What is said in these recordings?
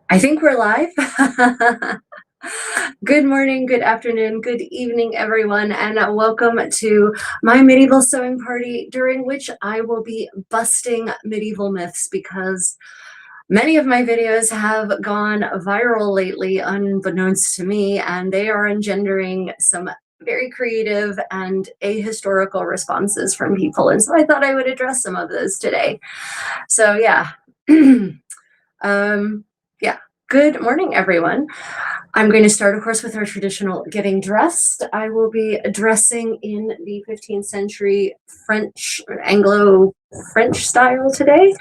I think we're live. Good morning, good afternoon, good evening, everyone, and welcome to my medieval sewing party, during which I will be busting medieval myths because many of my videos have gone viral lately, unbeknownst to me, and they are engendering some very creative and ahistorical responses from people. And so I thought I would address some of those today. So yeah. Yeah, good morning, everyone. I'm going to start, of course, with our traditional getting dressed. I will be dressing in the 15th century French, or Anglo-French style today.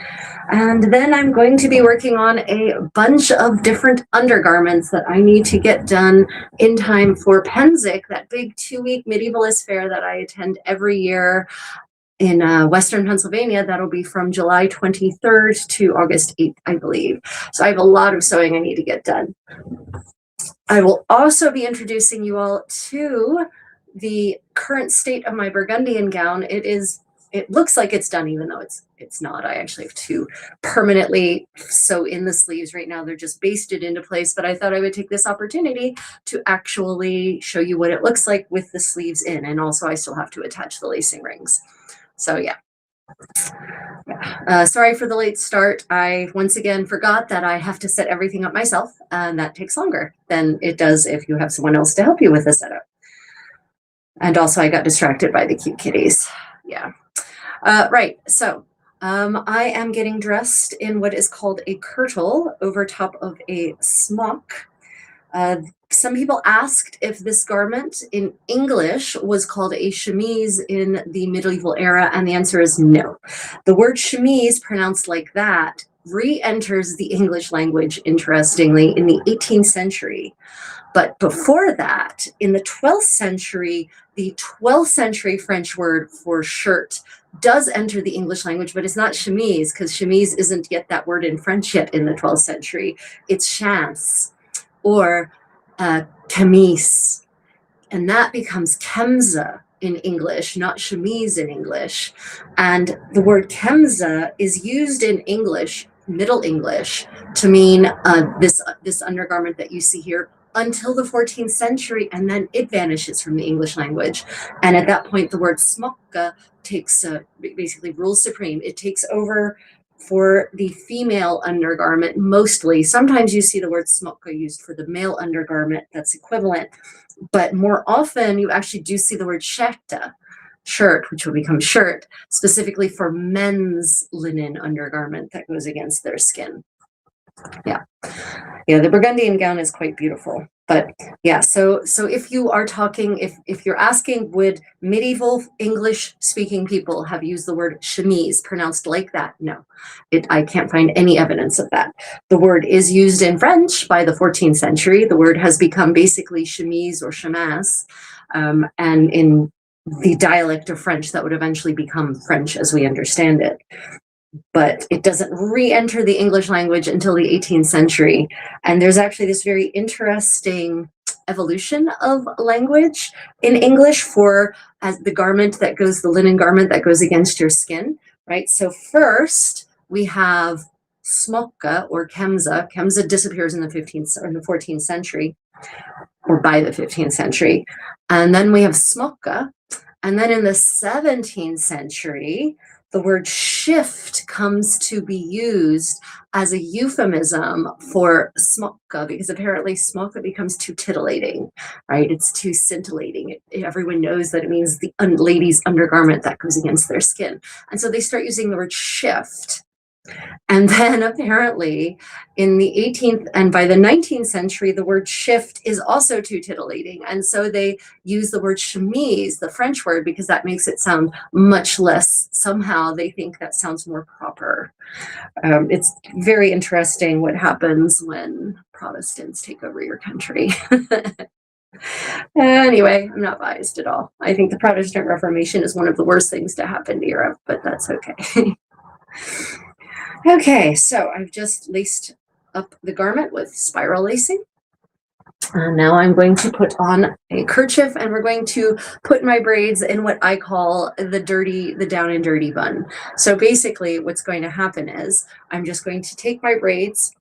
And then I'm going to be working on a bunch of different undergarments that I need to get done in time for Penzic, that big 2-week medievalist fair that I attend every year in Western Pennsylvania. That'll be from July 23rd to August 8th, I believe. So I have a lot of sewing I need to get done. I will also be introducing you all to the current state of my Burgundian gown. It looks like it's done, even though it's not. I actually have to permanently sew in the sleeves right now. They're just basted into place, but I thought I would take this opportunity to actually show you what it looks like with the sleeves in. And also I still have to attach the lacing rings. So yeah. Sorry for the late start. I once again forgot that I have to set everything up myself, and that takes longer than it does if you have someone else to help you with the setup. And also I got distracted by the cute kitties. Yeah. Right, so I am getting dressed in what is called a kirtle over top of a smock. Some people asked if this garment in English was called a chemise in the medieval era, and the answer is no. The word chemise, pronounced like that, re-enters the English language, interestingly, in the 18th century. But before that, in the 12th century, the 12th century French word for shirt does enter the English language, but it's not chemise, because chemise isn't yet that word in French yet in the 12th century. It's chance, or chemise, and that becomes kemza in English, not chemise in English. And the word kemza is used in English, Middle English, to mean this undergarment that you see here until the 14th century, and then it vanishes from the English language. And at that point, the word smocka takes basically rules supreme. It takes over for the female undergarment mostly. Sometimes you see the word smocka used for the male undergarment that's equivalent, but more often you actually do see the word shirta, shirt, which will become shirt, specifically for men's linen undergarment that goes against their skin. Yeah, the Burgundian gown is quite beautiful. But yeah, so if you are talking, if you're asking, would medieval English speaking people have used the word chemise pronounced like that? No, I can't find any evidence of that. The word is used in French by the 14th century. The word has become basically chemise or chemise, and in the dialect of French that would eventually become French as we understand it. But it doesn't re-enter the English language until the 18th century. And there's actually this very interesting evolution of language in English for the garment that goes, the linen garment that goes against your skin, right? So first we have smocka or kemza. Kemza disappears in the 15th or the 14th century, or by the 15th century. And then we have smocka. And then in the 17th century, the word shift comes to be used as a euphemism for smocka, because apparently smocka becomes too titillating, right? It's too scintillating. Everyone knows that it means the lady's undergarment that goes against their skin. And so they start using the word shift. And then apparently in the 18th and by the 19th century, the word shift is also too titillating. And so they use the word chemise, the French word, because that makes it sound much less, somehow they think that sounds more proper. It's very interesting what happens when Protestants take over your country. Anyway, I'm not biased at all. I think the Protestant Reformation is one of the worst things to happen to Europe, but that's okay. Okay, so I've just laced up the garment with spiral lacing. Now I'm going to put on a kerchief, and we're going to put my braids in what I call the down and dirty bun. So basically what's going to happen is I'm just going to take my braids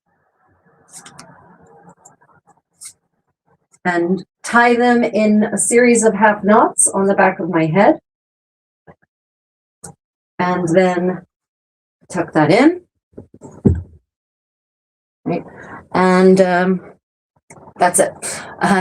and tie them in a series of half knots on the back of my head. And then tuck that in. Right. And that's it.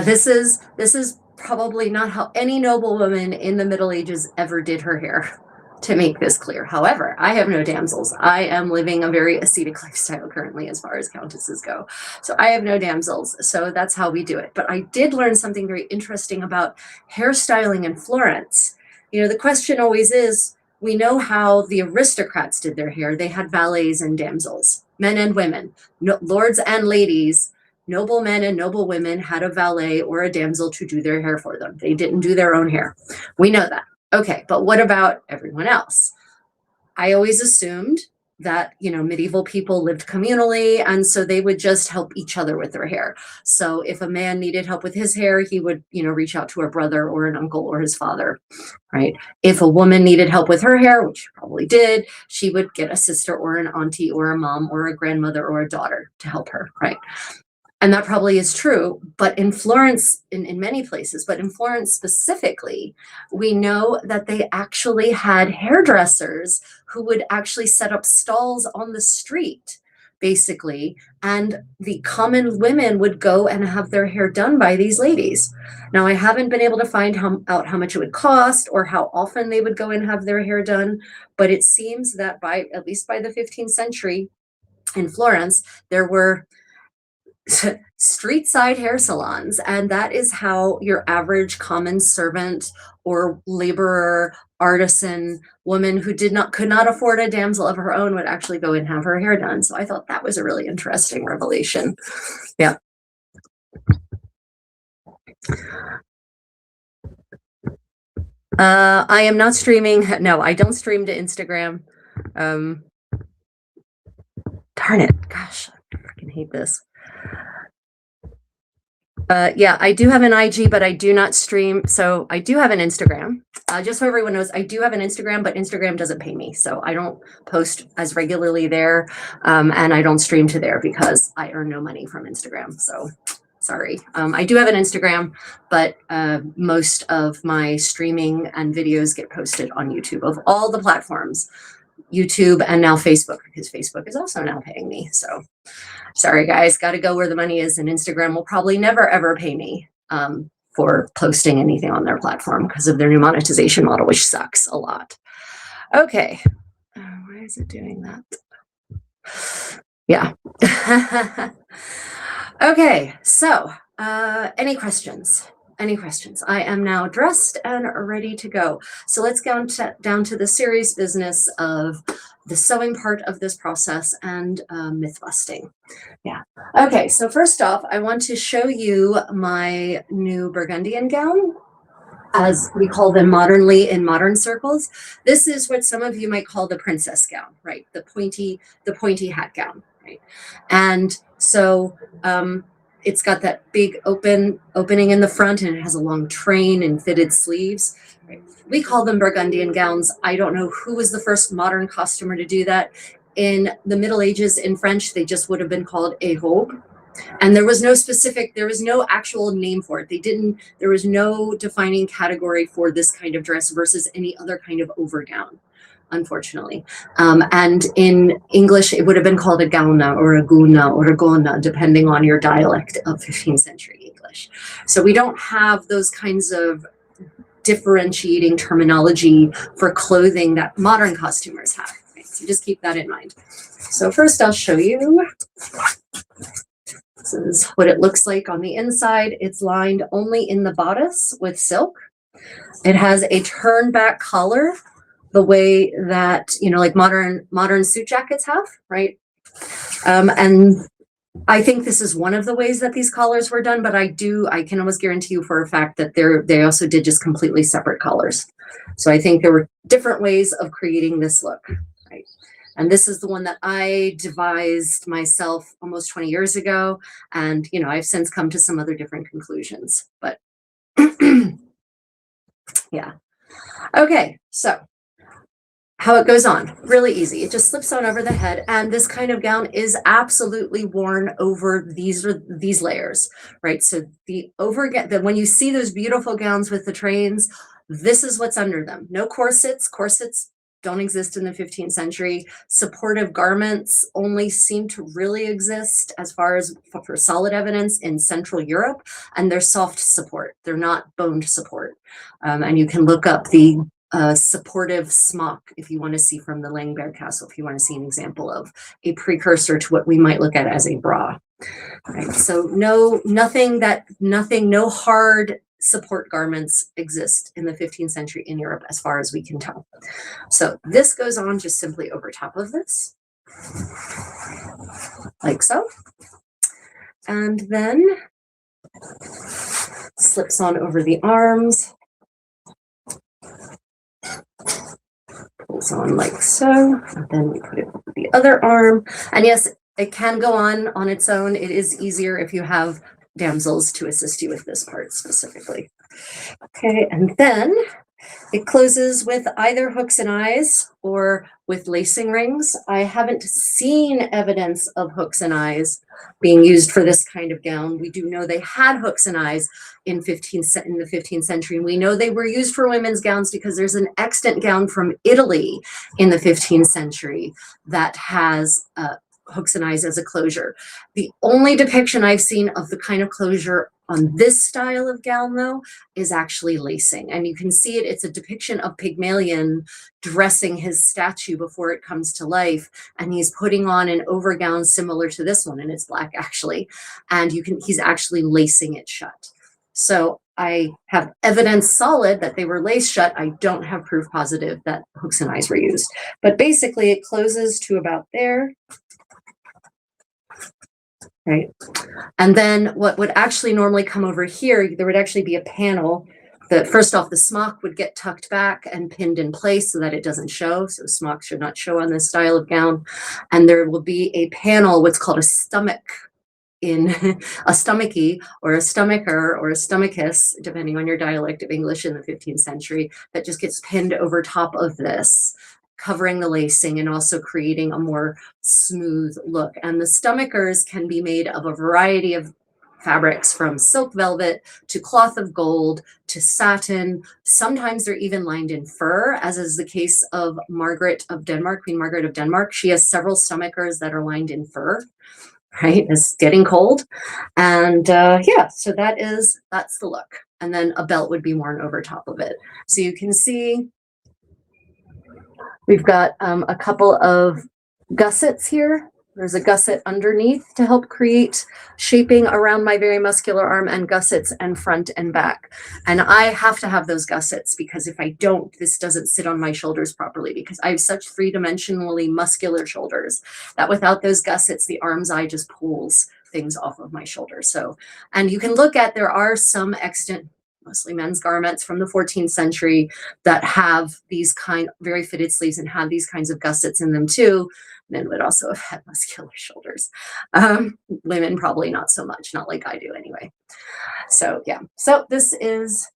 This is probably not how any noblewoman in the Middle Ages ever did her hair, to make this clear. However, I have no damsels. I am living a very ascetic lifestyle currently as far as countesses go. So I have no damsels. So that's how we do it. But I did learn something very interesting about hairstyling in Florence. You know, the question always is, we know how the aristocrats did their hair. They had valets and damsels, men and women, lords and ladies. Noble men and noble women had a valet or a damsel to do their hair for them. They didn't do their own hair. We know that. Okay, but what about everyone else? I always assumed that, you know, medieval people lived communally, and so they would just help each other with their hair. So if a man needed help with his hair, he would, you know, reach out to a brother or an uncle or his father, right? If a woman needed help with her hair, which she probably did, she would get a sister or an auntie or a mom or a grandmother or a daughter to help her, right? And that probably is true, but in Florence, in many places, but in Florence specifically, we know that they actually had hairdressers who would actually set up stalls on the street, basically, and the common women would go and have their hair done by these ladies. Now, I haven't been able to find out how much it would cost or how often they would go and have their hair done, but it seems that at least by the 15th century in Florence, there were street side hair salons, and that is how your average common servant or laborer, artisan woman who could not afford a damsel of her own would actually go and have her hair done. So I thought that was a really interesting revelation. Yeah. I am not streaming. No, I don't stream to Instagram. Darn it. Gosh, I freaking hate this. Yeah, I do have an IG, but I do not stream. So I do have an Instagram. Just so everyone knows, I do have an Instagram, but Instagram doesn't pay me. So I don't post as regularly there. And I don't stream to there because I earn no money from Instagram. So sorry. I do have an Instagram, but most of my streaming and videos get posted on YouTube of all the platforms, YouTube and now Facebook, because Facebook is also now paying me. So sorry, guys, got to go where the money is, and Instagram will probably never, ever pay me for posting anything on their platform because of their new monetization model, which sucks a lot. Okay. Why is it doing that? Yeah. Okay, so any questions? Any questions? I am now dressed and ready to go. So let's go down to the serious business of the sewing part of this process and myth busting. Yeah. Okay, so first off, I want to show you my new Burgundian gown, as we call them modernly in modern circles. This is what some of you might call the princess gown, right? The pointy hat gown, right? And so it's got that big opening in the front, and it has a long train and fitted sleeves. Right? We call them Burgundian gowns. I don't know who was the first modern costumer to do that. In the Middle Ages in French, they just would have been called a robe. And there was no actual name for it. There was no defining category for this kind of dress versus any other kind of overgown, unfortunately. And in English, it would have been called a gauna or a guna or a gona, depending on your dialect of 15th century English. So we don't have those kinds of differentiating terminology for clothing that modern costumers have. Right? So just keep that in mind. So first I'll show you. This is what it looks like on the inside. It's lined only in the bodice with silk. It has a turn back collar, the way that, you know, like modern suit jackets have, right? And I think this is one of the ways that these collars were done, but I can almost guarantee you for a fact that they also did just completely separate collars. So I think there were different ways of creating this look, right? And this is the one that I devised myself almost 20 years ago. And, you know, I've since come to some other different conclusions, but yeah. Okay, so how it goes on, really easy. It just slips on over the head, and this kind of gown is absolutely worn over these layers, right? So when you see those beautiful gowns with the trains, this is what's under them. No corsets. Corsets don't exist in the 15th century. Supportive garments only seem to really exist, as far as for solid evidence, in Central Europe, and they're soft support. They're not boned support. And you can look up the supportive smock if you want to see from the Langberg Castle, if you want to see an example of a precursor to what we might look at as a bra. Right. So no hard support garments exist in the 15th century in Europe, as far as we can tell. So this goes on just simply over top of this, like so, and then slips on over the arms, pulls on like so, and then we put it over the other arm. And yes, it can go on its own. It is easier if you have damsels to assist you with this part specifically. Okay, and then it closes with either hooks and eyes or with lacing rings. I haven't seen evidence of hooks and eyes being used for this kind of gown. We do know they had hooks and eyes in the 15th century. We know they were used for women's gowns because there's an extant gown from Italy in the 15th century that has hooks and eyes as a closure. The only depiction I've seen of the kind of closure on this style of gown, though, is actually lacing. And you can see it. It's a depiction of Pygmalion dressing his statue before it comes to life. And he's putting on an overgown similar to this one, and it's black, actually. And he's actually lacing it shut. So I have evidence solid that they were laced shut. I don't have proof positive that hooks and eyes were used. But basically, it closes to about there. Right. And then what would actually normally come over here, there would actually be a panel that, first off, the smock would get tucked back and pinned in place so that it doesn't show. So smock should not show on this style of gown. And there will be a panel, what's called a stomach, in a stomachi or a stomacher or a stomachus, depending on your dialect of English in the 15th century, that just gets pinned over top of this, covering the lacing and also creating a more smooth look. And the stomachers can be made of a variety of fabrics, from silk velvet to cloth of gold to satin. Sometimes they're even lined in fur, as is the case of Margaret of Denmark, Queen Margaret of Denmark. She has several stomachers that are lined in fur, right? It's getting cold. And yeah, so that's the look. And then a belt would be worn over top of it. So you can see we've got a couple of gussets here. There's a gusset underneath to help create shaping around my very muscular arm, and gussets and front and back. And I have to have those gussets because if I don't, this doesn't sit on my shoulders properly, because I have such three-dimensionally muscular shoulders that without those gussets, the arm's eye just pulls things off of my shoulders. So, and you can look at, there are some extant, mostly men's garments from the 14th century that have these very fitted sleeves and have these kinds of gussets in them too. Men would also have had muscular shoulders. Women probably not so much, not like I do anyway. So yeah, so this is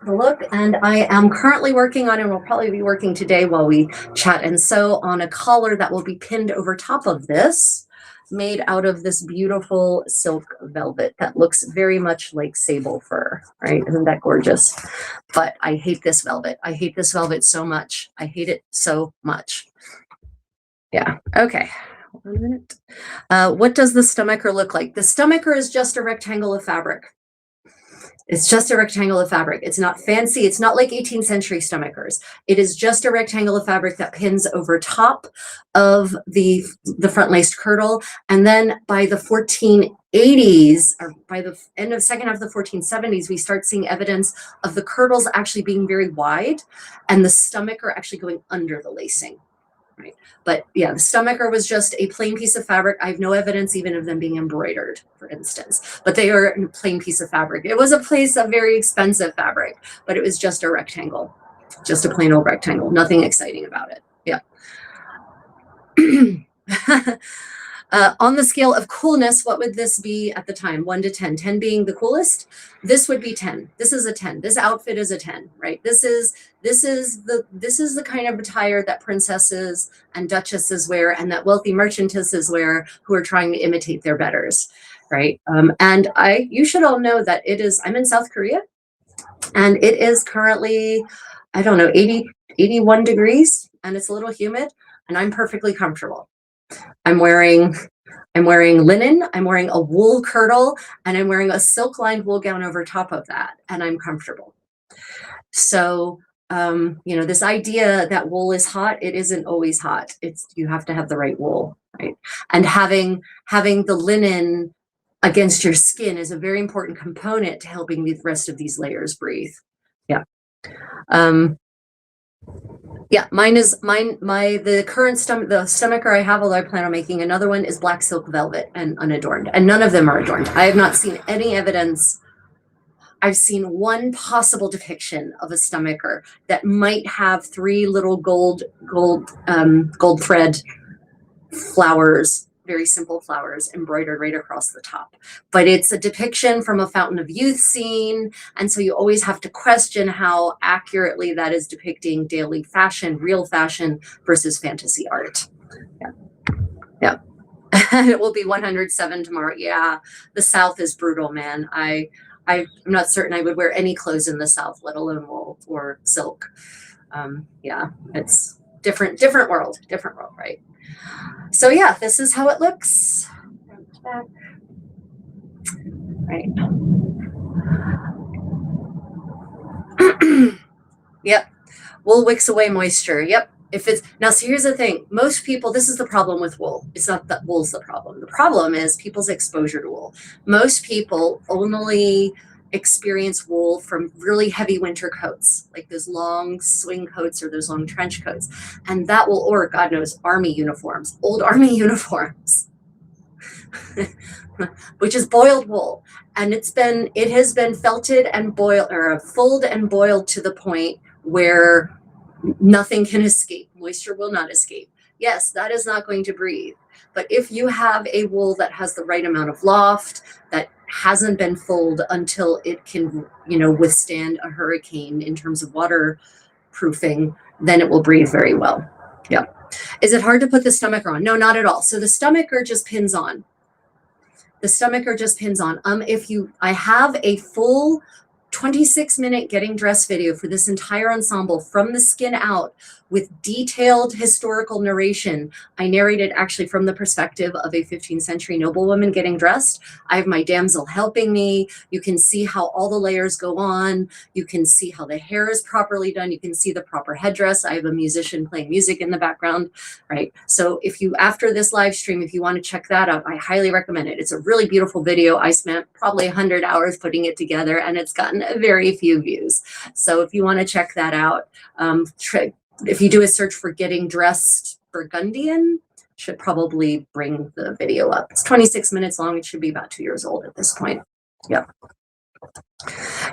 the look, and I am currently working on, and we'll probably be working today while we chat and sew, on a collar that will be pinned over top of this, made out of this beautiful silk velvet that looks very much like sable fur, right? Isn't that gorgeous? But I hate this velvet. I hate this velvet so much. I hate it so much. Yeah, okay. 1 minute. What does the stomacher look like? The stomacher is just a rectangle of fabric. It's just a rectangle of fabric. It's not fancy. It's not like 18th century stomachers. It is just a rectangle of fabric that pins over top of the front laced kirtle. And then by the 1480s, or by the end of second half of the 1470s, we start seeing evidence of the kirtles actually being very wide and the stomacher actually going under the lacing. Right. But yeah, the stomacher was just a plain piece of fabric. I have no evidence even of them being embroidered, for instance, but they are a plain piece of fabric. It was a piece of very expensive fabric, but it was just a rectangle, just a plain old rectangle. Nothing exciting about it. Yeah. On the scale of coolness, what would this be at the time? 1 to 10, 10 being the coolest. This would be 10. This is a 10. This outfit is a 10, right? This is the kind of attire that princesses and duchesses wear and that wealthy merchantesses wear who are trying to imitate their betters, right? And you should all know that I'm in South Korea, and it is currently, I don't know, 81 degrees, and it's a little humid, and I'm perfectly comfortable. I'm wearing linen, I'm wearing a wool kirtle, and I'm wearing a silk lined wool gown over top of that, and I'm comfortable. So, this idea that wool is hot, it isn't always hot. You have to have the right wool, right? And having the linen against your skin is a very important component to helping the rest of these layers breathe. Yeah. Yeah, the current stomacher I have, although I plan on making another one, is black silk velvet and unadorned, and none of them are adorned. I have not seen any evidence. I've seen one possible depiction of a stomacher that might have 3 little gold thread flowers, very simple flowers embroidered right across the top. But it's a depiction from a Fountain of Youth scene. And so you always have to question how accurately that is depicting daily fashion, real fashion versus fantasy art. Yeah. Yeah. It will be 107 tomorrow. Yeah. The South is brutal, man. I'm not certain I would wear any clothes in the South, let alone wool or silk. Yeah, it's different world, right? So yeah, this is how it looks. Right. Yep. Wool wicks away moisture. Yep. Now, so here's the thing. Most people, this is the problem with wool. It's not that wool's the problem. The problem is people's exposure to wool. Most people only experience wool from really heavy winter coats, like those long swing coats or those long trench coats. And that will, or God knows, army uniforms, old army uniforms, which is boiled wool. And it has been felted and boiled, or fulled and boiled to the point where nothing can escape. Moisture will not escape. Yes, that is not going to breathe. But if you have a wool that has the right amount of loft, that hasn't been fulled until it can, withstand a hurricane in terms of waterproofing, then it will breathe very well. Yeah. Is it hard to put the stomacher on? No, not at all. So the stomacher just pins on. I have a full 26-minute getting dressed video for this entire ensemble from the skin out with detailed historical narration. I narrated actually from the perspective of a 15th century noblewoman getting dressed. I have my damsel helping me. You can see how all the layers go on. You can see how the hair is properly done. You can see the proper headdress. I have a musician playing music in the background, right? So after this live stream, if you want to check that out, I highly recommend it. It's a really beautiful video. I spent probably 100 hours putting it together, and it's gotten very few views. So if you want to check that out, if you do a search for getting dressed Burgundian, should probably bring the video up. It's 26 minutes long. It should be about 2 years old at this point. Yep.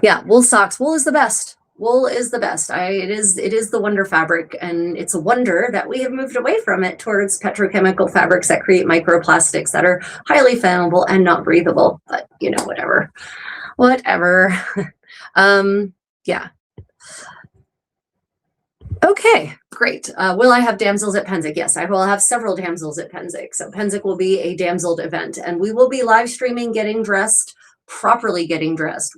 Yeah, wool socks. Wool is the best. Wool is the best. It is the wonder fabric, and it's a wonder that we have moved away from it towards petrochemical fabrics that create microplastics that are highly flammable and not breathable. But whatever. Yeah. Okay, great. Will I have damsels at Pennsic? Yes, I will have several damsels at Pennsic. So Pennsic will be a damseled event, and we will be live streaming properly getting dressed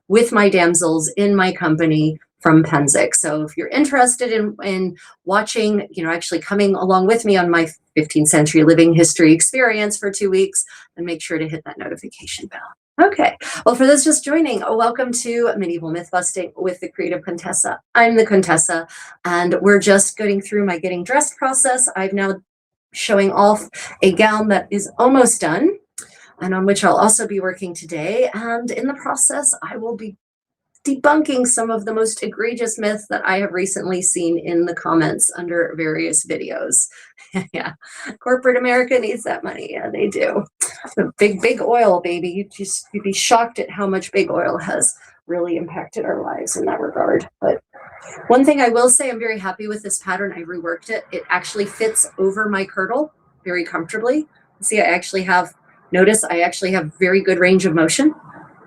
with my damsels in my company from Pennsic. So if you're interested in watching, actually coming along with me on my 15th century living history experience for 2 weeks, then make sure to hit that notification bell. Okay, well, for those just joining, welcome to Medieval Mythbusting with the Creative Contessa. I'm the Contessa, and we're just going through my getting dressed process. I'm now showing off a gown that is almost done, and on which I'll also be working today. And in the process, I will be debunking some of the most egregious myths that I have recently seen in the comments under various videos. Yeah, corporate America needs that money. Yeah, they do. The big oil, baby. You'd be shocked at how much big oil has really impacted our lives in that regard. But one thing I will say, I'm very happy with this pattern. I reworked it. It actually fits over my kirtle very comfortably. See, notice I actually have very good range of motion,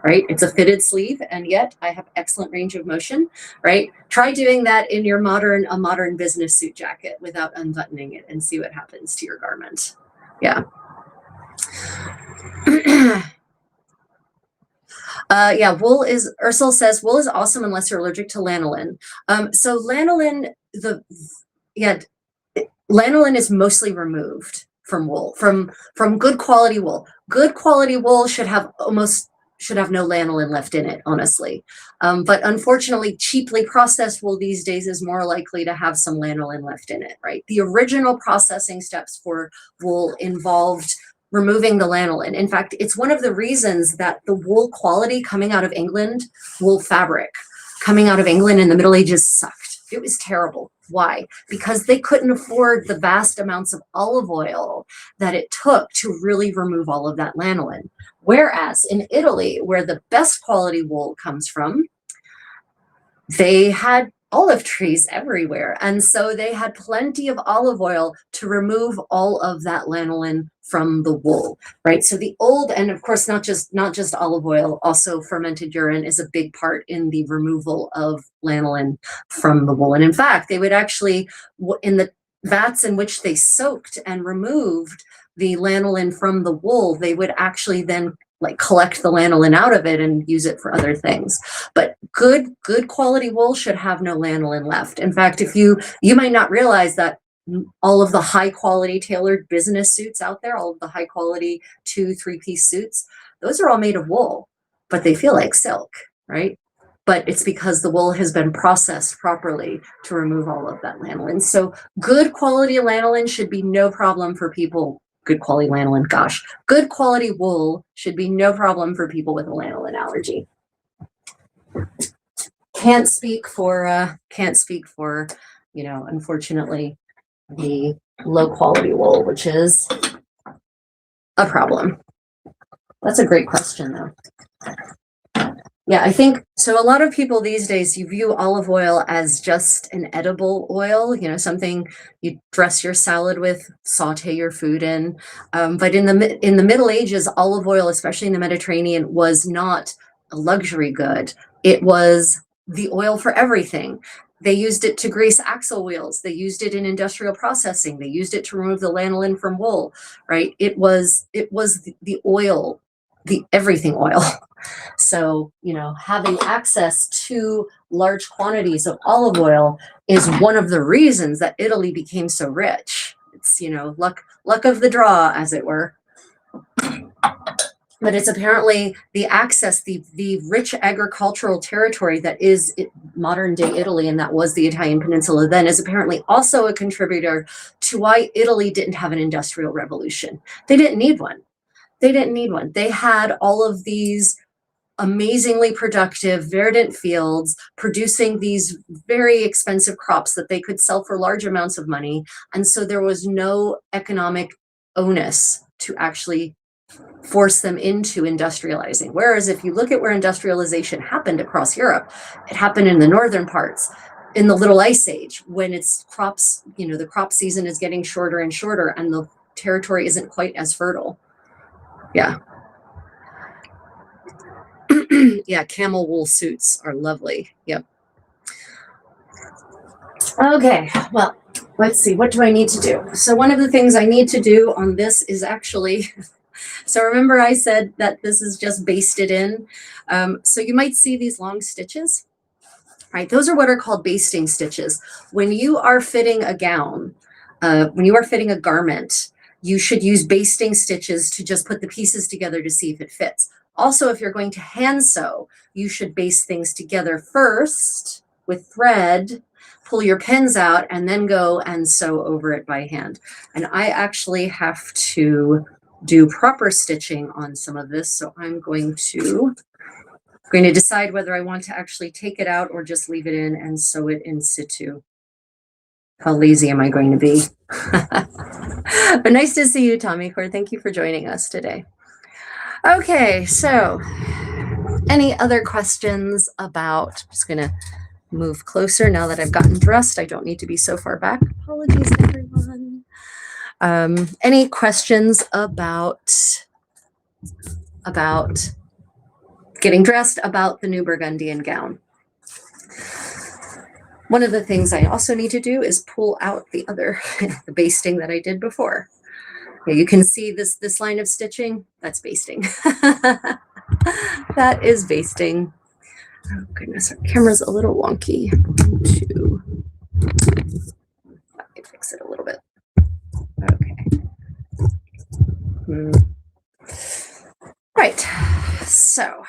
right? It's a fitted sleeve, and yet I have excellent range of motion, right? Try doing that in a modern business suit jacket without unbuttoning it and see what happens to your garment. Yeah. Yeah, Ursula says, wool is awesome unless you're allergic to lanolin. So lanolin, lanolin is mostly removed from wool, from good quality wool. Good quality wool should have no lanolin left in it, honestly. But unfortunately, cheaply processed wool these days is more likely to have some lanolin left in it, right? The original processing steps for wool involved removing the lanolin. In fact, it's one of the reasons that the wool quality coming out of England, wool fabric coming out of England in the Middle Ages sucked. It was terrible. Why? Because they couldn't afford the vast amounts of olive oil that it took to really remove all of that lanolin. Whereas in Italy, where the best quality wool comes from, they had olive trees everywhere. And so they had plenty of olive oil to remove all of that lanolin from the wool, right? So and of course, not just olive oil, also fermented urine is a big part in the removal of lanolin from the wool. And in fact, they would actually, in the vats in which they soaked and removed the lanolin from the wool, they would actually then collect the lanolin out of it and use it for other things. But good quality wool should have no lanolin left. In fact, if you might not realize that all of the high quality tailored business suits out there, all of the high quality 2-3-piece suits, those are all made of wool, but they feel like silk, right? But it's because the wool has been processed properly to remove all of that lanolin. So good quality lanolin should be no problem for people. Good quality lanolin, gosh, good quality wool should be no problem for people with a lanolin allergy. Can't speak for, unfortunately, the low quality wool, which is a problem. That's a great question, though. Yeah, I think so. A lot of people these days, you view olive oil as just an edible oil, something you dress your salad with, saute your food in. But in the Middle Ages, olive oil, especially in the Mediterranean, was not a luxury good. It was the oil for everything. They used it to grease axle wheels. They used it in industrial processing. They used it to remove the lanolin from wool, right? It was the oil, the everything oil. So, having access to large quantities of olive oil is one of the reasons that Italy became so rich. It's, luck of the draw, as it were. But it's apparently the access, the rich agricultural territory that is modern day Italy, and that was the Italian peninsula then, is apparently also a contributor to why Italy didn't have an industrial revolution. They didn't need one. They had all of these amazingly productive, verdant fields producing these very expensive crops that they could sell for large amounts of money. And so there was no economic onus to actually force them into industrializing. Whereas if you look at where industrialization happened across Europe, it happened in the northern parts, in the Little Ice Age, when it's crops, the crop season is getting shorter and shorter and the territory isn't quite as fertile. Yeah. Yeah, camel wool suits are lovely. Yep. Okay, well, let's see. What do I need to do? So one of the things I need to do on this is actually, so remember I said that this is just basted in. So you might see these long stitches, right? Those are what are called basting stitches. When you are fitting a gown, when you are fitting a garment, you should use basting stitches to just put the pieces together to see if it fits. Also, if you're going to hand sew, you should baste things together first with thread, pull your pins out, and then go and sew over it by hand. And I actually have to do proper stitching on some of this, so I'm going to decide whether I want to actually take it out or just leave it in and sew it in situ. How lazy am I going to be? But nice to see you, Tommy Core. Thank you for joining us today. Okay, so any other questions about, I'm just going to move closer now that I've gotten dressed. I don't need to be so far back. Apologies, everyone. Any questions about getting dressed, about the new Burgundian gown? One of the things I also need to do is pull out the other, the basting that I did before. You can see this line of stitching, that's basting. That is basting. Oh goodness, our camera's a little wonky. Let me fix it a little bit. Okay. Right, so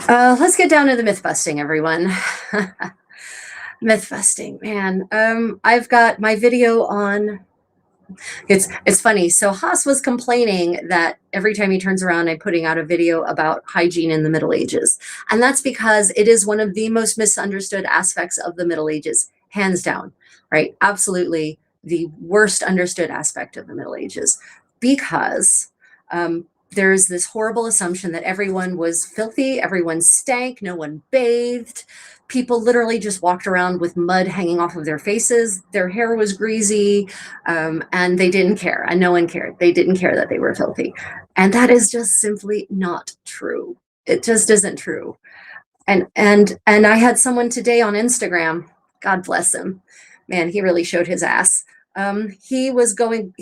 let's get down to the myth busting, everyone. Myth busting, man. I've got my video on. It's funny. So Haas was complaining that every time he turns around, I'm putting out a video about hygiene in the Middle Ages. And that's because it is one of the most misunderstood aspects of the Middle Ages, hands down, right? Absolutely the worst understood aspect of the Middle Ages, because there's this horrible assumption that everyone was filthy, everyone stank, no one bathed. People literally just walked around with mud hanging off of their faces. Their hair was greasy, and they didn't care, and no one cared. They didn't care that they were filthy. And that is just simply not true. It just isn't true. And I had someone today on Instagram, God bless him. Man, he really showed his ass. He responded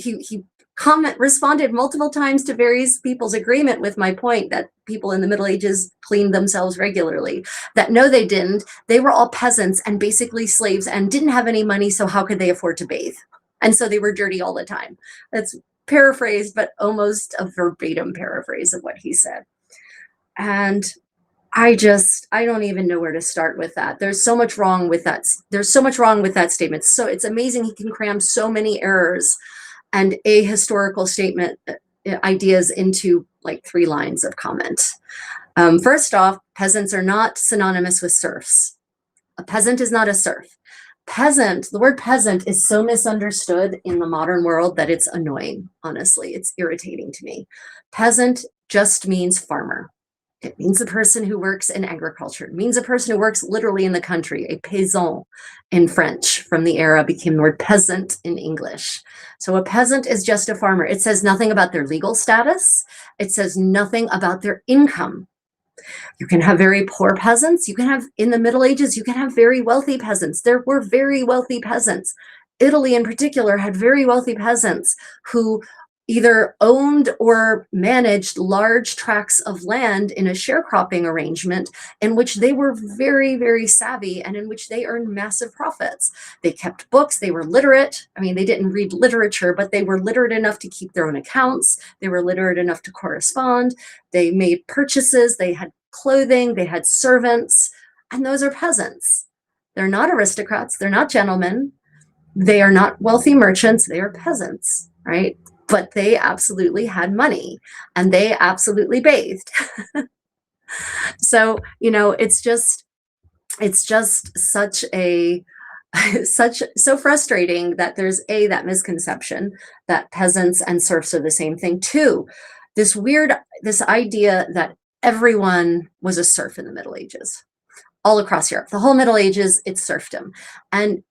multiple times to various people's agreement with my point that people in the Middle Ages cleaned themselves regularly, that no, they didn't. They were all peasants and basically slaves and didn't have any money, so how could they afford to bathe? And so they were dirty all the time. That's paraphrased, but almost a verbatim paraphrase of what he said. And I don't even know where to start with that. There's so much wrong with that. There's so much wrong with that statement. So it's amazing he can cram so many errors and a historical statement ideas into like 3 lines of comment. First off, peasants are not synonymous with serfs. A peasant is not a serf. Peasant, the word peasant is so misunderstood in the modern world that it's annoying, honestly. It's irritating to me. Peasant just means farmer. It means a person who works in agriculture. It means a person who works literally in the country. A paysan in French from the era became the word peasant in English. So a peasant is just a farmer. It says nothing about their legal status. It says nothing about their income. You can have very poor peasants. You can have, in the Middle Ages, you can have very wealthy peasants. There were very wealthy peasants. Italy in particular had very wealthy peasants who either owned or managed large tracts of land in a sharecropping arrangement in which they were very, very savvy and in which they earned massive profits. They kept books, they were literate. I mean, they didn't read literature, but they were literate enough to keep their own accounts. They were literate enough to correspond. They made purchases, they had clothing, they had servants, and those are peasants. They're not aristocrats, they're not gentlemen, they are not wealthy merchants, they are peasants, right? But they absolutely had money and they absolutely bathed. So, you know, it's just such so frustrating that there's that misconception that peasants and serfs are the same thing. 2, this idea that everyone was a serf in the Middle Ages, all across Europe, the whole Middle Ages, it's serfdom. And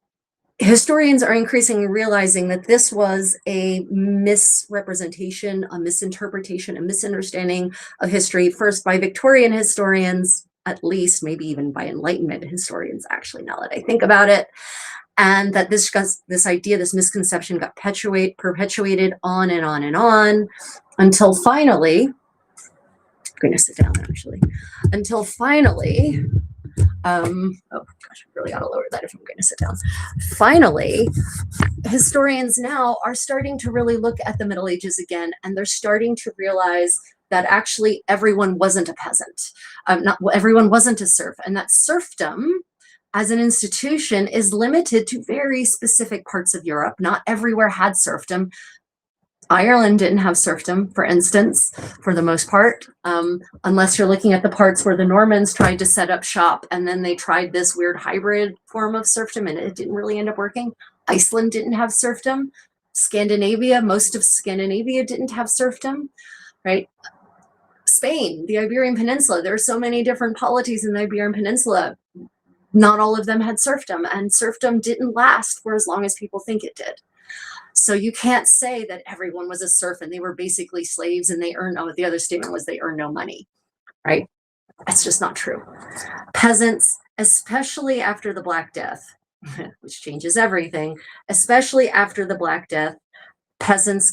historians are increasingly realizing that this was a misrepresentation, a misinterpretation, a misunderstanding of history, first by Victorian historians, at least, maybe even by Enlightenment historians, actually, now that I think about it. And that this idea, this misconception got perpetuated on and on and on until finally, I'm going to sit down actually, until finally, oh gosh, I really ought to lower that if I'm going to sit down. Finally, historians now are starting to really look at the Middle Ages again, and they're starting to realize that actually everyone wasn't a peasant. Not everyone wasn't a serf, and that serfdom as an institution is limited to very specific parts of Europe. Not everywhere had serfdom. Ireland didn't have serfdom, for instance, for the most part, unless you're looking at the parts where the Normans tried to set up shop and then they tried this weird hybrid form of serfdom and it didn't really end up working. Iceland didn't have serfdom. Scandinavia, most of Scandinavia didn't have serfdom, right? Spain, the Iberian Peninsula, there are so many different polities in the Iberian Peninsula. Not all of them had serfdom, and serfdom didn't last for as long as people think it did. So you can't say that everyone was a serf and they were basically slaves and they earned, oh, the other statement was they earned no money, right? That's just not true. Peasants, especially after the Black Death, which changes everything, especially after the Black Death, peasants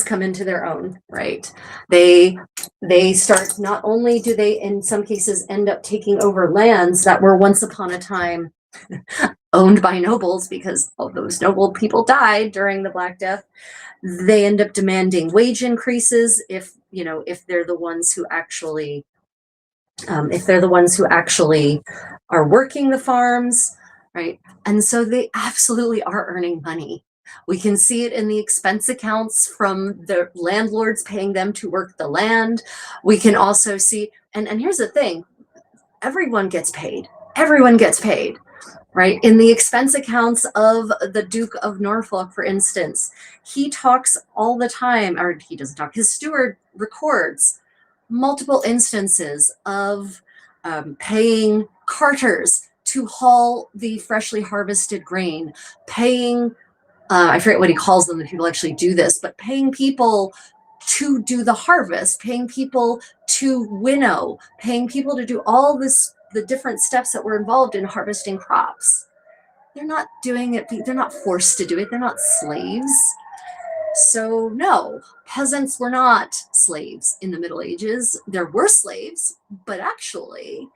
come into their own, right? They start, not only do they in some cases end up taking over lands that were once upon a time owned by nobles, because all those noble people died during the Black Death, they end up demanding wage increases if they're the ones who actually are working the farms, right? And so they absolutely are earning money. We can see it in the expense accounts from the landlords paying them to work the land. We can also see, and here's the thing, everyone gets paid. Everyone gets paid, right? In the expense accounts of the Duke of Norfolk, for instance, he talks all the time, or he doesn't talk, his steward records multiple instances of paying carters to haul the freshly harvested grain, paying, I forget what he calls them, the people actually do this, but paying people to do the harvest, paying people to winnow, paying people to do all this, the different steps that were involved in harvesting crops. They're not doing it, they're not forced to do it, they're not slaves. So no, peasants were not slaves in the Middle Ages. There were slaves, but actually,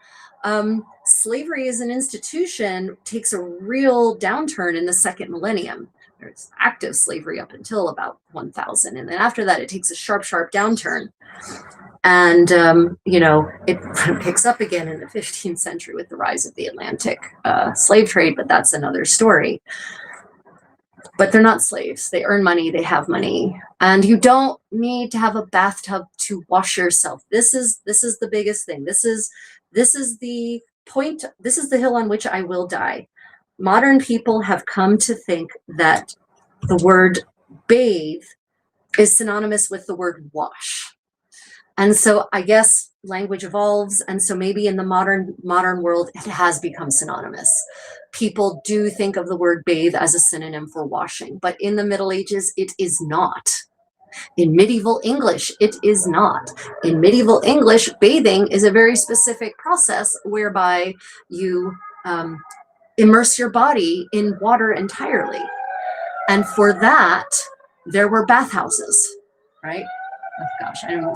slavery as an institution takes a real downturn in the second millennium. There's active slavery up until about 1000. And then after that, it takes a sharp, sharp downturn. And, it picks up again in the 15th century with the rise of the Atlantic slave trade, but that's another story. But they're not slaves. They earn money, they have money. And you don't need to have a bathtub to wash yourself. This is the biggest thing. This is the point, this is the hill on which I will die. Modern people have come to think that the word bathe is synonymous with the word wash. And so I guess language evolves, and so maybe in the modern world it has become synonymous. People do think of the word bathe as a synonym for washing, but in the Middle Ages it is not. In medieval English, it is not. In medieval English, bathing is a very specific process whereby you immerse your body in water entirely. And for that, there were bathhouses, right? Oh gosh, I'm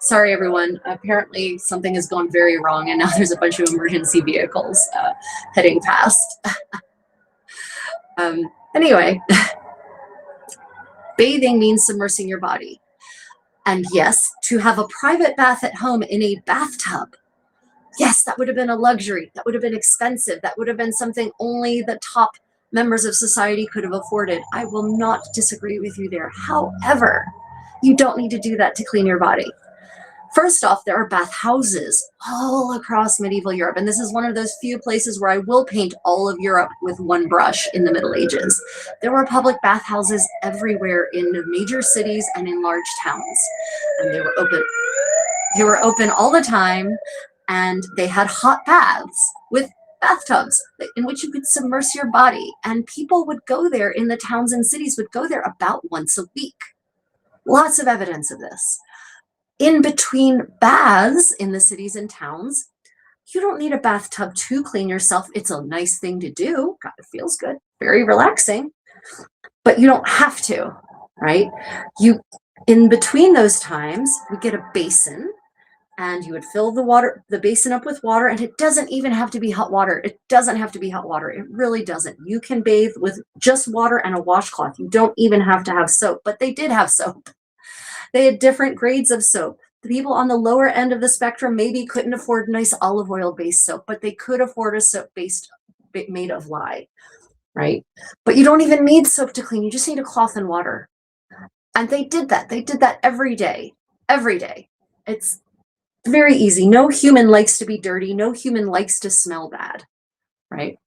sorry everyone. Apparently something has gone very wrong and now there's a bunch of emergency vehicles heading past. Anyway, bathing means submersing your body. And yes, to have a private bath at home in a bathtub, yes, that would have been a luxury. That would have been expensive. That would have been something only the top members of society could have afforded. I will not disagree with you there. However, you don't need to do that to clean your body. First off, there are bathhouses all across medieval Europe, and this is one of those few places where I will paint all of Europe with one brush in the Middle Ages. There were public bathhouses everywhere in major cities and in large towns, and they were open. They were open all the time, and they had hot baths with bathtubs in which you could submerge your body, and people would go there in the towns and cities, would go there about once a week. Lots of evidence of this. In between baths in the cities and towns, you don't need a bathtub to clean yourself. It's a nice thing to do. God, it feels good, very relaxing, but you don't have to, right? In between those times, we get a basin, and you would fill the basin up with water, and it doesn't even have to be hot water. It doesn't have to be hot water. It really doesn't. You can bathe with just water and a washcloth. You don't even have to have soap, but they did have soap. They had different grades of soap. The people on the lower end of the spectrum maybe couldn't afford nice olive oil based soap, but they could afford a soap made of lye, right? But you don't even need soap to clean. You just need a cloth and water. And they did that. They did that every day, every day. It's very easy. No human likes to be dirty. No human likes to smell bad, right?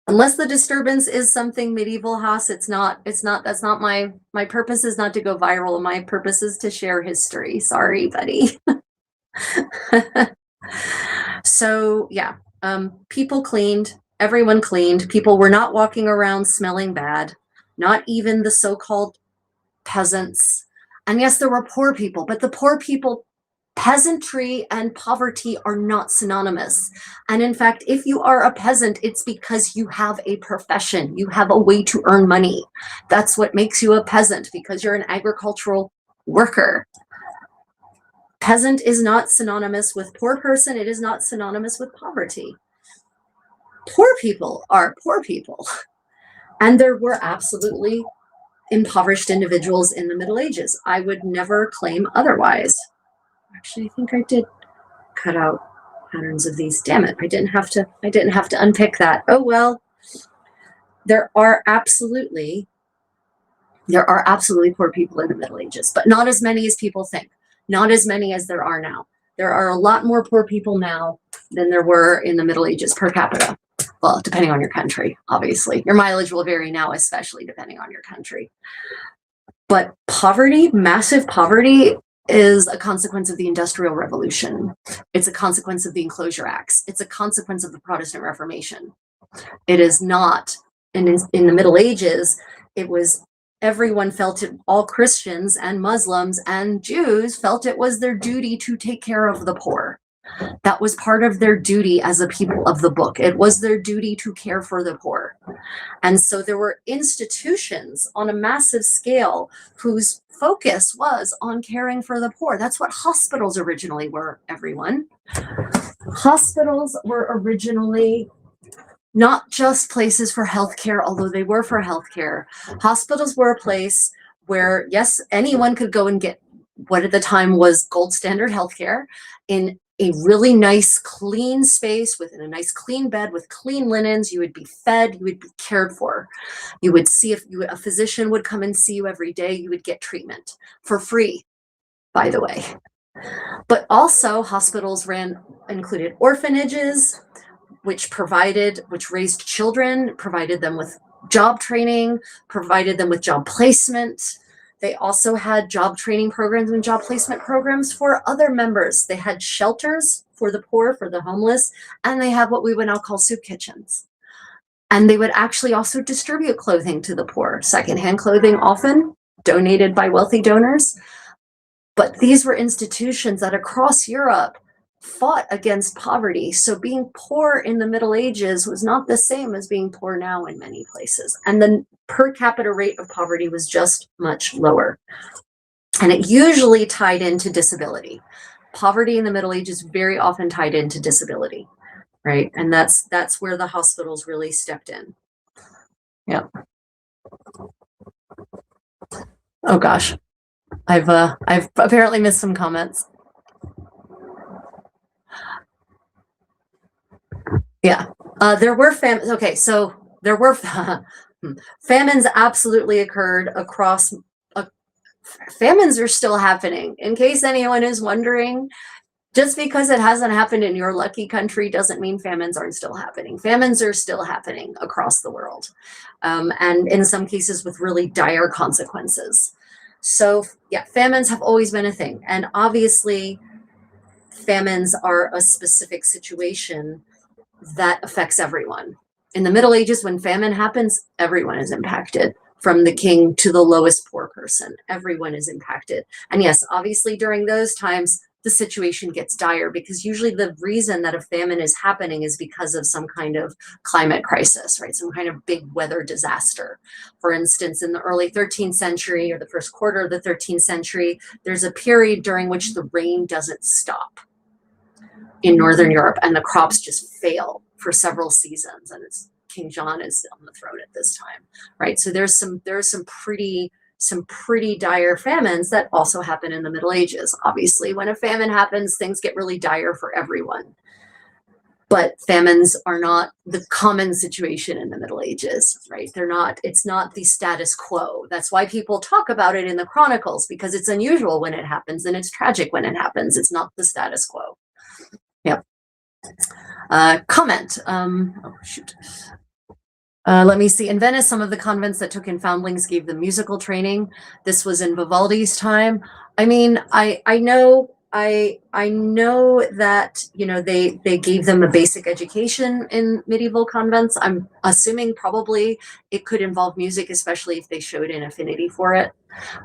Unless the disturbance is something medieval, Haas, that's not my purpose is not to go viral. My purpose is to share history. Sorry, buddy. So yeah, people cleaned, everyone cleaned. People were not walking around smelling bad, not even the so-called peasants. And yes, there were poor people, but the poor people, peasantry and poverty are not synonymous. And in fact, if you are a peasant, it's because you have a profession, you have a way to earn money. That's what makes you a peasant, because you're an agricultural worker. Peasant is not synonymous with poor person. It is not synonymous with poverty. Poor people are poor people. And there were absolutely impoverished individuals in the Middle Ages. I would never claim otherwise. Actually, I think I did cut out patterns of these. Damn it, I didn't have to unpick that. Oh well. There are absolutely poor people in the Middle Ages, but not as many as people think. Not as many as there are now. There are a lot more poor people now than there were in the Middle Ages per capita. Well, depending on your country, obviously. Your mileage will vary now, especially depending on your country. But poverty, massive poverty, is a consequence of the Industrial Revolution. It's a consequence of the Enclosure Acts. It's a consequence of the Protestant Reformation. It is not, in the Middle Ages, it was, everyone felt it, all Christians and Muslims and Jews felt it was their duty to take care of the poor. That was part of their duty as a people of the book. It was their duty to care for the poor. And so there were institutions on a massive scale whose focus was on caring for the poor. That's what hospitals originally were, everyone. Hospitals were originally not just places for healthcare, although they were for healthcare. Hospitals were a place where, yes, anyone could go and get what at the time was gold standard healthcare in a really nice, clean space within a nice, clean bed with clean linens. You would be fed, you would be cared for. You would see if a physician would come and see you every day. You would get treatment for free, by the way. But also hospitals included orphanages, which raised children, provided them with job training, provided them with job placement. They also had job training programs and job placement programs for other members. They had shelters for the poor, for the homeless, and they had what we would now call soup kitchens. And they would actually also distribute clothing to the poor, secondhand clothing often donated by wealthy donors. But these were institutions that across Europe fought against poverty. So being poor in the Middle Ages was not the same as being poor now in many places. And the per capita rate of poverty was just much lower. And it usually tied into disability. Poverty in the Middle Ages very often tied into disability, right? And that's where the hospitals really stepped in. Yeah. Oh gosh, I've apparently missed some comments. Yeah, there were famines. Okay, so there were famines absolutely occurred across. Famines are still happening. In case anyone is wondering, just because it hasn't happened in your lucky country doesn't mean famines aren't still happening. Famines are still happening across the world, and in some cases with really dire consequences. So yeah, famines have always been a thing, and obviously famines are a specific situation that affects everyone. In the Middle Ages, when famine happens, everyone is impacted, from the king to the lowest poor person. Everyone is impacted. And yes, obviously during those times, the situation gets dire, because usually the reason that a famine is happening is because of some kind of climate crisis, right? Some kind of big weather disaster. For instance, in the early 13th century or the first quarter of the 13th century, there's a period during which the rain doesn't stop in Northern Europe, and the crops just fail for several seasons, and King John is on the throne at this time, right? So there's some pretty dire famines that also happen in the Middle Ages. Obviously, when a famine happens, things get really dire for everyone. But famines are not the common situation in the Middle Ages, right? It's not the status quo. That's why people talk about it in the Chronicles, because it's unusual when it happens and it's tragic when it happens. It's not the status quo. Yep. Comment. Oh, shoot. Let me see. In Venice, some of the convents that took in foundlings gave them musical training. This was in Vivaldi's time. I mean, I know I know that, you know, they gave them a basic education in medieval convents. I'm assuming probably it could involve music, especially if they showed an affinity for it,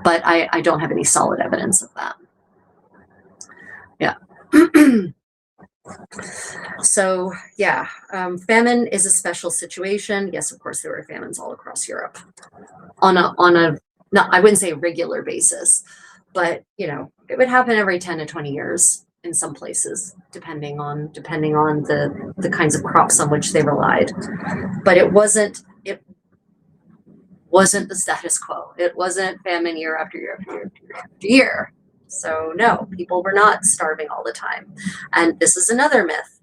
but I don't have any solid evidence of that. Yeah. So yeah, famine is a special situation. Yes, of course, there were famines all across Europe on a no, I wouldn't say a regular basis, but you know, it would happen every 10 to 20 years in some places, depending on the kinds of crops on which they relied. But it wasn't the status quo. It wasn't famine year after year after year after year. So no, people were not starving all the time. And this is another myth.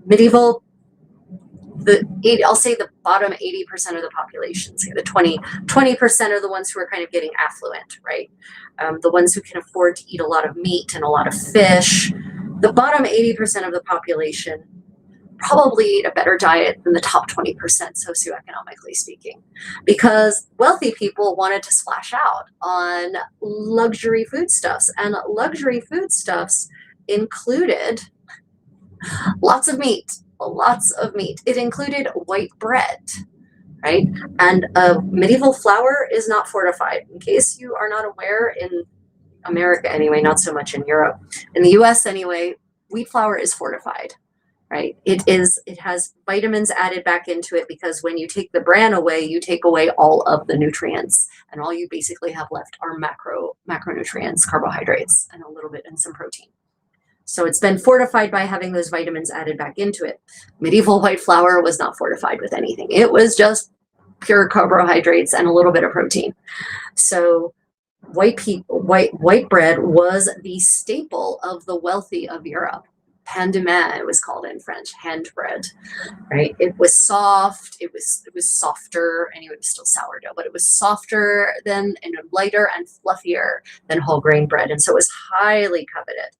Medieval, I'll say the bottom 80% of the population, say the 20% are the ones who are kind of getting affluent, right? The ones who can afford to eat a lot of meat and a lot of fish. The bottom 80% of the population probably eat a better diet than the top 20%, socioeconomically speaking, because wealthy people wanted to splash out on luxury foodstuffs, and luxury foodstuffs included lots of meat, lots of meat. It included white bread, right? And medieval flour is not fortified. In case you are not aware, in America anyway, not so much in Europe, in the US anyway, wheat flour is fortified, right? It has vitamins added back into it, because when you take the bran away, you take away all of the nutrients, and all you basically have left are macronutrients, carbohydrates, and a little bit, and some protein. So it's been fortified by having those vitamins added back into it. Medieval white flour was not fortified with anything. It was just pure carbohydrates and a little bit of protein. So white bread was the staple of the wealthy of Europe. Pain de main, it was called in French, hand bread, right? It was soft, it was softer, anyway, it was still sourdough, but it was softer than, and lighter and fluffier than whole grain bread. And so it was highly coveted.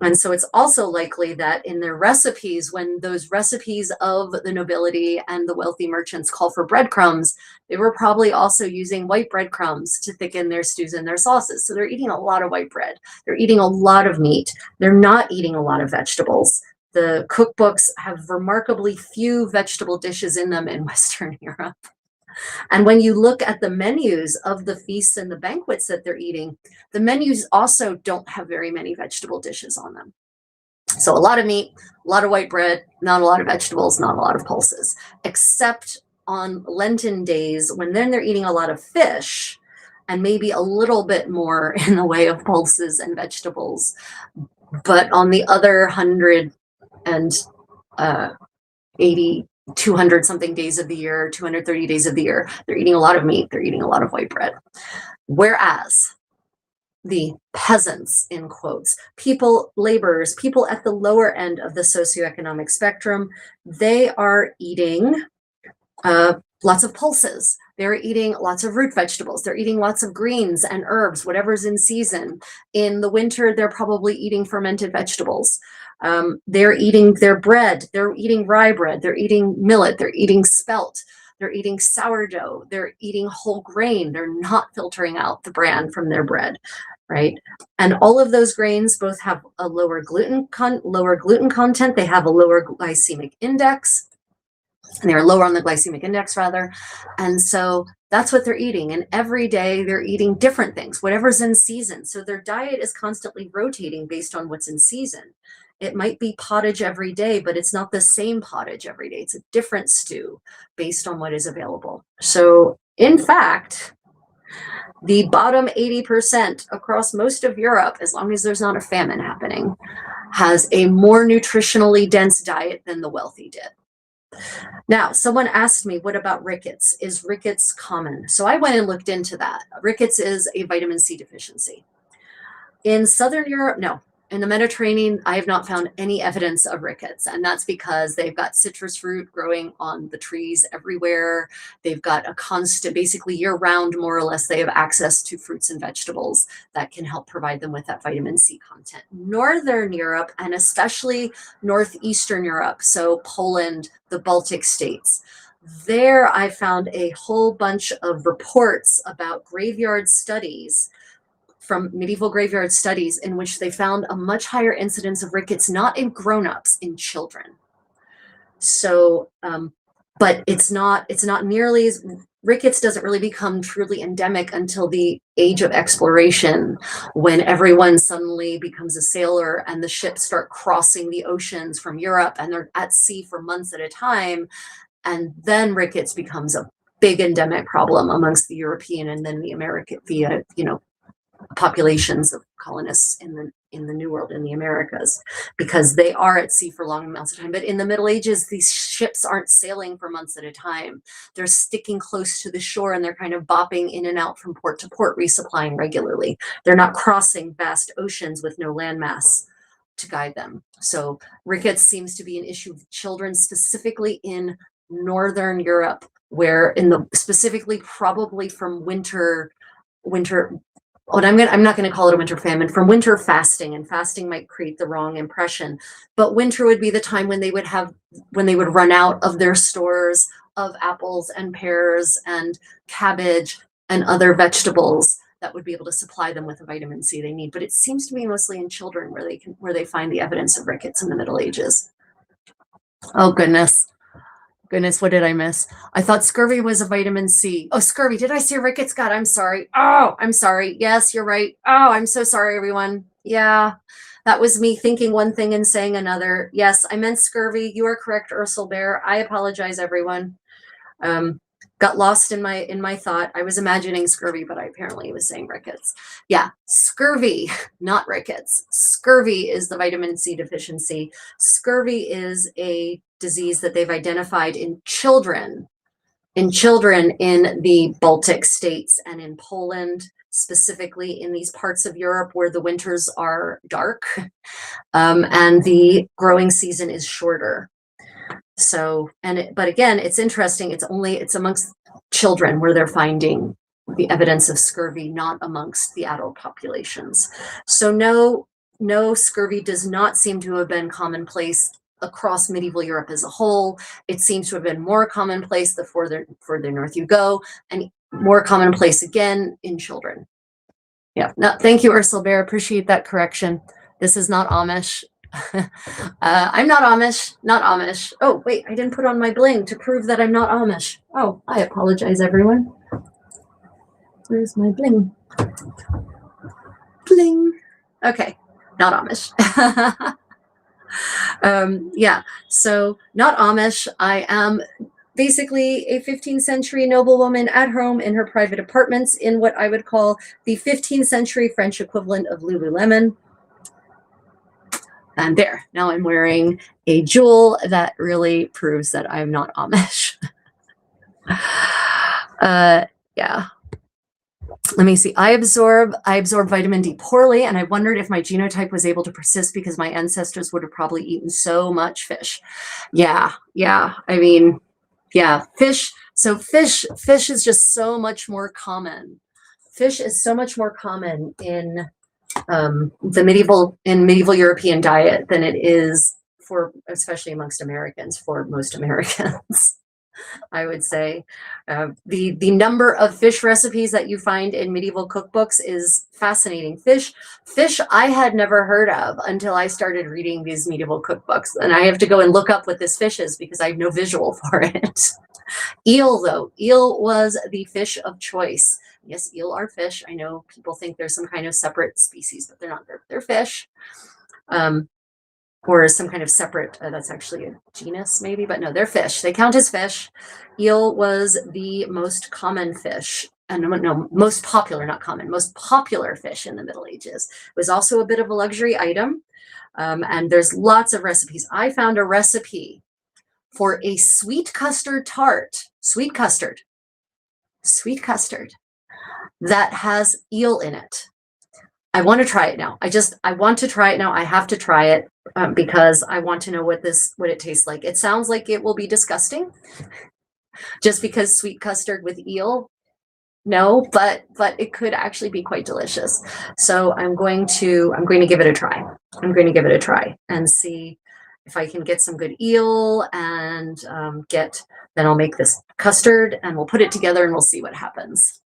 And so it's also likely that in their recipes, when those recipes of the nobility and the wealthy merchants call for breadcrumbs, they were probably also using white breadcrumbs to thicken their stews and their sauces. So they're eating a lot of white bread. They're eating a lot of meat. They're not eating a lot of vegetables. The cookbooks have remarkably few vegetable dishes in them in Western Europe. And when you look at the menus of the feasts and the banquets that they're eating, the menus also don't have very many vegetable dishes on them. So a lot of meat, a lot of white bread, not a lot of vegetables, not a lot of pulses, except on Lenten days, when then they're eating a lot of fish and maybe a little bit more in the way of pulses and vegetables. But on the other 180, 200 something days of the year, 230 days of the year, they're eating a lot of meat, they're eating a lot of white bread. Whereas the peasants, in quotes, laborers, people at the lower end of the socioeconomic spectrum, they are eating lots of pulses. They're eating lots of root vegetables. They're eating lots of greens and herbs, whatever's in season. In the winter, they're probably eating fermented vegetables. They're eating their bread. They're eating rye bread. They're eating millet. They're eating spelt. They're eating sourdough. They're eating whole grain. They're not filtering out the bran from their bread, right? And all of those grains both have a lower gluten content. They have a lower glycemic index. And they're lower on the glycemic index, rather. And so that's what they're eating. And every day they're eating different things, whatever's in season. So their diet is constantly rotating based on what's in season. It might be pottage every day, but it's not the same pottage every day. It's a different stew based on what is available. So in fact, the bottom 80% across most of Europe, as long as there's not a famine happening, has a more nutritionally dense diet than the wealthy did. Now, someone asked me, what about rickets? Is rickets common? So I went and looked into that. Rickets is a vitamin C deficiency. In Southern Europe, no. In the Mediterranean, I have not found any evidence of rickets, and that's because they've got citrus fruit growing on the trees everywhere. They've got a constant, basically year-round, more or less, they have access to fruits and vegetables that can help provide them with that vitamin C content. Northern Europe, and especially Northeastern Europe, so Poland, the Baltic states, there I found a whole bunch of reports about graveyard studies from medieval graveyard studies in which they found a much higher incidence of rickets, not in grown-ups, in children. So, but it's not nearly as, rickets doesn't really become truly endemic until the age of exploration, when everyone suddenly becomes a sailor and the ships start crossing the oceans from Europe and they're at sea for months at a time. And then rickets becomes a big endemic problem amongst the European and then the American, populations of colonists in the New World, in the Americas, because they are at sea for long amounts of time. But in the Middle Ages, these ships aren't sailing for months at a time. They're sticking close to the shore and they're kind of bopping in and out from port to port, resupplying regularly. They're not crossing vast oceans with no landmass to guide them. So rickets seems to be an issue of children, specifically in Northern Europe, where specifically probably from winter, I'm not going to call it a winter famine, from winter fasting, and fasting might create the wrong impression, but winter would be the time when they would run out of their stores of apples and pears and cabbage and other vegetables that would be able to supply them with the vitamin C they need. But it seems to be mostly in children where they find the evidence of rickets in the Middle Ages. Oh goodness. Goodness, what did I miss? I thought scurvy was a vitamin C. Oh, scurvy. Did I say rickets? God, I'm sorry. Oh, I'm sorry. Yes, you're right. Oh, I'm so sorry, everyone. Yeah, that was me thinking one thing and saying another. Yes, I meant scurvy. You are correct, Ursula Bear. I apologize, everyone. Got lost in my thought. I was imagining scurvy, but I apparently was saying rickets. Yeah, scurvy, not rickets. Scurvy is the vitamin C deficiency. Scurvy is a disease that they've identified in children in the Baltic states and in Poland, specifically in these parts of Europe where the winters are dark and the growing season is shorter. So, but again, it's interesting. It's amongst children where they're finding the evidence of scurvy, not amongst the adult populations. So no, scurvy does not seem to have been commonplace across medieval Europe as a whole. It seems to have been more commonplace the further north you go, and more commonplace again in children. Yeah, no, thank you, Ursula Bear. Appreciate that correction. This is not Amish. I'm not Amish. Oh, wait, I didn't put on my bling to prove that I'm not Amish. Oh, I apologize, everyone. Where's my bling? Bling. Okay, not Amish. Yeah, so not Amish. I am basically a 15th century noblewoman at home in her private apartments in what I would call the 15th century French equivalent of Lululemon. And there, now I'm wearing a jewel that really proves that I'm not Amish. Yeah. Let me see. I absorb vitamin D poorly, and I wondered if my genotype was able to persist because my ancestors would have probably eaten so much fish. Yeah. I mean, yeah, fish. So fish is just so much more common. Fish is so much more common in the medieval European diet than it is especially amongst Americans, for most Americans. I would say the number of fish recipes that you find in medieval cookbooks is fascinating. Fish I had never heard of until I started reading these medieval cookbooks, and I have to go and look up what this fish is because I have no visual for it. Eel, though, eel was the fish of choice. Yes, eel are fish. I know people think they're some kind of separate species, but they're not. They're fish. Or some kind of separate, that's actually a genus maybe, but no, they're fish. They count as fish. Eel was the most common fish, no, most popular, not common, most popular fish in the Middle Ages. It was also a bit of a luxury item. And there's lots of recipes. I found a recipe for a sweet custard tart, sweet custard that has eel in it. I want to try it now. I want to try it now. I have to try it because I want to know what it tastes like. It sounds like it will be disgusting just because sweet custard with eel. No, but it could actually be quite delicious. So I'm going to give it a try. I'm going to give it a try and see if I can get some good eel and then I'll make this custard and we'll put it together and we'll see what happens.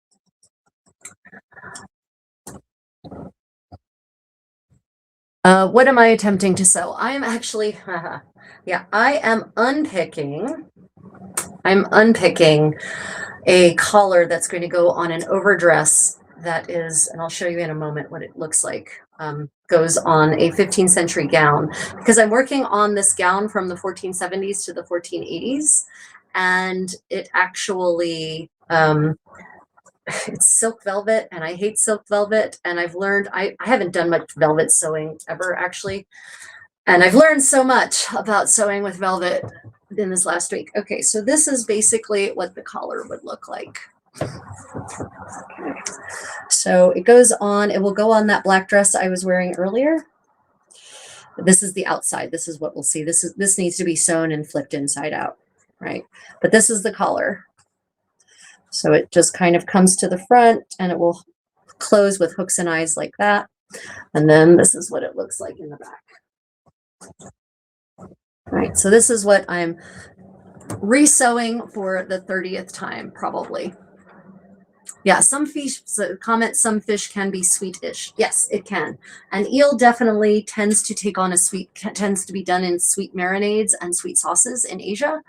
What am I attempting to sew? I am actually, yeah, I am unpicking. I'm unpicking a collar that's going to go on an overdress that is, and I'll show you in a moment what it looks like, goes on a 15th century gown, because I'm working on this gown from the 1470s to the 1480s, and it actually, it's silk velvet, and I hate silk velvet, and I've learned, I haven't done much velvet sewing ever, actually, and I've learned so much about sewing with velvet in this last week. Okay, so this is basically what the collar would look like. So it goes on, it will go on that black dress I was wearing earlier. This is the outside. This is what we'll see. This needs to be sewn and flipped inside out, right? But this is the collar. So it just kind of comes to the front and it will close with hooks and eyes like that. And then this is what it looks like in the back. Right, so this is what I'm resewing for the 30th time, probably. Yeah, some fish, comment, some fish can be sweetish. Yes, it can. And eel definitely tends to take on a sweet, tends to be done in sweet marinades and sweet sauces in Asia.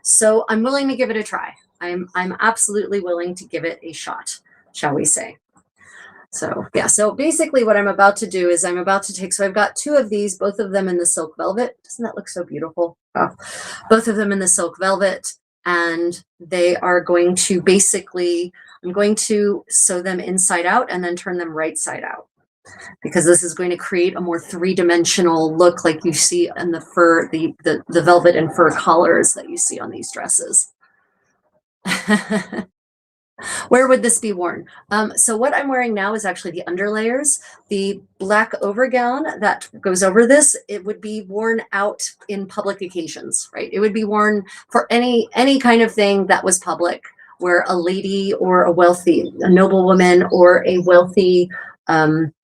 So I'm willing to give it a try. I'm absolutely willing to give it a shot, shall we say. So yeah, so basically what I'm about to do is I'm about to take, so I've got two of these, both of them in the silk velvet. Doesn't that look so beautiful? Oh, both of them in the silk velvet, and they are going to basically, I'm going to sew them inside out and then turn them right side out, because this is going to create a more three-dimensional look like you see in the fur, the velvet and fur collars that you see on these dresses. Where would this be worn? So what I'm wearing now is actually the underlayers. The black overgown that goes over this, it would be worn out in public occasions, right? It would be worn for any kind of thing that was public, where a lady or a noblewoman or a wealthy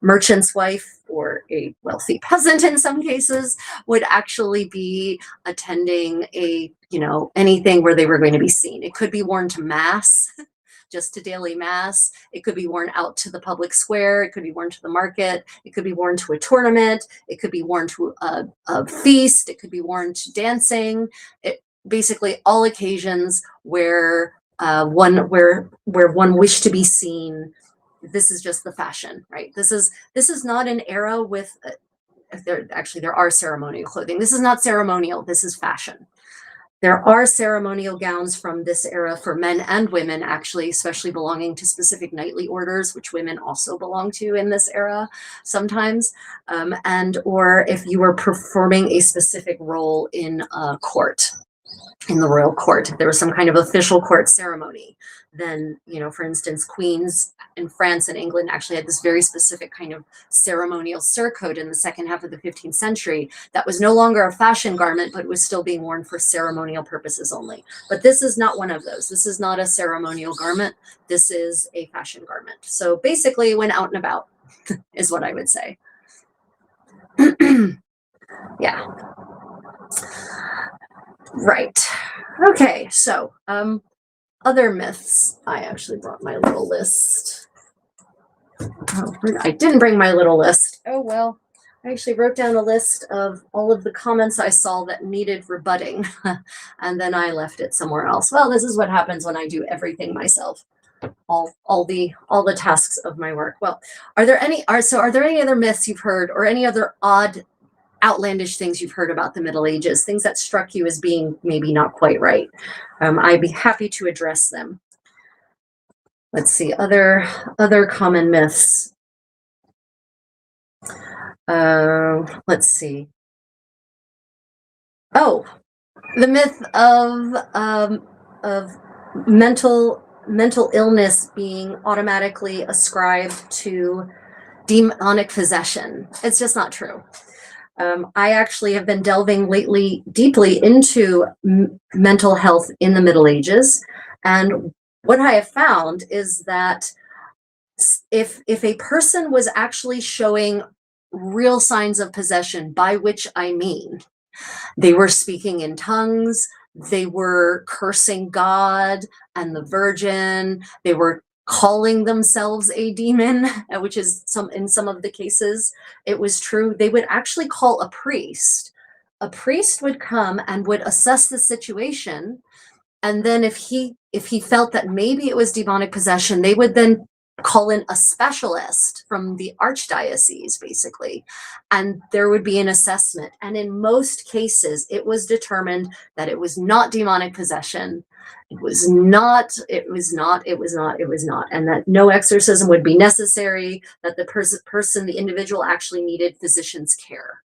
merchant's wife or a wealthy peasant in some cases would actually be attending a, anything where they were going to be seen. It could be worn to mass, just to daily mass. It could be worn out to the public square. It could be worn to the market. It could be worn to a tournament. It could be worn to a feast. It could be worn to dancing. Basically all occasions where one wished to be seen. This is just the fashion, right? This is not an era with there are ceremonial clothing. This is not ceremonial. This is fashion. There are ceremonial gowns from this era for men and women, actually, especially belonging to specific knightly orders, which women also belong to in this era sometimes, or if you were performing a specific role in a court, in the royal court, if there was some kind of official court ceremony, then, for instance, queens in France and England actually had this very specific kind of ceremonial surcoat in the second half of the 15th century that was no longer a fashion garment, but was still being worn for ceremonial purposes only. But this is not one of those. This is not a ceremonial garment. This is a fashion garment. So basically when out and about is what I would say. Yeah. Right. Okay, so other myths. I actually brought my little list. Oh, I didn't bring my little list. Oh, well, I actually wrote down a list of all of the comments I saw that needed rebutting, and then I left it somewhere else. Well, this is what happens when I do everything myself, all the tasks of my work. Well, are there any other myths you've heard, or any other odd, outlandish things you've heard about the Middle Ages, things that struck you as being maybe not quite right? I'd be happy to address them. Let's see, other common myths. Let's see. Oh, the myth of mental illness being automatically ascribed to demonic possession. It's just not true. I actually have been delving lately deeply into mental health in the Middle Ages, and what I have found is that if a person was actually showing real signs of possession, by which I mean they were speaking in tongues, they were cursing God and the Virgin, they were calling themselves a demon, which is in some of the cases, it was true. They would actually call a priest. A priest would come and would assess the situation. And then if he felt that maybe it was demonic possession, they would then call in a specialist from the archdiocese, basically, and there would be an assessment. And in most cases, it was determined that it was not demonic possession. It was not, and that no exorcism would be necessary, that the the individual actually needed physician's care.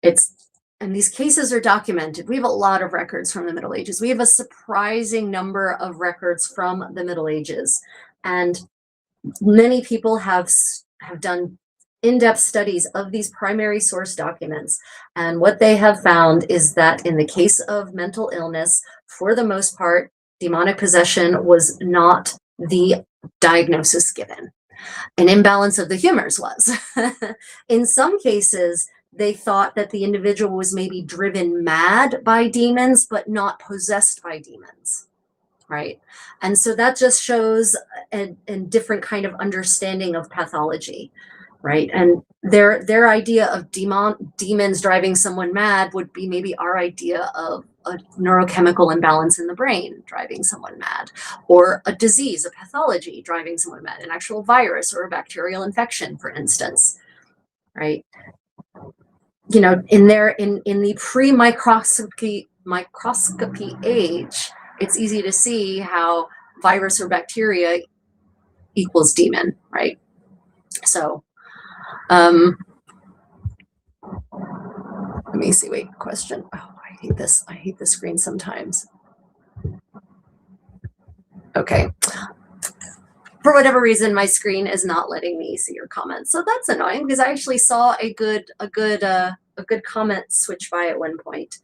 And these cases are documented. We have a lot of records from the Middle Ages. We have a surprising number of records from the Middle Ages. And many people have done in-depth studies of these primary source documents. And what they have found is that in the case of mental illness, for the most part, demonic possession was not the diagnosis given. An imbalance of the humors was. In some cases, they thought that the individual was maybe driven mad by demons, but not possessed by demons, right? And so that just shows a different kind of understanding of pathology, right? And their idea of demons driving someone mad would be maybe our idea of a neurochemical imbalance in the brain driving someone mad, or a disease, a pathology driving someone mad, an actual virus or a bacterial infection, for instance, right? You know, in the pre-microscopy age, it's easy to see how virus or bacteria equals demon, right? So, let me see, wait, question. Oh, I hate this. I hate the screen sometimes. Okay. For whatever reason, my screen is not letting me see your comments. So that's annoying, because I actually saw a good comment switch by at one point.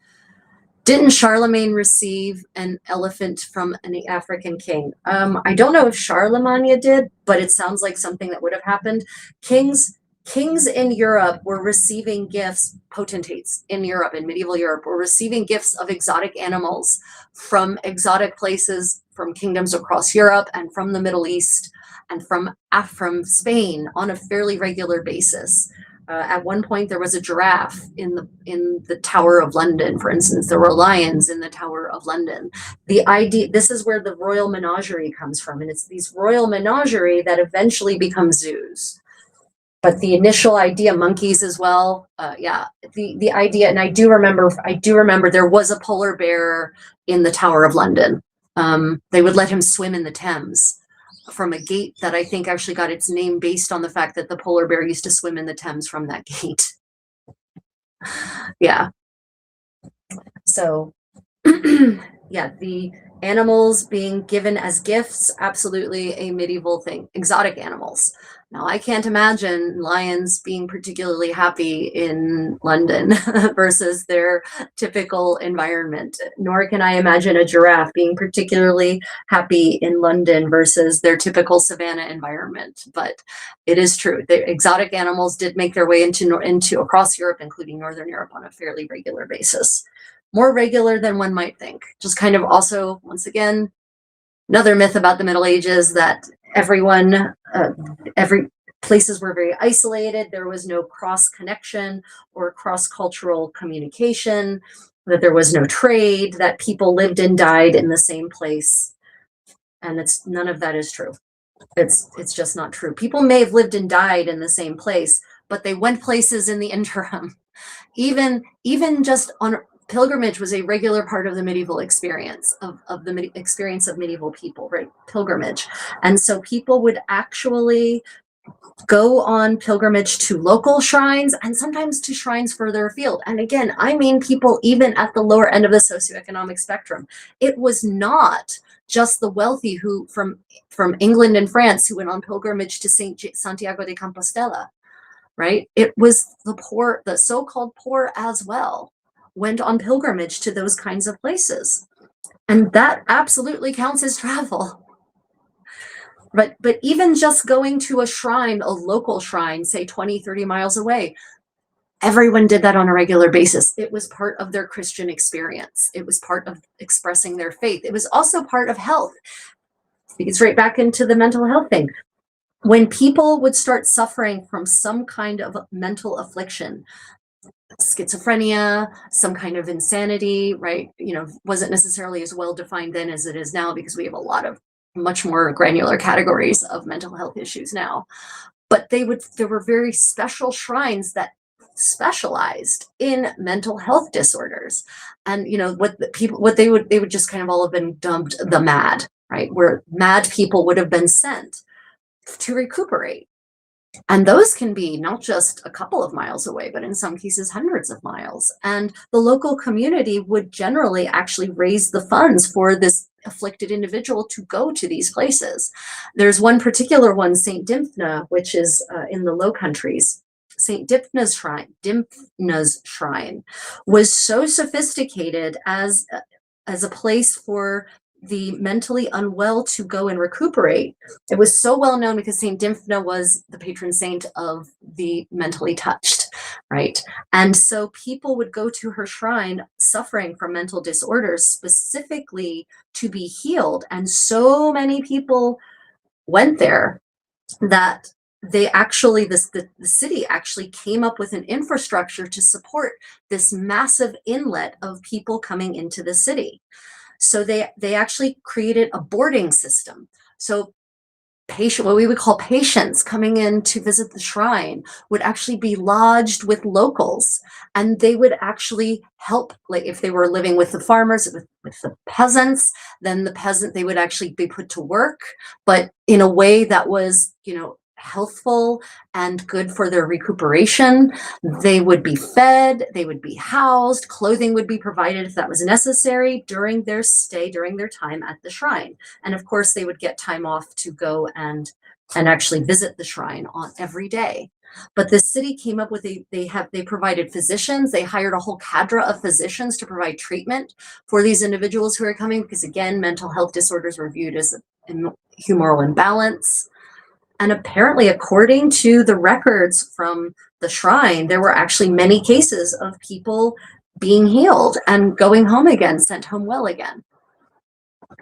Didn't Charlemagne receive an elephant from an African king? I don't know if Charlemagne did, but it sounds like something that would have happened. Kings in Europe were receiving gifts, potentates in Europe, in medieval Europe, were receiving gifts of exotic animals from exotic places, from kingdoms across Europe and from the Middle East and from Spain on a fairly regular basis. At one point, there was a giraffe in the Tower of London, for instance. There were lions in the Tower of London. This is where the royal menagerie comes from, and it's these royal menagerie that eventually become zoos. But the initial idea, monkeys as well, yeah. The idea, and I do remember there was a polar bear in the Tower of London. They would let him swim in the Thames from a gate that I think actually got its name based on the fact that the polar bear used to swim in the Thames from that gate. Yeah. So, yeah, the animals being given as gifts, absolutely a medieval thing. Exotic animals. Now, I can't imagine lions being particularly happy in London versus their typical environment, nor can I imagine a giraffe being particularly happy in London versus their typical savanna environment. But it is true, the exotic animals did make their way into across Europe, including Northern Europe, on a fairly regular basis. More regular than one might think. Just kind of also, once again, another myth about the Middle Ages, that every places were very isolated. There was no cross connection or cross-cultural communication, that there was no trade, that people lived and died in the same place. And none of that is true. It's just not true. People may have lived and died in the same place, but they went places in the interim. Even just on pilgrimage was a regular part of the medieval experience of the experience of medieval people, right? Pilgrimage. And so people would actually go on pilgrimage to local shrines and sometimes to shrines further afield. And again, I mean people even at the lower end of the socioeconomic spectrum. It was not just the wealthy who from England and France who went on pilgrimage to Santiago de Compostela, right? It was the poor, the so-called poor as well, went on pilgrimage to those kinds of places. And that absolutely counts as travel. But even just going to a shrine, a local shrine, say 20, 30 miles away, everyone did that on a regular basis. It was part of their Christian experience. It was part of expressing their faith. It was also part of health. Feeds right back into the mental health thing. When people would start suffering from some kind of mental affliction, schizophrenia, some kind of insanity, right? Wasn't necessarily as well defined then as it is now, because we have a lot of much more granular categories of mental health issues now. But there were very special shrines that specialized in mental health disorders. And what they would just kind of all have been dubbed the mad, right? Where mad people would have been sent to recuperate. And those can be not just a couple of miles away, but in some cases, hundreds of miles. And the local community would generally actually raise the funds for this afflicted individual to go to these places. There's one particular one, St. Dymphna, which is in the Low Countries. St. Dymphna's shrine was so sophisticated as a place for the mentally unwell to go and recuperate. It was so well known because St. Dymphna was the patron saint of the mentally touched, right? And so people would go to her shrine suffering from mental disorders specifically to be healed. And so many people went there that the city actually came up with an infrastructure to support this massive inlet of people coming into the city. So they actually created a boarding system. So what we would call patients coming in to visit the shrine would actually be lodged with locals, and they would actually help, like if they were living with the farmers, with the peasants, then they would actually be put to work, but in a way that was, healthful and good for their recuperation. They would be fed, they would be housed, clothing would be provided if that was necessary during their stay, during their time at the shrine. And of course, they would get time off to go and actually visit the shrine on every day. But the city came up with they provided physicians. They hired a whole cadre of physicians to provide treatment for these individuals who are coming, because again, mental health disorders were viewed as a humoral imbalance. And apparently, according to the records from the shrine, there were actually many cases of people being healed and going home again, sent home well again.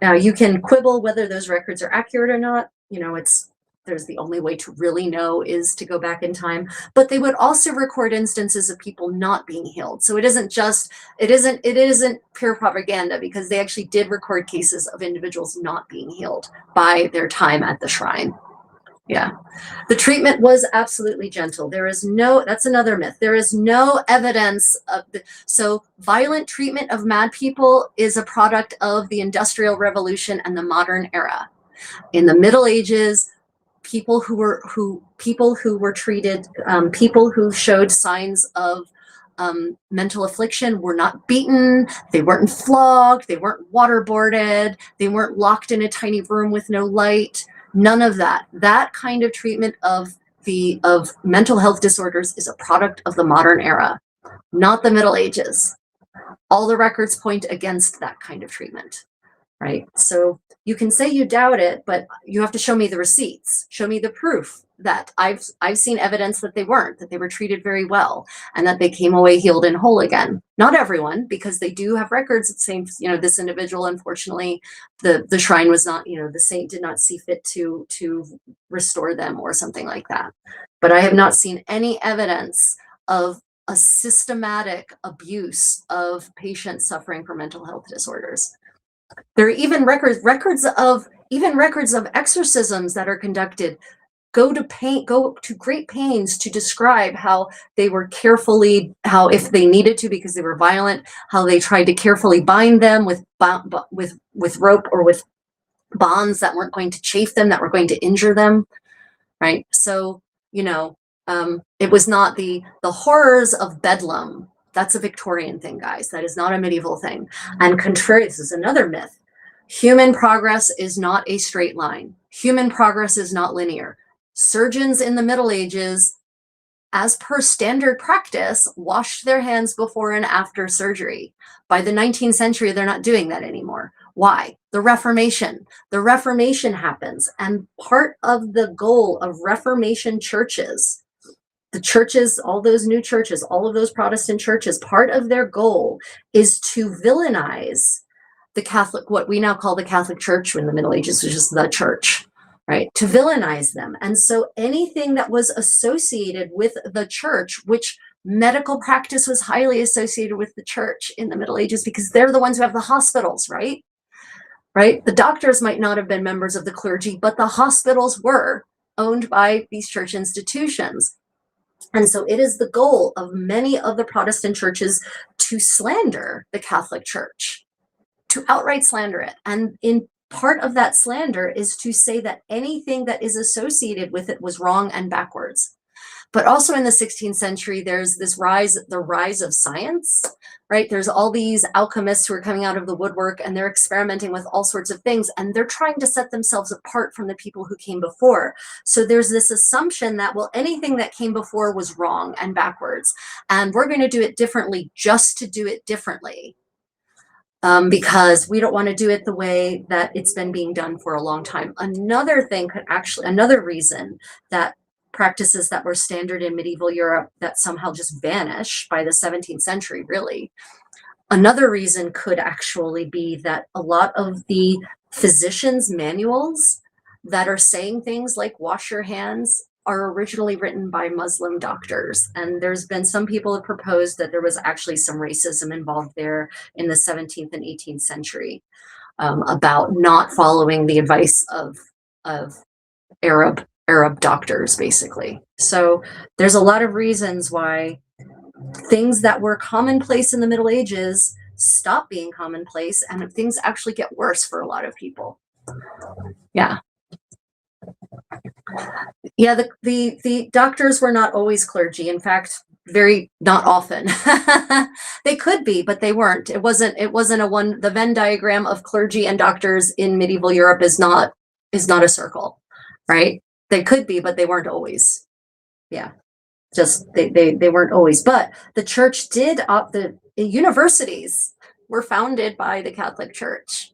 Now, you can quibble whether those records are accurate or not. There's the only way to really know is to go back in time. But they would also record instances of people not being healed. So it isn't pure propaganda, because they actually did record cases of individuals not being healed by their time at the shrine. Yeah. The treatment was absolutely gentle. That's another myth. There is no evidence so violent treatment of mad people is a product of the Industrial Revolution and the modern era. In the Middle Ages, people who were treated, people who showed signs of mental affliction were not beaten, they weren't flogged, they weren't waterboarded, they weren't locked in a tiny room with no light. None of that. That kind of treatment of mental health disorders is a product of the modern era, not the Middle Ages. All the records point against that kind of treatment, right? So you can say you doubt it, but you have to show me the receipts, show me the proof that I've seen evidence that they were treated very well and that they came away healed and whole again. Not everyone, because they do have records that say, this individual, unfortunately, the shrine was not, the saint did not see fit to restore them or something like that. But I have not seen any evidence of a systematic abuse of patients suffering from mental health disorders. There are even records of exorcisms that are conducted go to great pains to describe how they were how if they needed to, because they were violent, how they tried to carefully bind them with rope or with bonds that weren't going to chafe them, that were going to injure them, right? So, it was not the horrors of Bedlam. That's a Victorian thing, guys. That is not a medieval thing. And contrary, this is another myth. Human progress is not a straight line. Human progress is not linear. Surgeons in the Middle Ages, as per standard practice, washed their hands before and after surgery. By the 19th century, they're not doing that anymore. Why? The Reformation. The Reformation happens, and part of the goal of Reformation churches, the churches, all those new churches, all of those Protestant churches, part of their goal is to villainize the Catholic, what we now call the Catholic Church in the Middle Ages, which is the church, right? To villainize them. And so anything that was associated with the church, which medical practice was highly associated with the church in the Middle Ages because they're the ones who have the hospitals, right? Right? The doctors might not have been members of the clergy, but the hospitals were owned by these church institutions. And so it is the goal of many of the Protestant churches to slander the Catholic Church, to outright slander it. And in part of that slander is to say that anything that is associated with it was wrong and backwards. But also in the 16th century, there's this the rise of science, right? There's all these alchemists who are coming out of the woodwork and they're experimenting with all sorts of things and they're trying to set themselves apart from the people who came before. So there's this assumption that, well, anything that came before was wrong and backwards, and we're going to do it differently just to do it differently. Because we don't want to do it the way that it's been being done for a long time. Another reason that practices that were standard in medieval Europe that somehow just vanish by the 17th century, really. Another reason could actually be that a lot of the physicians' manuals that are saying things like wash your hands are originally written by Muslim doctors. And there's been some people who proposed that there was actually some racism involved there in the 17th and 18th century about not following the advice of Arab doctors, basically. So there's a lot of reasons why things that were commonplace in the Middle Ages stop being commonplace, and things actually get worse for a lot of people. Yeah. Yeah, the doctors were not always clergy. In fact, not often. They could be, but they weren't. It wasn't the Venn diagram of clergy and doctors in medieval Europe is not a circle, right? They could be, but they weren't always. Yeah, just they weren't always. But the church did the universities were founded by the Catholic Church.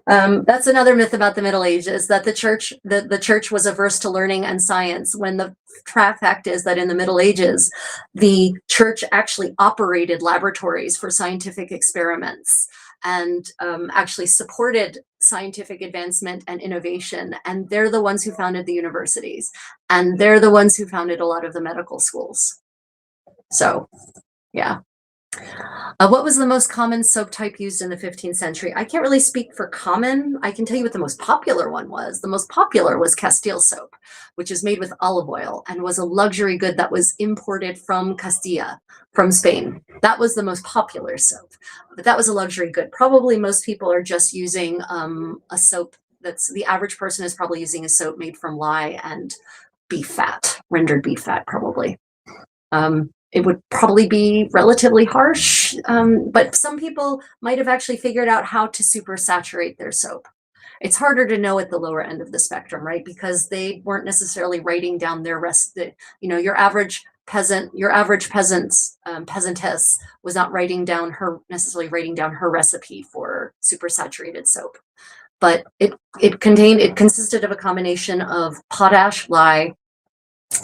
That's another myth about the Middle Ages, that the church was averse to learning and science, when the fact is that in the Middle Ages, the church actually operated laboratories for scientific experiments and actually supported scientific advancement and innovation. And they're the ones who founded the universities. And they're the ones who founded a lot of the medical schools. So, yeah. What was the most common soap type used in the 15th century? I can't really speak for common. I can tell you what the most popular one was. The most popular was Castile soap, which is made with olive oil and was a luxury good that was imported from Castilla, from Spain. That was the most popular soap, but that was a luxury good. Probably most people are just using a soap the average person is probably using a soap made from lye and beef fat, rendered beef fat, probably. It would probably be relatively harsh, but some people might have actually figured out how to super saturate their soap. It's harder to know at the lower end of the spectrum, right? Because they weren't necessarily writing down their your average peasantess was not necessarily writing down her recipe for super saturated soap. But it consisted of a combination of potash, lye,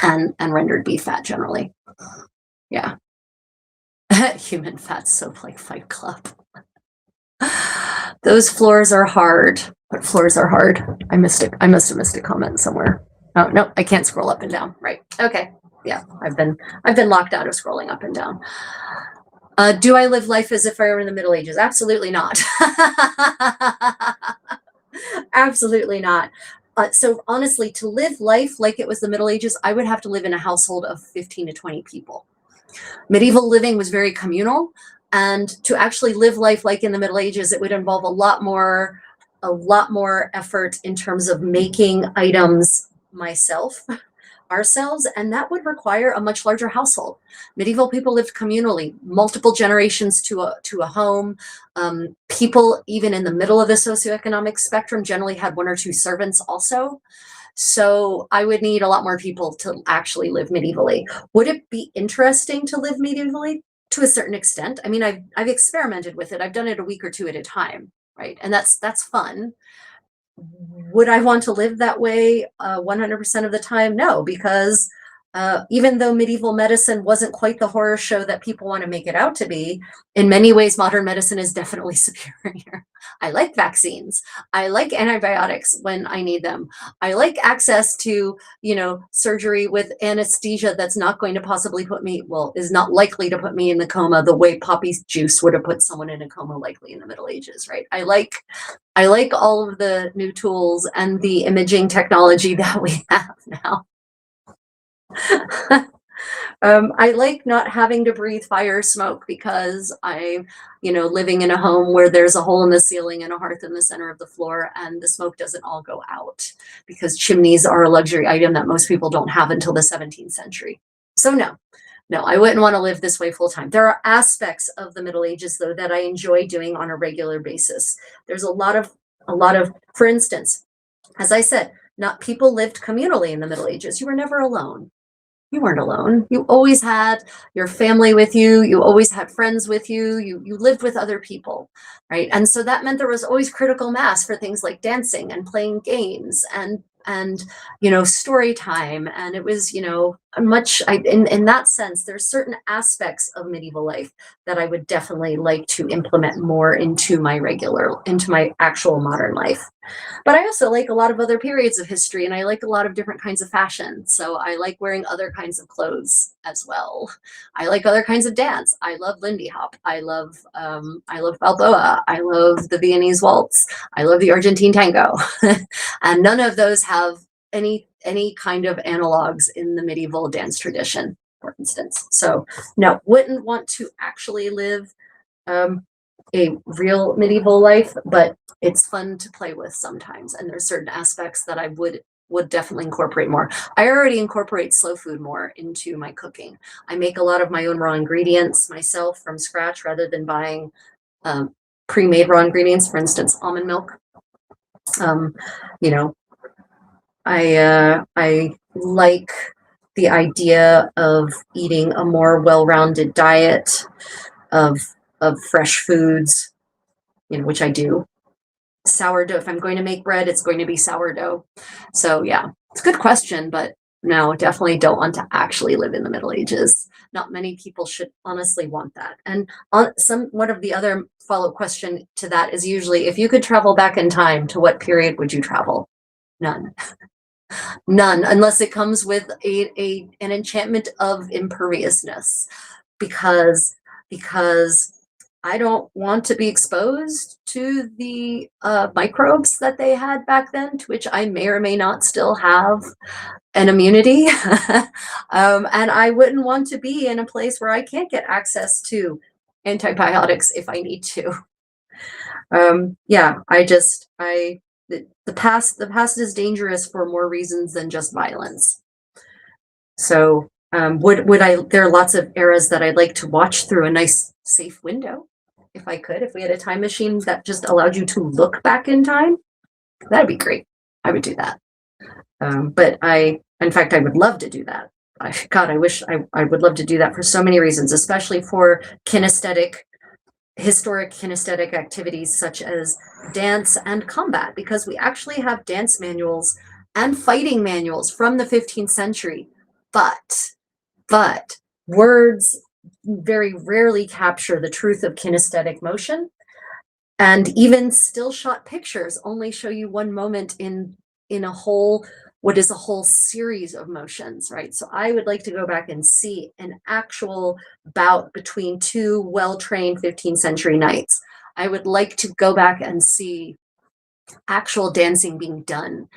and rendered beef fat generally. Yeah. Human fat soap like Fight Club. Those floors are hard. What floors are hard? I must have missed a comment somewhere. Oh no, I can't scroll up and down. Right. Okay. Yeah, I've been locked out of scrolling up and down. Do I live life as if I were in the Middle Ages? Absolutely not. Absolutely not. So honestly, to live life like it was the Middle Ages, I would have to live in a household of 15 to 20 people. Medieval living was very communal, and to actually live life like in the Middle Ages, it would involve a lot more effort in terms of making items ourselves, and that would require a much larger household. Medieval people lived communally, multiple generations to a home. People, even in the middle of the socioeconomic spectrum, generally had one or two servants also. So I would need a lot more people to actually live medievally. Would it be interesting to live medievally? To a certain extent. I mean, I've experimented with it. I've done it a week or two at a time, right? And that's fun. Would I want to live that way 100% of the time? No, because Even though medieval medicine wasn't quite the horror show that people want to make it out to be, in many ways, modern medicine is definitely superior. I like vaccines. I like antibiotics when I need them. I like access to, surgery with anesthesia that's not going to possibly put me, well, is not likely to put me in the coma the way poppy juice would have put someone in a coma likely in the Middle Ages, right? I like all of the new tools and the imaging technology that we have now. I like not having to breathe fire smoke because I'm, living in a home where there's a hole in the ceiling and a hearth in the center of the floor, and the smoke doesn't all go out because chimneys are a luxury item that most people don't have until the 17th century. So no, I wouldn't want to live this way full time. There are aspects of the Middle Ages though that I enjoy doing on a regular basis. There's a lot of, for instance, as I said, not people lived communally in the Middle Ages. You were never alone. You weren't alone. You always had your family with you. You always had friends with you. You lived with other people, right? And so that meant there was always critical mass for things like dancing and playing games and story time. And it was, in that sense, there's certain aspects of medieval life that I would definitely like to implement more into my actual modern life. But I also like a lot of other periods of history, and I like a lot of different kinds of fashion. So I like wearing other kinds of clothes as well. I like other kinds of dance. I love Lindy Hop. I love Balboa. I love the Viennese waltz. I love the Argentine tango. And none of those have any kind of analogs in the medieval dance tradition, for instance. So no, wouldn't want to actually live a real medieval life, but it's fun to play with sometimes. And there's certain aspects that I would definitely incorporate more. I already incorporate slow food more into my cooking. I make a lot of my own raw ingredients myself from scratch rather than buying pre-made raw ingredients, for instance, almond milk. I like the idea of eating a more well-rounded diet of fresh foods, which I do. Sourdough, if I'm going to make bread, it's going to be sourdough. So yeah, it's a good question, but no, definitely don't want to actually live in the Middle Ages. Not many people should honestly want that. And one of the other follow-up question to that is usually, if you could travel back in time, to what period would you travel? None. None, unless it comes with an enchantment of imperviousness, because I don't want to be exposed to the microbes that they had back then, to which I may or may not still have an immunity. And I wouldn't want to be in a place where I can't get access to antibiotics if I need to. The past is dangerous for more reasons than just violence. So there are lots of eras that I'd like to watch through a nice safe window. If we had a time machine that just allowed you to look back in time, that'd be great. I would do that. But in fact, I would love to do that. I wish I would love to do that for so many reasons, especially for historic kinesthetic activities such as dance and combat, because we actually have dance manuals and fighting manuals from the 15th century. But words very rarely capture the truth of kinesthetic motion, and even still shot pictures only show you one moment in what is a whole series of motions, right? So I would like to go back and see an actual bout between two well-trained 15th century knights. I would like to go back and see actual dancing being done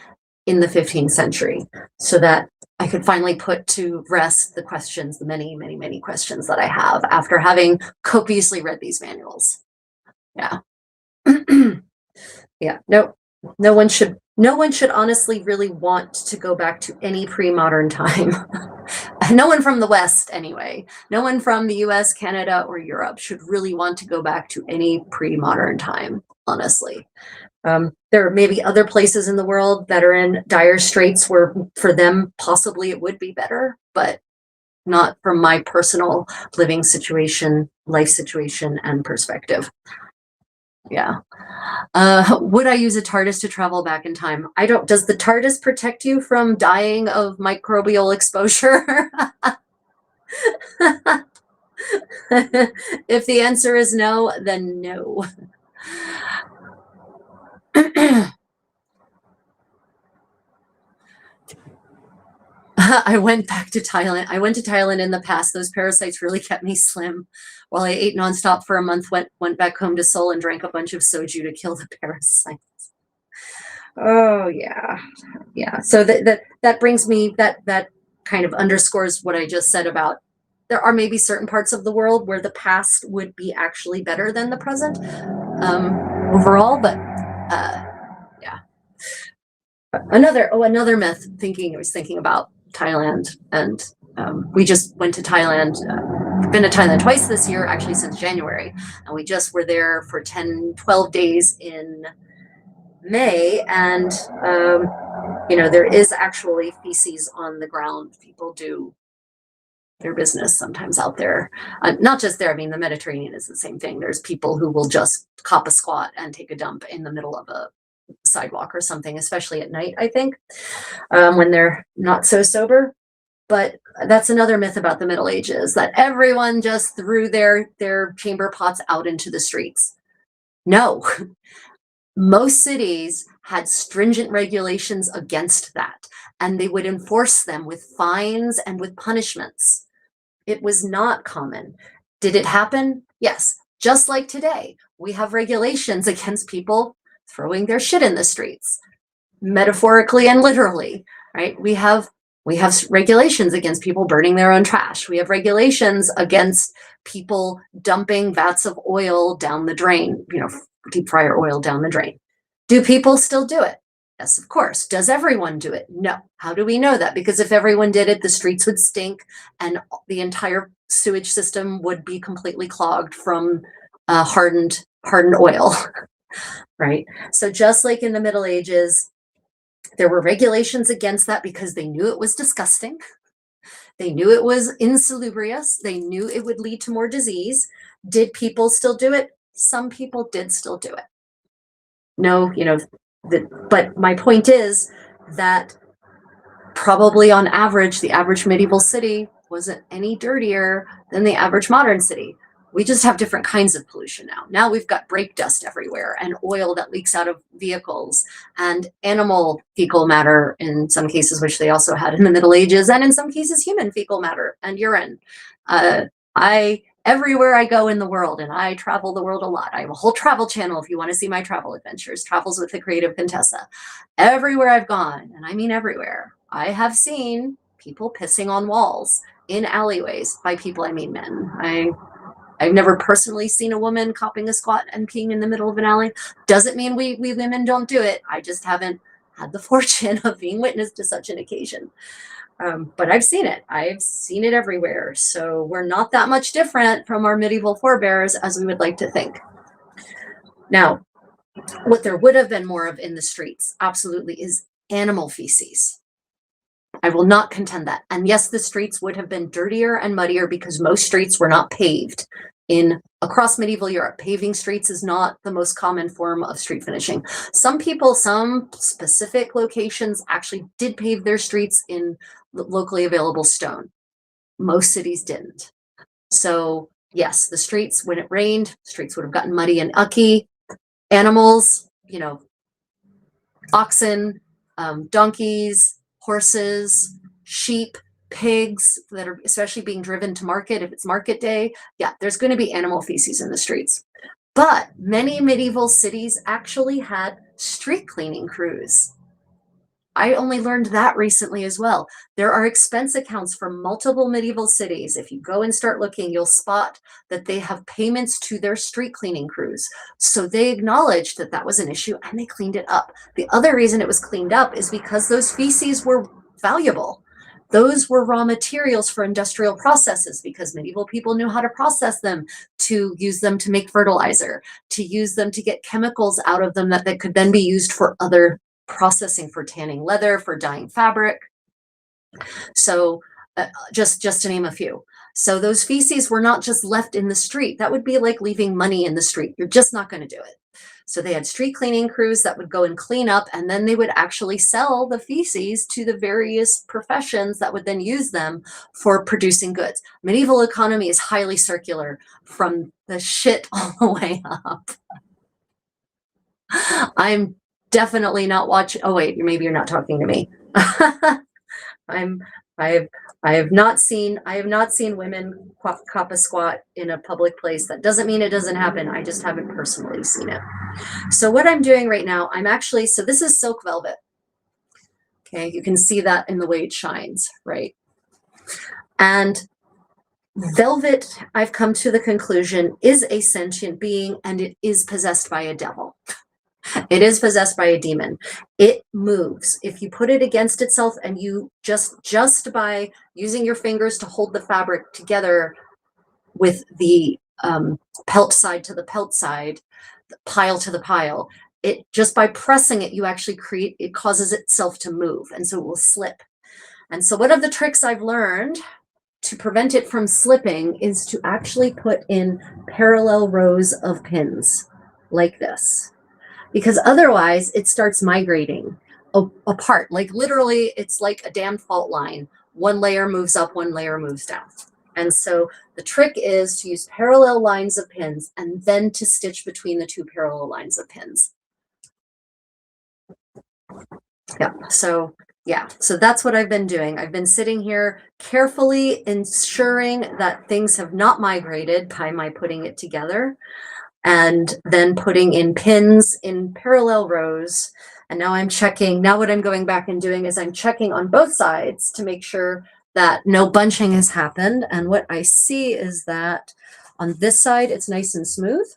in the 15th century, so that I could finally put to rest the many, many, many questions that I have after having copiously read these manuals. Yeah. Yeah, no one should honestly really want to go back to any pre-modern time. No one from the West, anyway. No one from the US, Canada, or Europe should really want to go back to any pre-modern time, honestly. There may be other places in the world that are in dire straits where for them possibly it would be better, but not from my personal living situation, life situation, and perspective. Yeah. Would I use a TARDIS to travel back in time? I don't. Does the TARDIS protect you from dying of microbial exposure? If the answer is no, then no. I went back to Thailand. I went to Thailand in the past. Those parasites really kept me slim. While I ate nonstop for a month, went back home to Seoul and drank a bunch of soju to kill the parasites. Oh yeah, yeah. So that brings me that kind of underscores what I just said about there are maybe certain parts of the world where the past would be actually better than the present overall, but yeah. Another myth. I was thinking about Thailand, and we just went to Thailand. Been to Thailand twice this year, actually since January, and we just were there for 10-12 days in May, and there is actually feces on the ground. People do their business sometimes out there, not just there. I mean, the Mediterranean is the same thing. There's people who will just cop a squat and take a dump in the middle of a sidewalk or something, especially at night, I think, when they're not so sober. But that's another myth about the Middle Ages, that everyone just threw their chamber pots out into the streets. No. Most cities had stringent regulations against that, and they would enforce them with fines and with punishments. It was not common. Did it happen? Yes. Just like today, we have regulations against people throwing their shit in the streets, metaphorically and literally, right? We have regulations against people burning their own trash. We have regulations against people dumping vats of oil down the drain, deep fryer oil down the drain. Do people still do it? Yes, of course. Does everyone do it? No. How do we know that? Because if everyone did it, the streets would stink and the entire sewage system would be completely clogged from hardened oil, right? So just like in the Middle Ages, there were regulations against that because they knew it was disgusting. They knew it was insalubrious. They knew it would lead to more disease. Did people still do it? Some people did still do it. No, but my point is that probably on average, the average medieval city wasn't any dirtier than the average modern city. We just have different kinds of pollution now. Now we've got brake dust everywhere and oil that leaks out of vehicles and animal fecal matter in some cases, which they also had in the Middle Ages, and in some cases human fecal matter and urine. Everywhere I go in the world, and I travel the world a lot. I have a whole travel channel if you want to see my travel adventures, Travels with the Creative Contessa. Everywhere I've gone, and I mean everywhere, I have seen people pissing on walls in alleyways. By people, I mean men. I've never personally seen a woman copping a squat and peeing in the middle of an alley. Doesn't mean we women don't do it. I just haven't had the fortune of being witness to such an occasion. But I've seen it. I've seen it everywhere. So we're not that much different from our medieval forebears as we would like to think. Now, what there would have been more of in the streets, absolutely, is animal feces. I will not contend that. And yes, the streets would have been dirtier and muddier because most streets were not paved. Across medieval Europe, paving streets is not the most common form of street finishing. Some specific locations actually did pave their streets in locally available stone. Most cities didn't. So yes, the streets, when it rained, streets would have gotten muddy and ucky. Animals, oxen, donkeys, horses, sheep, pigs that are especially being driven to market, if it's market day, yeah, there's going to be animal feces in the streets. But many medieval cities actually had street cleaning crews. I only learned that recently as well. There are expense accounts for multiple medieval cities. If you go and start looking, you'll spot that they have payments to their street cleaning crews. So they acknowledged that that was an issue and they cleaned it up. The other reason it was cleaned up is because those feces were valuable. Those were raw materials for industrial processes because medieval people knew how to process them, to use them to make fertilizer, to use them to get chemicals out of them that could then be used for other processing, for tanning leather, for dyeing fabric. So just to name a few. So those feces were not just left in the street. That would be like leaving money in the street. You're just not going to do it. So they had street cleaning crews that would go and clean up, and then they would actually sell the feces to the various professions that would then use them for producing goods. Medieval economy is highly circular from the shit all the way up. I'm definitely not watching. Oh wait, maybe you're not talking to me. I have not seen women cop a squat in a public place. That doesn't mean it doesn't happen. I just haven't personally seen it. So what I'm doing right now, so this is silk velvet. Okay, you can see that in the way it shines, right? And velvet, I've come to the conclusion, is a sentient being, and it is possessed by a devil. It is possessed by a demon. It moves. If you put it against itself and you just by using your fingers to hold the fabric together with the pelt side to the pelt side, the pile to the pile, it just by pressing it, you actually it causes itself to move, and so it will slip. And so one of the tricks I've learned to prevent it from slipping is to actually put in parallel rows of pins like this. Because otherwise it starts migrating apart. Like literally, it's like a damn fault line. One layer moves up, one layer moves down. And so the trick is to use parallel lines of pins and then to stitch between the two parallel lines of pins. Yeah, so that's what I've been doing. I've been sitting here carefully ensuring that things have not migrated by my putting it together, and then putting in pins in parallel rows. And now I'm checking. Now what I'm going back and doing is I'm checking on both sides to make sure that no bunching has happened. And what I see is that on this side, it's nice and smooth.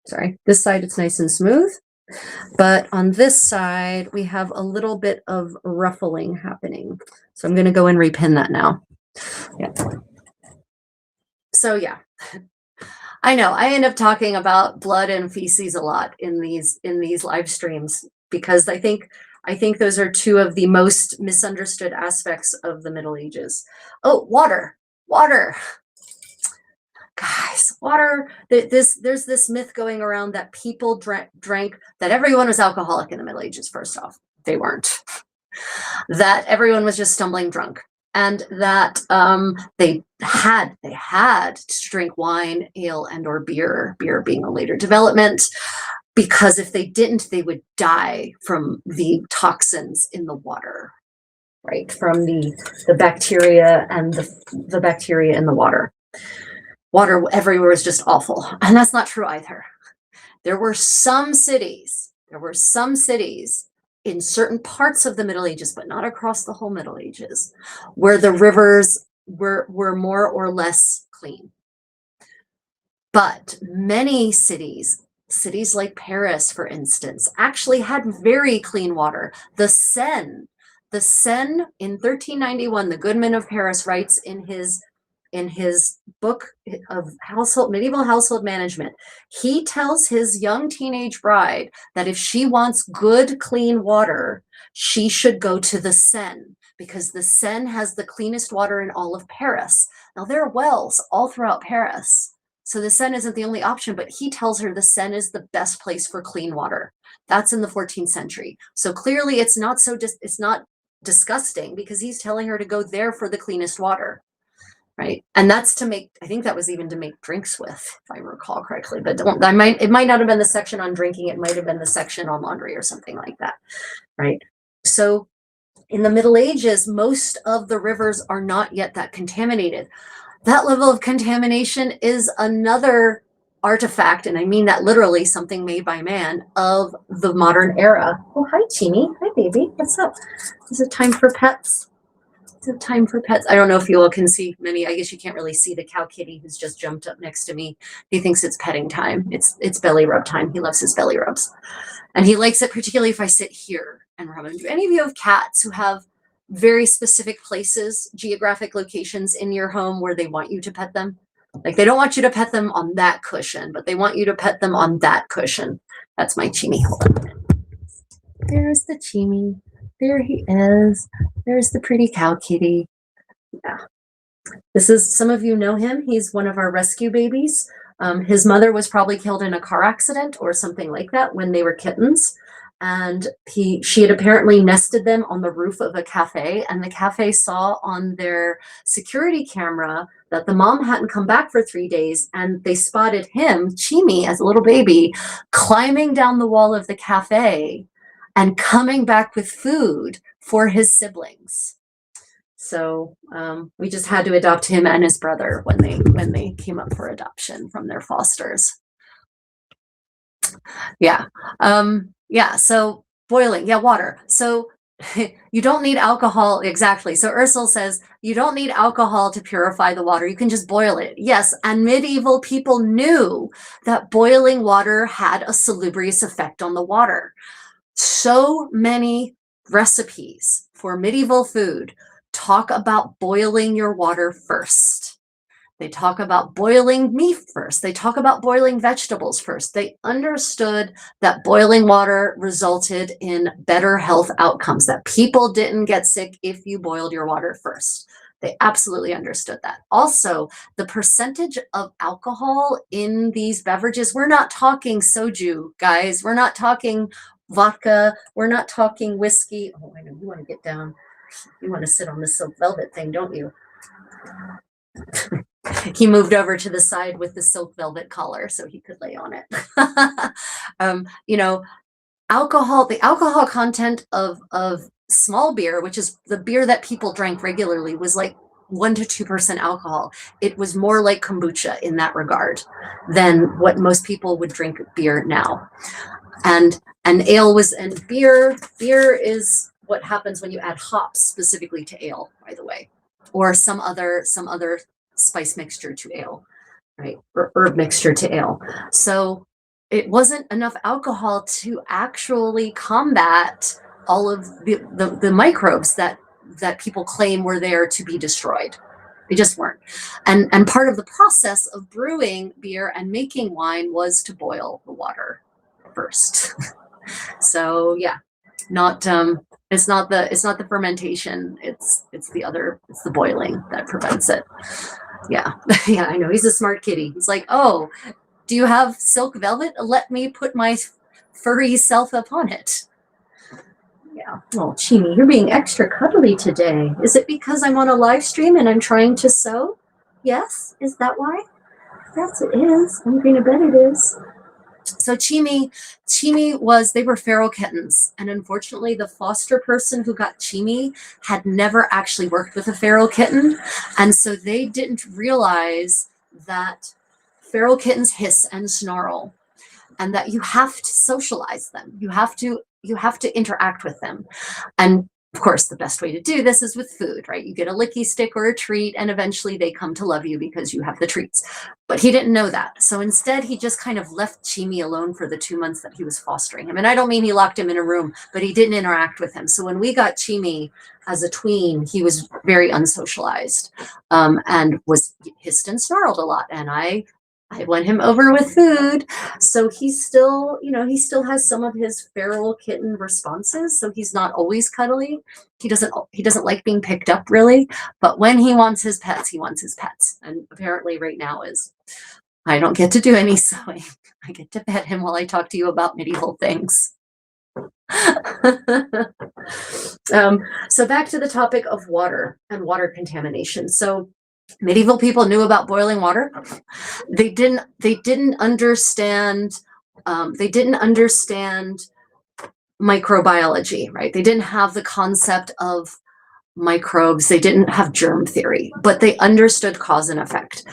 Sorry, this side, it's nice and smooth. But on this side, we have a little bit of ruffling happening. So I'm going to go and repin that now. Yeah. So yeah. I know I end up talking about blood and feces a lot in these live streams, because I think those are two of the most misunderstood aspects of the Middle Ages. Oh, water. Guys, water. There's this myth going around that people drank, that everyone was alcoholic in the Middle Ages. First off, they weren't. That everyone was just stumbling drunk. And that they had to drink wine, ale, and or beer being a later development, because if they didn't, they would die from the toxins in the water, right? From the bacteria and the bacteria in the water. Water everywhere was just awful. And that's not true either. There were some cities in certain parts of the Middle Ages, but not across the whole Middle Ages, where the rivers were more or less clean. But many cities like Paris, for instance, actually had very clean water. The Seine in 1391, the Goodman of Paris writes in his book of medieval household management, he tells his young teenage bride that if she wants good, clean water, she should go to the Seine, because the Seine has the cleanest water in all of Paris. Now, there are wells all throughout Paris, so the Seine isn't the only option, but he tells her the Seine is the best place for clean water. That's in the 14th century. So clearly it's not disgusting, because he's telling her to go there for the cleanest water. Right. And that's I think that was even to make drinks with, if I recall correctly, but it might not have been the section on drinking. It might have been the section on laundry or something like that. Right. So in the Middle Ages, most of the rivers are not yet that contaminated. That level of contamination is another artifact, and I mean that literally, something made by man, of the modern era. Oh, hi, Teeny. Hi, baby. What's up? Is it time for pets? Time for pets. I don't know if you all can see I guess you can't really see the cow kitty who's just jumped up next to me. He thinks it's petting time. It's belly rub time. He loves his belly rubs. And he likes it particularly if I sit here and rub him. Do any of you have cats who have very specific places, geographic locations in your home where they want you to pet them? Like, they don't want you to pet them on that cushion, but they want you to pet them on that cushion. That's my Chimmy. Hold on. There's the Chimmy. There he is. There's the pretty cow kitty. Yeah. This is, some of you know him. He's one of our rescue babies. His mother was probably killed in a car accident or something like that when they were kittens. And she had apparently nested them on the roof of a cafe, and the cafe saw on their security camera that the mom hadn't come back for 3 days, and they spotted him, Chimi, as a little baby, climbing down the wall of the cafe and coming back with food for his siblings. So we just had to adopt him and his brother when they came up for adoption from their fosters. Yeah. Yeah, so boiling, yeah, water. So you don't need alcohol, exactly. So Ursula says, you don't need alcohol to purify the water. You can just boil it. Yes, and medieval people knew that boiling water had a salubrious effect on the water. So many recipes for medieval food talk about boiling your water first. They talk about boiling meat first. They talk about boiling vegetables first. They understood that boiling water resulted in better health outcomes, that people didn't get sick if you boiled your water first. They absolutely understood that. Also, the percentage of alcohol in these beverages, we're not talking soju, guys. We're not talking vodka. We're not talking whiskey. Oh, I know, you want to get down. You want to sit on this silk velvet thing, don't you? He moved over to the side with the silk velvet collar so he could lay on it. You know, alcohol, the alcohol content of small beer, which is the beer that people drank regularly, was like 1 to 2% alcohol. It was more like kombucha in that regard than what most people would drink beer now. And ale was, and beer is what happens when you add hops specifically to ale, by the way, or some other spice mixture to ale, right? Or herb mixture to ale. So it wasn't enough alcohol to actually combat all of the microbes that people claim were there to be destroyed. They just weren't. And part of the process of brewing beer and making wine was to boil the water first. So yeah, it's not the fermentation, it's the boiling that prevents it. Yeah. Yeah, I know, he's a smart kitty. He's like, oh, do you have silk velvet? Let me put my furry self upon it. Yeah. Oh, Chini, you're being extra cuddly today. Is it because I'm on a live stream and I'm trying to sew? Yes? Is that why? Yes, it is. I'm going to bet it is. So Chimi they were feral kittens. And unfortunately, the foster person who got Chimi had never actually worked with a feral kitten. And so they didn't realize that feral kittens hiss and snarl, and that you have to socialize them. You have to interact with them. And of course, the best way to do this is with food, right? You get a licky stick or a treat, and eventually they come to love you because you have the treats. But he didn't know that. So instead, he just kind of left Chimi alone for the 2 months that he was fostering him. And I don't mean he locked him in a room, but he didn't interact with him. So when we got Chimi as a tween, he was very unsocialized, and was hissed and snarled a lot. And I won him over with food. So he still has some of his feral kitten responses. So he's not always cuddly. He doesn't like being picked up really, but when he wants his pets, he wants his pets. And apparently right now I don't get to do any sewing. I get to pet him while I talk to you about medieval things. So back to the topic of water and water contamination. So medieval people knew about boiling water. They didn't understand microbiology, right? They didn't have the concept of microbes. They didn't have germ theory, but they understood cause and effect.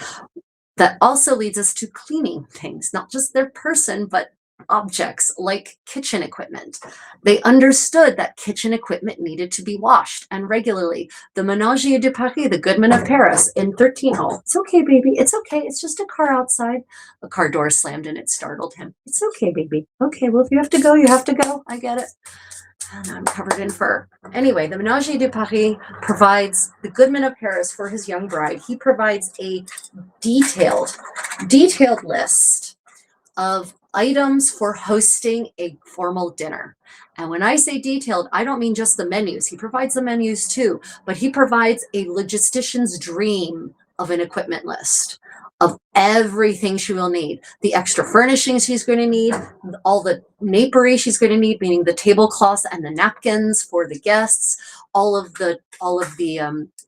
That also leads us to cleaning things, not just their person, but objects like kitchen equipment. They understood that kitchen equipment needed to be washed, and regularly. The Ménager de Paris, the Goodman of Paris, in 13. Oh, it's okay, baby. It's okay. It's just a car outside. A car door slammed and it startled him. It's okay, baby. Okay, well, if you have to go, you have to go. I get it. And I'm covered in fur. Anyway, the Ménager de Paris provides, the Goodman of Paris, for his young bride, he provides a detailed list of items for hosting a formal dinner. And when I say detailed, I don't mean just the menus. He provides the menus too, but he provides a logistician's dream of an equipment list. of everything she will need. The extra furnishings she's going to need, all the napery she's going to need, meaning the tablecloths and the napkins for the guests, all of the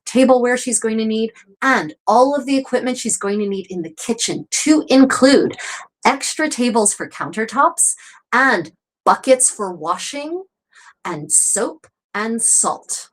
tableware she's going to need, and all of the equipment she's going to need in the kitchen, to include extra tables for countertops and buckets for washing and soap and salt.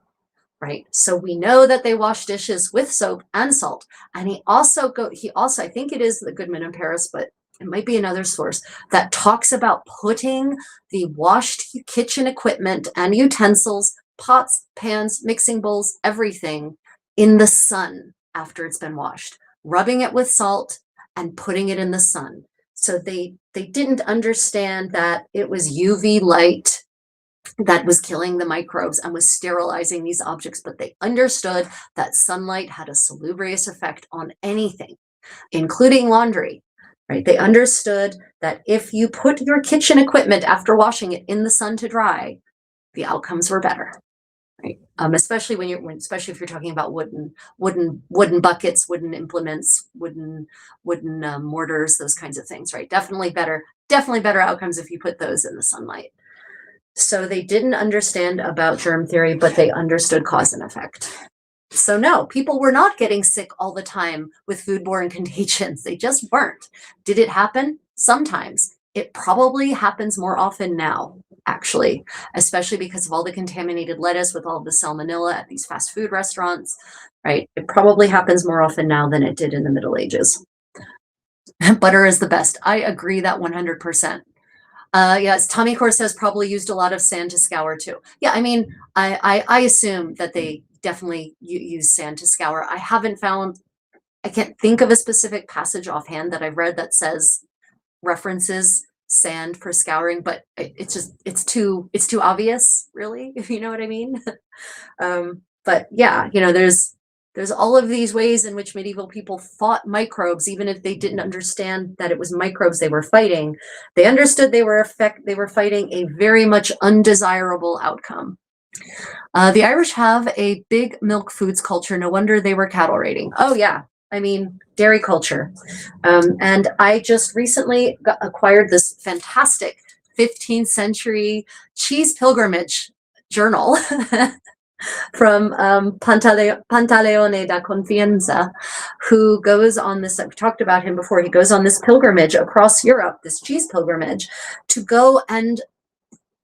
Right. So we know that they wash dishes with soap and salt. And he also, I think it is the Goodman in Paris, but it might be another source that talks about putting the washed kitchen equipment and utensils, pots, pans, mixing bowls, everything in the sun after it's been washed, rubbing it with salt and putting it in the sun. So they didn't understand that it was UV light that was killing the microbes and was sterilizing these objects, but they understood that sunlight had a salubrious effect on anything, including laundry, right? They understood that if you put your kitchen equipment after washing it in the sun to dry, the outcomes were better, right? Especially especially if you're talking about wooden buckets, wooden implements, wooden mortars, those kinds of things, right? Definitely better outcomes if you put those in the sunlight. So they didn't understand about germ theory, but they understood cause and effect. So no, people were not getting sick all the time with foodborne contagions. They just weren't. Did it happen? Sometimes. It probably happens more often now, actually, especially because of all the contaminated lettuce with all the salmonella at these fast food restaurants, right? It probably happens more often now than it did in the Middle Ages. Butter is the best. I agree that 100%. Yes, Tommy Corsair's probably used a lot of sand to scour too. Yeah, I mean, I assume that they definitely use sand to scour. I can't think of a specific passage offhand that I've read that references sand for scouring, but it's too obvious, really, if you know what I mean. But yeah, there's all of these ways in which medieval people fought microbes, even if they didn't understand that it was microbes they were fighting. They understood they were fighting a very much undesirable outcome. The Irish have a big milk foods culture. No wonder they were cattle raiding. Oh yeah, I mean, dairy culture. And I just recently acquired this fantastic 15th century cheese pilgrimage journal from Pantaleone da Confianza, who goes on this, I've talked about him before, he goes on this pilgrimage across Europe, this cheese pilgrimage, to go and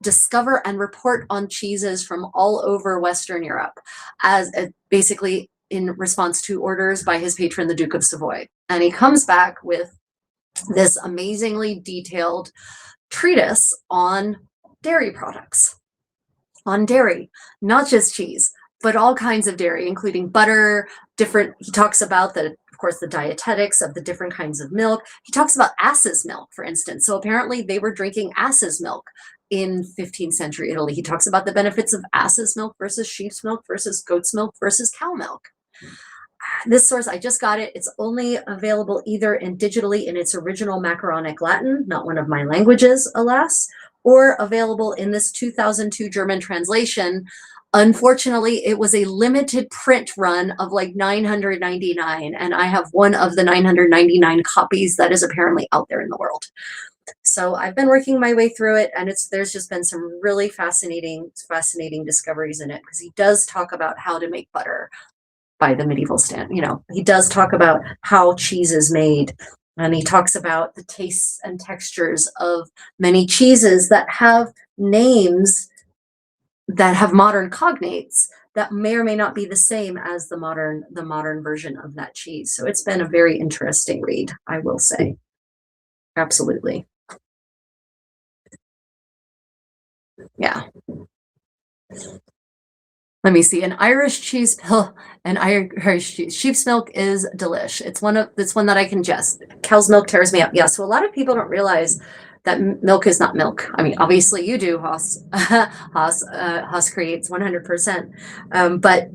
discover and report on cheeses from all over Western Europe, as basically in response to orders by his patron, the Duke of Savoy. And he comes back with this amazingly detailed treatise on dairy products. On dairy, not just cheese, but all kinds of dairy, including butter, he talks about of course, the dietetics of the different kinds of milk. He talks about ass's milk, for instance. So apparently they were drinking ass's milk in 15th century Italy. He talks about the benefits of ass's milk versus sheep's milk versus goat's milk versus cow milk. This source, I just got it. It's only available either digitally in its original macaronic Latin, not one of my languages, alas, or available in this 2002 German translation. Unfortunately, it was a limited print run of like 999, and I have one of the 999 copies that is apparently out there in the world. So I've been working my way through it, and there's just been some really fascinating discoveries in it, because he does talk about how to make butter by the medieval standard. He does talk about how cheese is made. And he talks about the tastes and textures of many cheeses that have names that have modern cognates that may or may not be the same as the modern version of that cheese. So it's been a very interesting read, I will say. Absolutely. Yeah. Let me see. An Irish cheese pill, sheep's milk is delish. It's one that I can ingest. Cow's milk tears me up. Yeah. So a lot of people don't realize that milk is not milk. I mean, obviously you do, Haas. Haas creates 100%. But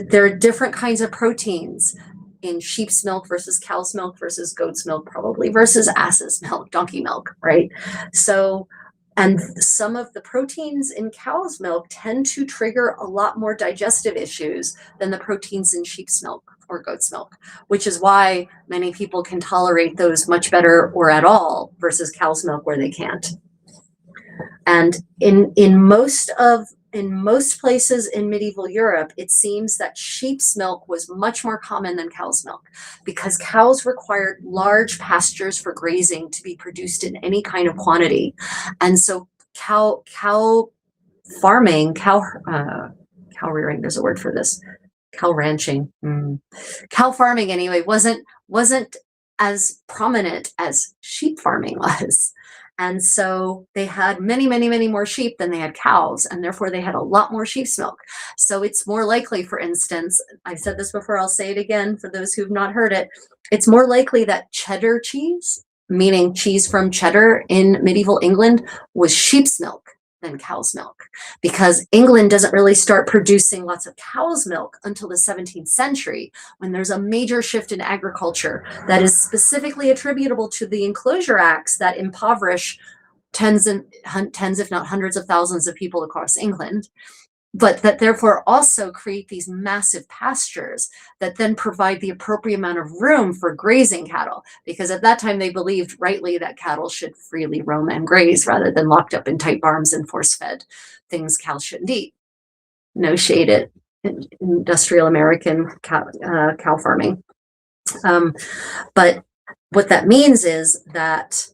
there are different kinds of proteins in sheep's milk versus cow's milk versus goat's milk, probably, versus ass's milk, donkey milk, right? So, And some of the proteins in cow's milk tend to trigger a lot more digestive issues than the proteins in sheep's milk or goat's milk, which is why many people can tolerate those much better or at all versus cow's milk where they can't. And in most places in medieval Europe, it seems that sheep's milk was much more common than cow's milk because cows required large pastures for grazing to be produced in any kind of quantity. And so cow farming, cow rearing, there's a word for this, cow ranching, cow farming anyway, wasn't as prominent as sheep farming was. And so they had many, many, many more sheep than they had cows, and therefore they had a lot more sheep's milk. So it's more likely, for instance, I've said this before, I'll say it again for those who've not heard it, it's more likely that cheddar cheese, meaning cheese from cheddar in medieval England, was sheep's milk than cow's milk, because England doesn't really start producing lots of cow's milk until the 17th century, when there's a major shift in agriculture that is specifically attributable to the enclosure acts that impoverish tens, if not hundreds of thousands of people across England, but that therefore also create these massive pastures that then provide the appropriate amount of room for grazing cattle, because at that time they believed rightly that cattle should freely roam and graze rather than locked up in tight barns and force-fed things cows shouldn't eat. No shade at industrial American cow farming. But what that means is that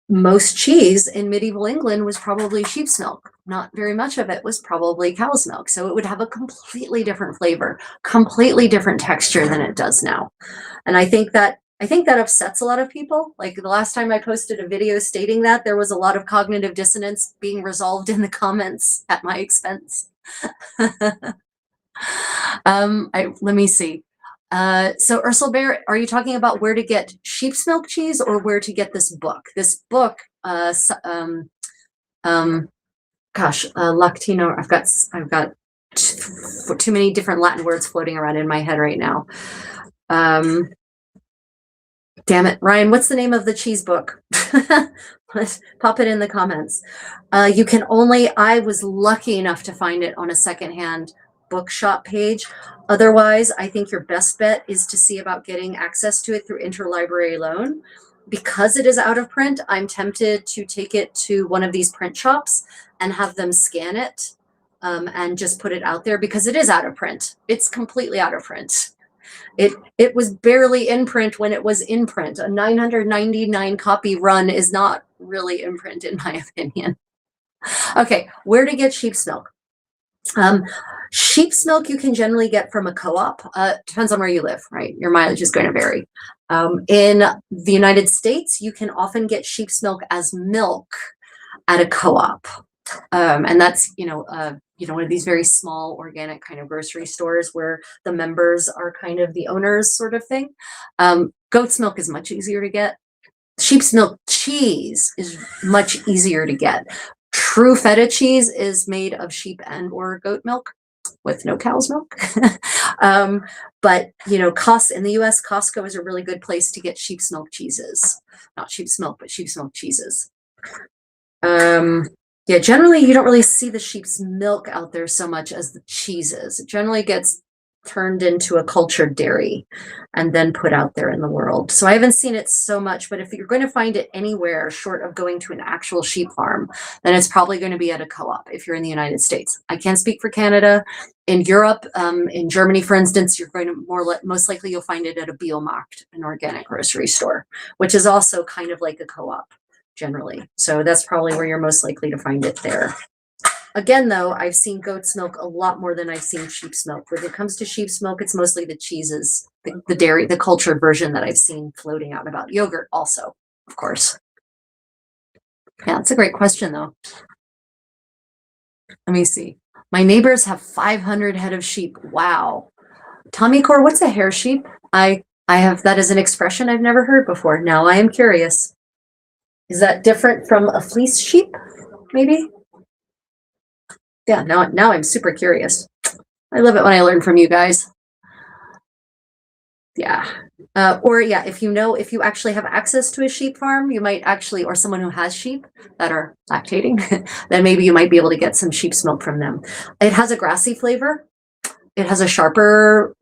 most cheese in medieval England was probably sheep's milk. Not very much of it was probably cow's milk. So it would have a completely different flavor, completely different texture than it does now. And I think that upsets a lot of people. Like the last time I posted a video stating that, there was a lot of cognitive dissonance being resolved in the comments at my expense. Let me see. So Ursula Bear, are you talking about where to get sheep's milk cheese or where to get this book? This book, Lactino, I've got too many different Latin words floating around in my head right now. Damn it, Ryan, what's the name of the cheese book? Pop it in the comments. I was lucky enough to find it on a secondhand bookshop page. Otherwise, I think your best bet is to see about getting access to it through interlibrary loan. Because it is out of print, I'm tempted to take it to one of these print shops and have them scan it and just put it out there, because it is out of print. It's completely out of print. It was barely in print when it was in print. A 999 copy run is not really in print, in my opinion. Okay, where to get sheep's milk? Sheep's milk you can generally get from a co-op. Depends on where you live, right? Your mileage is going to vary. In the United States, you can often get sheep's milk as milk at a co-op. And that's, one of these very small organic kind of grocery stores where the members are kind of the owners sort of thing. Goat's milk is much easier to get. Sheep's milk cheese is much easier to get. True feta cheese is made of sheep and or goat milk with no cow's milk. But in the US, Costco is a really good place to get sheep's milk cheeses. Not sheep's milk, but sheep's milk cheeses. Yeah, generally you don't really see the sheep's milk out there so much as the cheeses. It generally gets turned into a cultured dairy and then put out there in the world. So I haven't seen it so much, but if you're going to find it anywhere short of going to an actual sheep farm, then it's probably going to be at a co-op if you're in the United States. I can't speak for Canada. In Europe, in Germany, for instance, you're going to most likely you'll find it at a Biomarkt, an organic grocery store, which is also kind of like a co-op generally. So that's probably where you're most likely to find it there. Again, though, I've seen goat's milk a lot more than I've seen sheep's milk. When it comes to sheep's milk, it's mostly the cheeses, the dairy, the cultured version that I've seen floating out about. Yogurt also, of course. Yeah, that's a great question, though. Let me see. My neighbors have 500 head of sheep. Wow. Tommy Core, what's a hair sheep? I have that as an expression I've never heard before. Now I am curious. Is that different from a fleece sheep, maybe? Yeah, now I'm super curious. I love it when I learn from you guys. Yeah. Or yeah, if you actually have access to a sheep farm, you might actually, or someone who has sheep that are lactating, then maybe you might be able to get some sheep's milk from them. It has a grassy flavor. It has a sharper,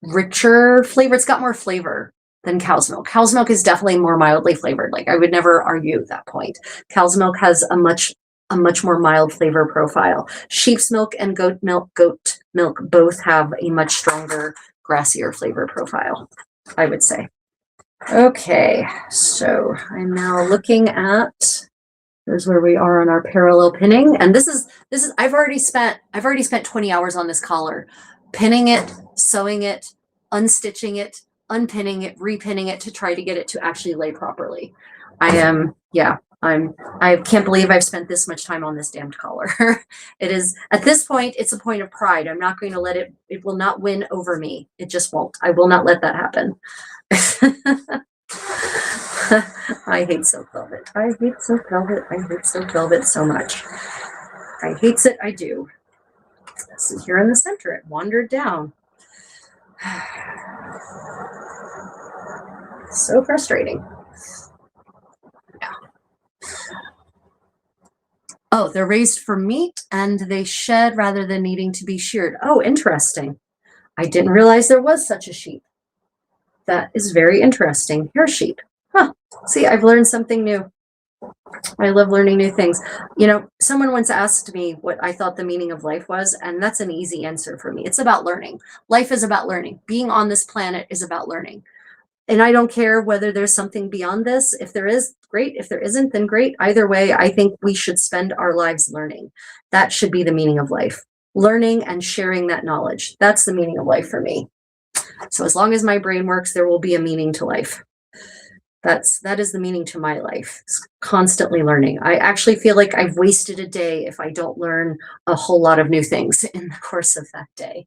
richer flavor. It's got more flavor than cow's milk. Cow's milk is definitely more mildly flavored. Like, I would never argue that point. Cow's milk has a much more mild flavor profile. Sheep's milk and goat milk both have a much stronger, grassier flavor profile, I would say. Okay, so I'm now looking at, here's where we are on our parallel pinning. And this is I've already spent 20 hours on this collar, pinning it, sewing it, unstitching it, unpinning it, repinning it to try to get it to actually lay properly. I can't believe I've spent this much time on this damned collar. It is, at this point, it's a point of pride. I'm not going to let it will not win over me. It just won't. I will not let that happen. I hate silk velvet. I hate silk velvet. I hate silk velvet so much. I hates it. I do. So here in the center, it wandered down. So frustrating. Yeah. Oh, they're raised for meat and they shed rather than needing to be sheared. Oh, interesting. I didn't realize there was such a sheep. That is very interesting. Hair sheep. Huh. See, I've learned something new. I love learning new things. You know, someone once asked me what I thought the meaning of life was, and that's an easy answer for me. It's about learning. Life is about learning. Being on this planet is about learning. And I don't care whether there's something beyond this. If there is, great. If there isn't, then great. Either way, I think we should spend our lives learning. That should be the meaning of life. Learning and sharing that knowledge. That's the meaning of life for me. So as long as my brain works, there will be a meaning to life. That is the meaning to my life. It's constantly learning. I actually feel like I've wasted a day if I don't learn a whole lot of new things in the course of that day.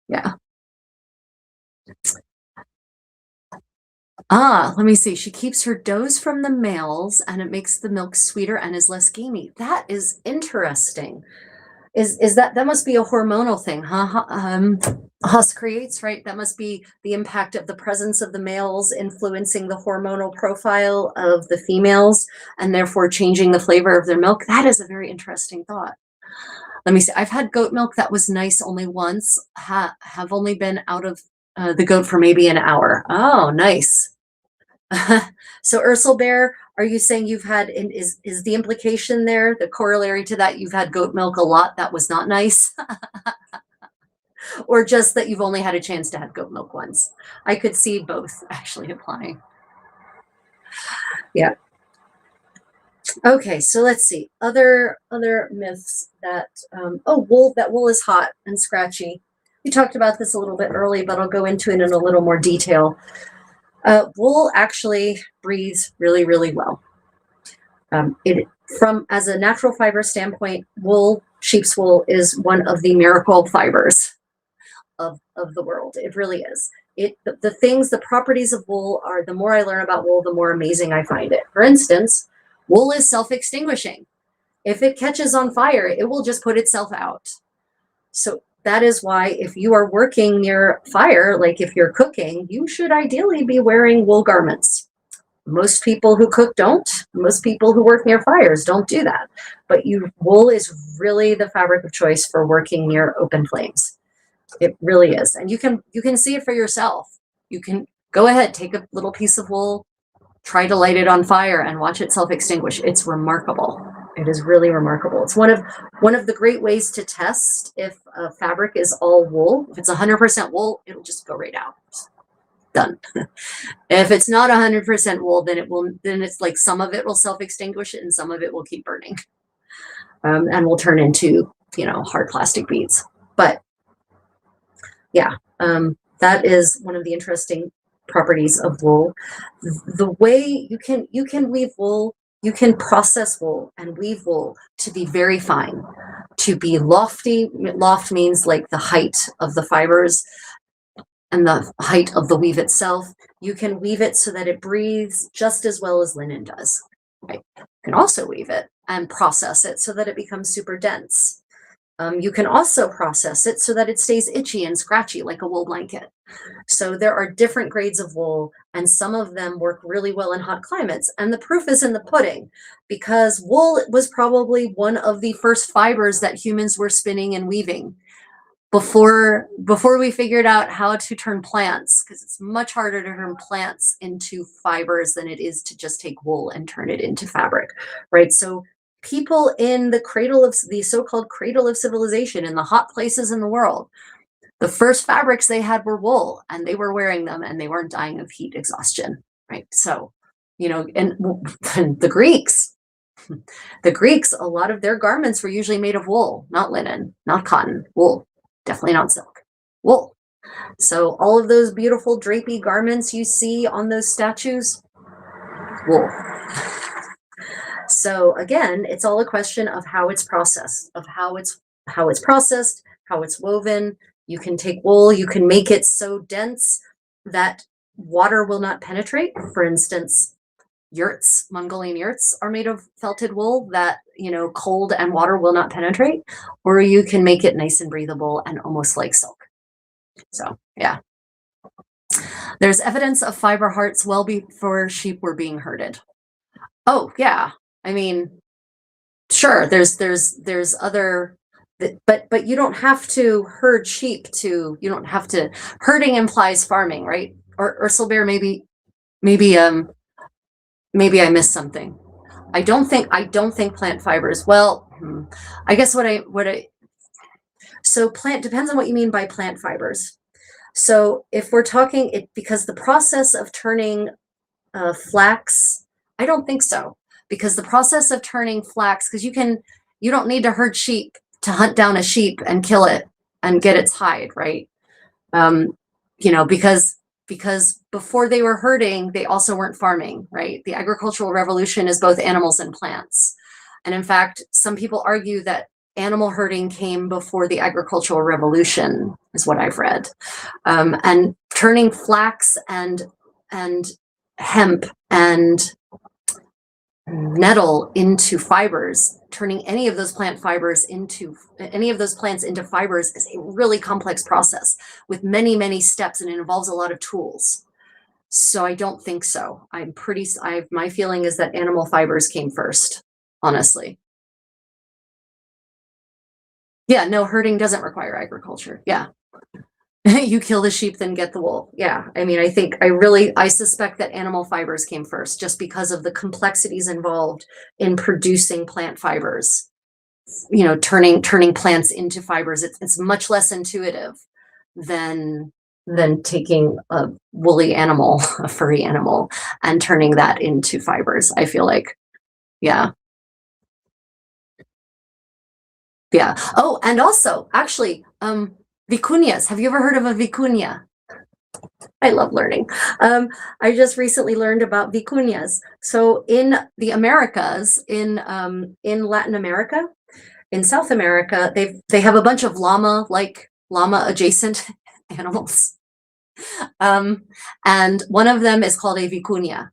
Yeah. Let me see. She keeps her does from the males and it makes the milk sweeter and is less gamey. That is interesting. Is that must be a hormonal thing, huh? Haas creates, right? That must be the impact of the presence of the males influencing the hormonal profile of the females and therefore changing the flavor of their milk. That is a very interesting thought. Let me see. I've had goat milk that was nice only once. Have only been out of the goat for maybe an hour. Oh, nice. So Ursel Bear, are you saying you've had, is the implication there, the corollary to that, you've had goat milk a lot that was not nice? Or just that you've only had a chance to have goat milk once? I could see both actually applying. Yeah. Okay, so let's see. Other myths that, that wool is hot and scratchy. We talked about this a little bit early, but I'll go into it in a little more detail. Wool actually breathes really, really well. As a natural fiber standpoint, wool, sheep's wool, is one of the miracle fibers of the world. It really is. The properties of wool are, the more I learn about wool, the more amazing I find it. For instance, wool is self-extinguishing. If it catches on fire, it will just put itself out. So that is why if you are working near fire, like if you're cooking, you should ideally be wearing wool garments. Most people who cook don't. Most people who work near fires don't do that. But wool is really the fabric of choice for working near open flames. It really is. And you can see it for yourself. You can go ahead, take a little piece of wool, try to light it on fire and watch it self-extinguish. It's remarkable. It is really remarkable. It's one of the great ways to test if a fabric is all wool. If it's 100% wool, it'll just go right out. Done. If it's not 100% wool, then it's like some of it will self-extinguish and some of it will keep burning, and will turn into, hard plastic beads. But yeah, that is one of the interesting properties of wool. The way you can weave wool. You can process wool and weave wool to be very fine, to be lofty. Loft means like the height of the fibers and the height of the weave itself. You can weave it so that it breathes just as well as linen does. Right? You can also weave it and process it so that it becomes super dense. You can also process it so that it stays itchy and scratchy like a wool blanket. So there are different grades of wool, and some of them work really well in hot climates. And the proof is in the pudding, because wool was probably one of the first fibers that humans were spinning and weaving before we figured out how to turn plants, because it's much harder to turn plants into fibers than it is to just take wool and turn it into fabric, right? So people in the so-called cradle of civilization, in the hot places in the world, the first fabrics they had were wool, and they were wearing them, and they weren't dying of heat exhaustion, right? So, and the Greeks, a lot of their garments were usually made of wool, not linen, not cotton, wool. Definitely not silk, wool. So all of those beautiful drapey garments you see on those statues, wool. So again, it's all a question of how it's processed, how it's processed, how it's woven. You can take wool, you can make it so dense that water will not penetrate. For instance, yurts, Mongolian yurts, are made of felted wool that, cold and water will not penetrate, or you can make it nice and breathable and almost like silk. So, yeah. There's evidence of fiber hearts well before sheep were being herded. Oh, yeah. I mean, sure, there's other, but you don't have to herd sheep you don't have to, herding implies farming, right? Or Ursulbear, maybe I missed something. I don't think plant fibers. Well, I guess so plant depends on what you mean by plant fibers. So if we're talking because the process of turning flax, I don't think so, because the process of turning flax, because you don't need to herd sheep to hunt down a sheep and kill it and get its hide, right? Because before they were herding, they also weren't farming, right? The agricultural revolution is both animals and plants. And in fact, some people argue that animal herding came before the agricultural revolution, is what I've read. And turning flax and hemp and nettle into fibers, turning any of those plants into fibers is a really complex process with many, many steps, and it involves a lot of tools. So I don't think so. My feeling is that animal fibers came first, honestly. Yeah, no, herding doesn't require agriculture. Yeah. You kill the sheep, then get the wool. Yeah. I mean, I suspect that animal fibers came first, just because of the complexities involved in producing plant fibers. Turning plants into fibers. It's much less intuitive than taking a woolly animal, a furry animal, and turning that into fibers. I feel like, yeah. Yeah. Oh, and also, actually, vicuñas. Have you ever heard of a vicuña? I love learning. I just recently learned about vicuñas. So in the Americas, in Latin America, in South America, they have a bunch of llama adjacent animals. And one of them is called a vicuña,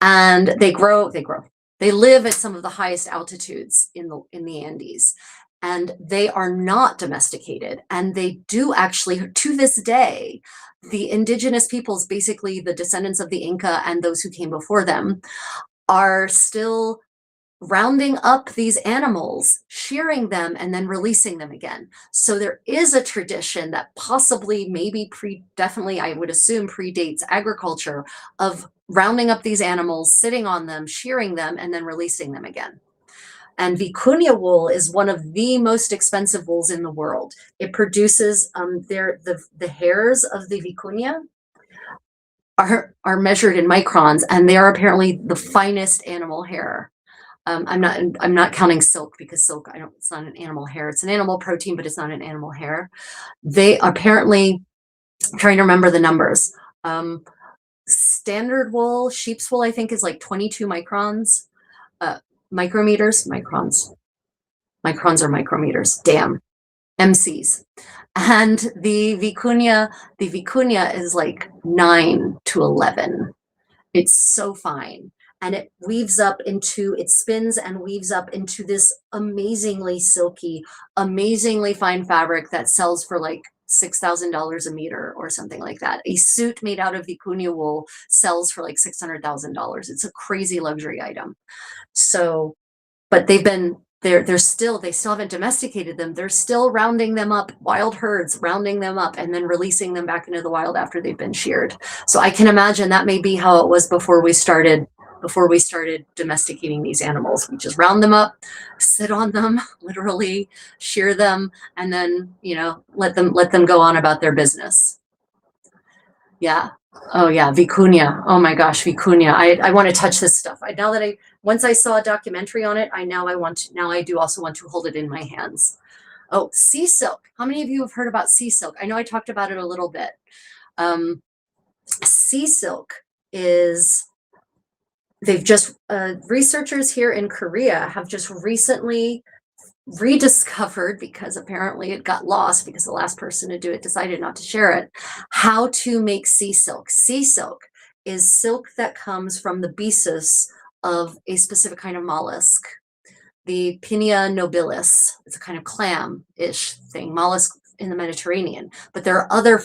and they live at some of the highest altitudes in the Andes. And they are not domesticated. And they do actually, to this day, the indigenous peoples, basically the descendants of the Inca and those who came before them, are still rounding up these animals, shearing them, and then releasing them again. So there is a tradition that possibly, definitely, I would assume, predates agriculture, of rounding up these animals, sitting on them, shearing them, and then releasing them again. And vicuña wool is one of the most expensive wools in the world. It produces, the hairs of the vicuña are measured in microns, and they are apparently the finest animal hair. I'm not counting silk, because silk, it's not an animal hair. It's an animal protein, but it's not an animal hair. They apparently, I'm trying to remember the numbers. Standard wool, sheep's wool, I think, is like 22 microns. Micrometers, microns are micrometers. Damn, MCs. And the vicuña is like 9 to 11. It's so fine. and it weaves up into, it spins and weaves up into this amazingly silky, amazingly fine fabric that sells for like $6,000 a meter or something like that. A suit made out of vicuña wool sells for like $600,000. It's a crazy luxury item. So, but they still haven't domesticated them. They're still rounding them up, wild herds, rounding them up and then releasing them back into the wild after they've been sheared. So I can imagine that may be how it was before we started domesticating these animals. We just round them up, sit on them, literally shear them, and then, let them go on about their business. Yeah. Oh yeah, vicuña. Oh my gosh, vicuña. I want to touch this stuff. Once I saw a documentary on it, now I do also want to hold it in my hands. Oh, sea silk. How many of you have heard about sea silk? I know I talked about it a little bit. Sea silk is, researchers here in Korea have just recently rediscovered, because apparently it got lost because the last person to do it decided not to share it, how to make sea silk. Sea silk is silk that comes from the byssus of a specific kind of mollusk, the Pinea nobilis. It's a kind of clam-ish thing, mollusk in the Mediterranean. But there are other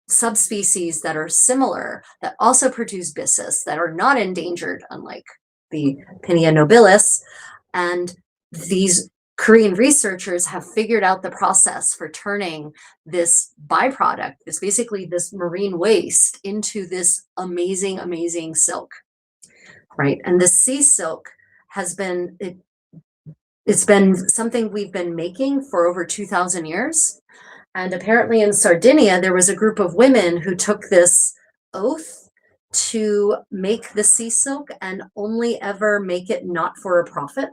subspecies that are similar that also produce byssus that are not endangered, unlike the Pinea nobilis. And these Korean researchers have figured out the process for turning this byproduct, this marine waste, into this amazing, amazing silk, right? And the sea silk has been, it's been something we've been making for over 2,000 years. And apparently in Sardinia, there was a group of women who took this oath to make the sea silk and only ever make it not for a profit,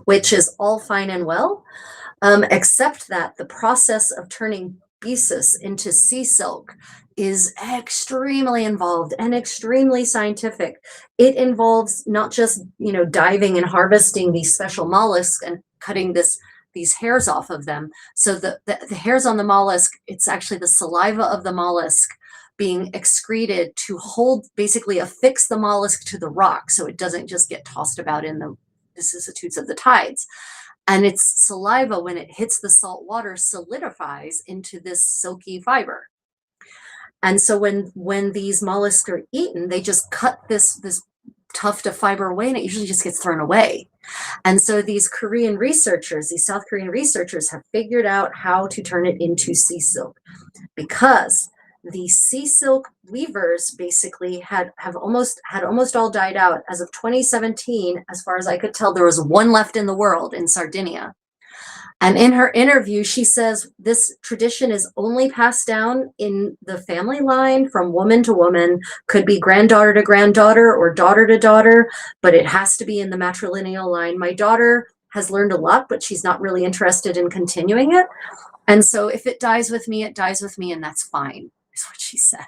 which is all fine and well, except that the process of turning byssus into sea silk is extremely involved and extremely scientific. It involves not just, diving and harvesting these special mollusks and cutting these hairs off of them. So the hairs on the mollusk, it's actually the saliva of the mollusk being excreted to basically affix the mollusk to the rock so it doesn't just get tossed about in the vicissitudes of the tides. And its saliva, when it hits the salt water, solidifies into this silky fiber. And so when these mollusks are eaten, they just cut this tuft of fiber away, and it usually just gets thrown away. And so these South Korean researchers have figured out how to turn it into sea silk, because the sea silk weavers basically had almost all died out. As of 2017, as far as I could tell, there was one left in the world in Sardinia. And in her interview, she says this tradition is only passed down in the family line from woman to woman, could be granddaughter to granddaughter or daughter to daughter, but it has to be in the matrilineal line. My daughter has learned a lot, but she's not really interested in continuing it. And so if it dies with me, it dies with me, and that's fine, is what she said.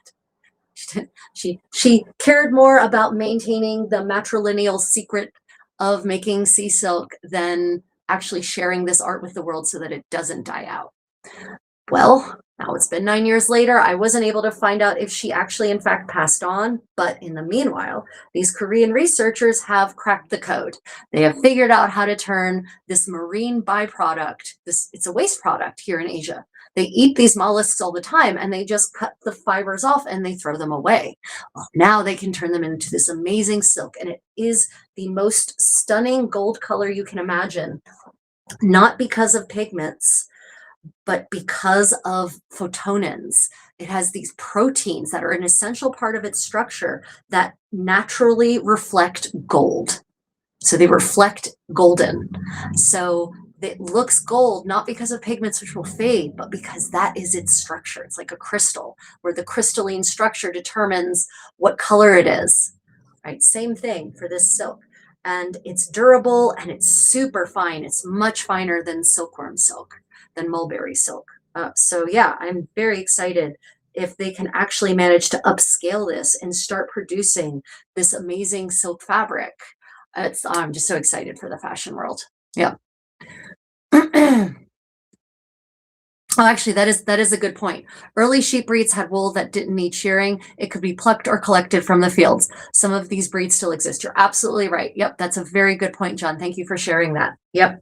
She cared more about maintaining the matrilineal secret of making sea silk than actually sharing this art with the world so that it doesn't die out. Well, now it's been 9 years later. I wasn't able to find out if she actually in fact passed on, but in the meanwhile, these Korean researchers have cracked the code. They have figured out how to turn this marine byproduct, it's a waste product here in Asia. They eat these mollusks all the time, and they just cut the fibers off and they throw them away. Well, now they can turn them into this amazing silk, and it is the most stunning gold color you can imagine, not because of pigments, but because of photonins. It has these proteins that are an essential part of its structure that naturally reflect gold. So they reflect golden. So it looks gold, not because of pigments which will fade, but because that is its structure. It's like a crystal, where the crystalline structure determines what color it is, right? Same thing for this silk. And it's durable and it's super fine. It's much finer than silkworm silk, than mulberry silk. So yeah, I'm very excited if they can actually manage to upscale this and start producing this amazing silk fabric. I'm just so excited for the fashion world. Yeah. Oh, actually, that is a good point. Early sheep breeds had wool that didn't need shearing. It could be plucked or collected from the fields. Some of these breeds still exist. You're absolutely right. Yep, that's a very good point, John. Thank you for sharing that. Yep.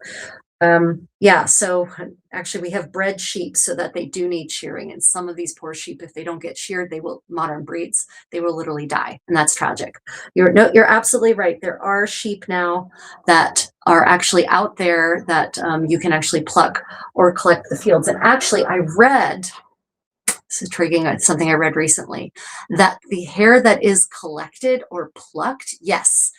Yeah, so actually we have bred sheep so that they do need shearing, and some of these poor sheep, if they don't get sheared, modern breeds, they will literally die, and that's tragic. You're absolutely right. There are sheep now that are actually out there that you can actually pluck or collect the fields. And actually, I read, this is intriguing, something I read recently, that the hair that is collected or plucked, yes,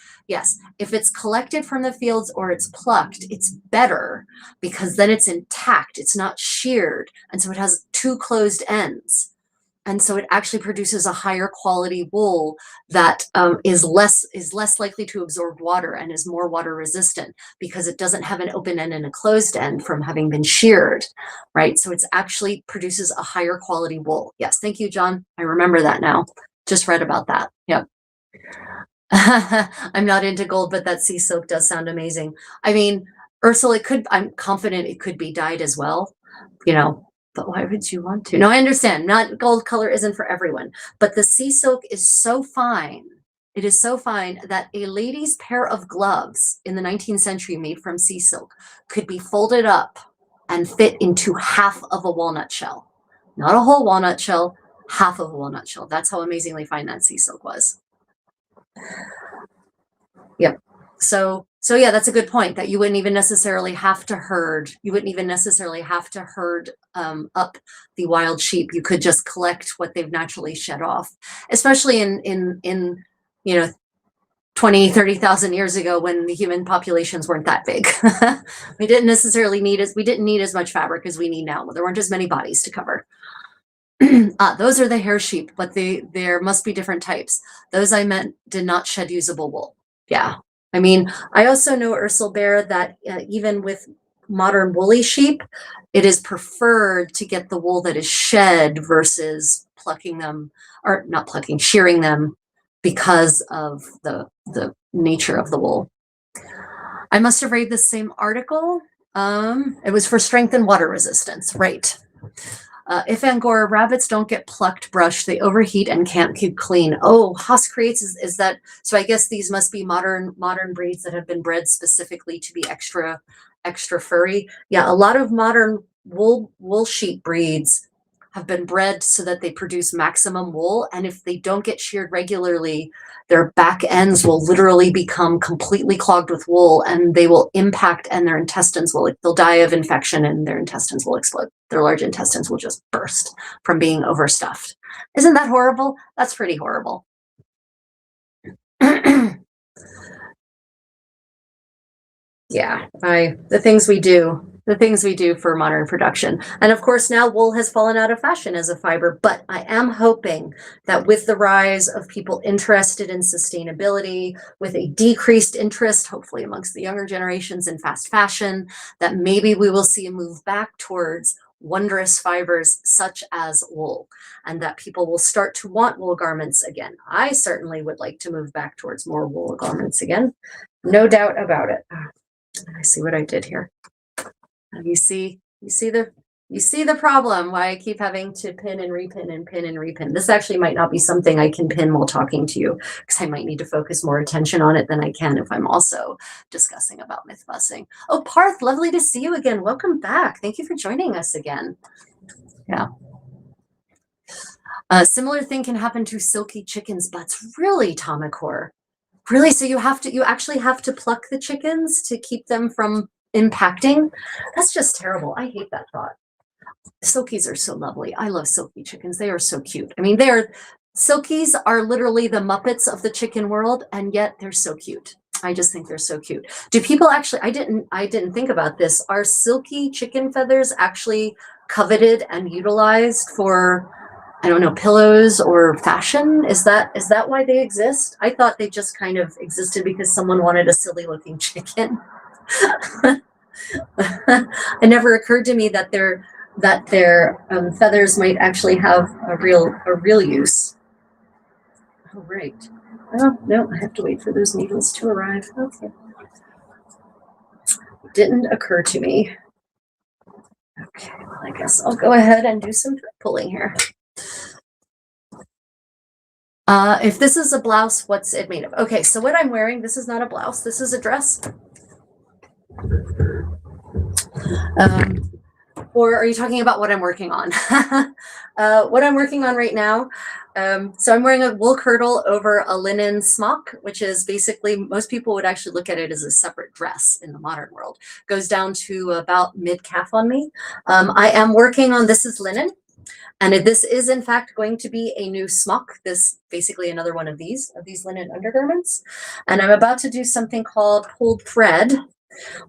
if it's collected from the fields or it's plucked, it's better because then it's intact, it's not sheared, and so it has two closed ends. And so it actually produces a higher quality wool that is less likely to absorb water and is more water resistant because it doesn't have an open end and a closed end from having been sheared, right? So it's actually produces a higher quality wool. Yes, thank you, John. I remember that now. Just read about that. Yep. I'm not into gold, but that sea silk does sound amazing. I mean, Ursula, I'm confident it could be dyed as well, you know, but why would you want to? No, I understand. Not gold color isn't for everyone, but the sea silk is so fine. It is so fine that a lady's pair of gloves in the 19th century made from sea silk could be folded up and fit into half of a walnut shell. Not a whole walnut shell, half of a walnut shell. That's how amazingly fine that sea silk was. Yep. So yeah, that's a good point that you wouldn't even necessarily have to herd. You wouldn't even necessarily have to herd up the wild sheep. You could just collect what they've naturally shed off, especially in 20, 30,000 years ago when the human populations weren't that big. We didn't need as much fabric as we need now. There weren't as many bodies to cover. Those are the hair sheep, but there must be different types. Those I meant did not shed usable wool. Yeah. I mean, I also know, Ursula Bear, that even with modern woolly sheep, it is preferred to get the wool that is shed versus plucking them, or not plucking, shearing them because of the nature of the wool. I must have read the same article. It was for strength and water resistance, right? If Angora rabbits don't get plucked, brushed, they overheat and can't keep clean. Oh, Haas creates is that, so I guess these must be modern breeds that have been bred specifically to be extra furry. Yeah, a lot of modern wool sheep breeds have been bred so that they produce maximum wool, and if they don't get sheared regularly, their back ends will literally become completely clogged with wool, and they will impact, and their intestines they'll die of infection, and their intestines will explode. Their large intestines will just burst from being overstuffed. Isn't that horrible? That's pretty horrible. Yeah, the things we do for modern production. And of course, now wool has fallen out of fashion as a fiber, but I am hoping that with the rise of people interested in sustainability, with a decreased interest, hopefully amongst the younger generations, in fast fashion, that maybe we will see a move back towards wondrous fibers such as wool, and that people will start to want wool garments again. I certainly would like to move back towards more wool garments again. No doubt about it. I see what I did here. You see the problem, why I keep having to pin and repin and pin and repin. This actually might not be something I can pin while talking to you, because I might need to focus more attention on it than I can if I'm also discussing about myth busting. Oh, Parth, lovely to see you again. Welcome back. Thank you for joining us again. Yeah. A similar thing can happen to silky chickens' butts. Really, Tomikor? Really? So you actually have to pluck the chickens to keep them from impacting? That's just terrible. I hate that thought. Silkies are so lovely. I love silky chickens. They are so cute. I mean, silkies are literally the Muppets of the chicken world, and yet they're so cute. I just think they're so cute. Do people actually, I didn't think about this. Are silky chicken feathers actually coveted and utilized for, I don't know, pillows or fashion? Is that why they exist? I thought they just kind of existed because someone wanted a silly looking chicken. It never occurred to me that their feathers might actually have a real use. Oh, right. Oh, no, I have to wait for those needles to arrive. Okay. Didn't occur to me. Okay, I guess I'll go ahead and do some thread pulling here. If this is a blouse, what's it made of? Okay, so what I'm wearing, this is not a blouse, this is a dress. Or are you talking about what I'm working on? What I'm working on right now, so I'm wearing a wool kirtle over a linen smock, which is basically, most people would actually look at it as a separate dress in the modern world. Goes down to about mid-calf on me. I am working on, this is linen. And this is in fact going to be a new smock, this basically another one of these linen undergarments. And I'm about to do something called pulled thread,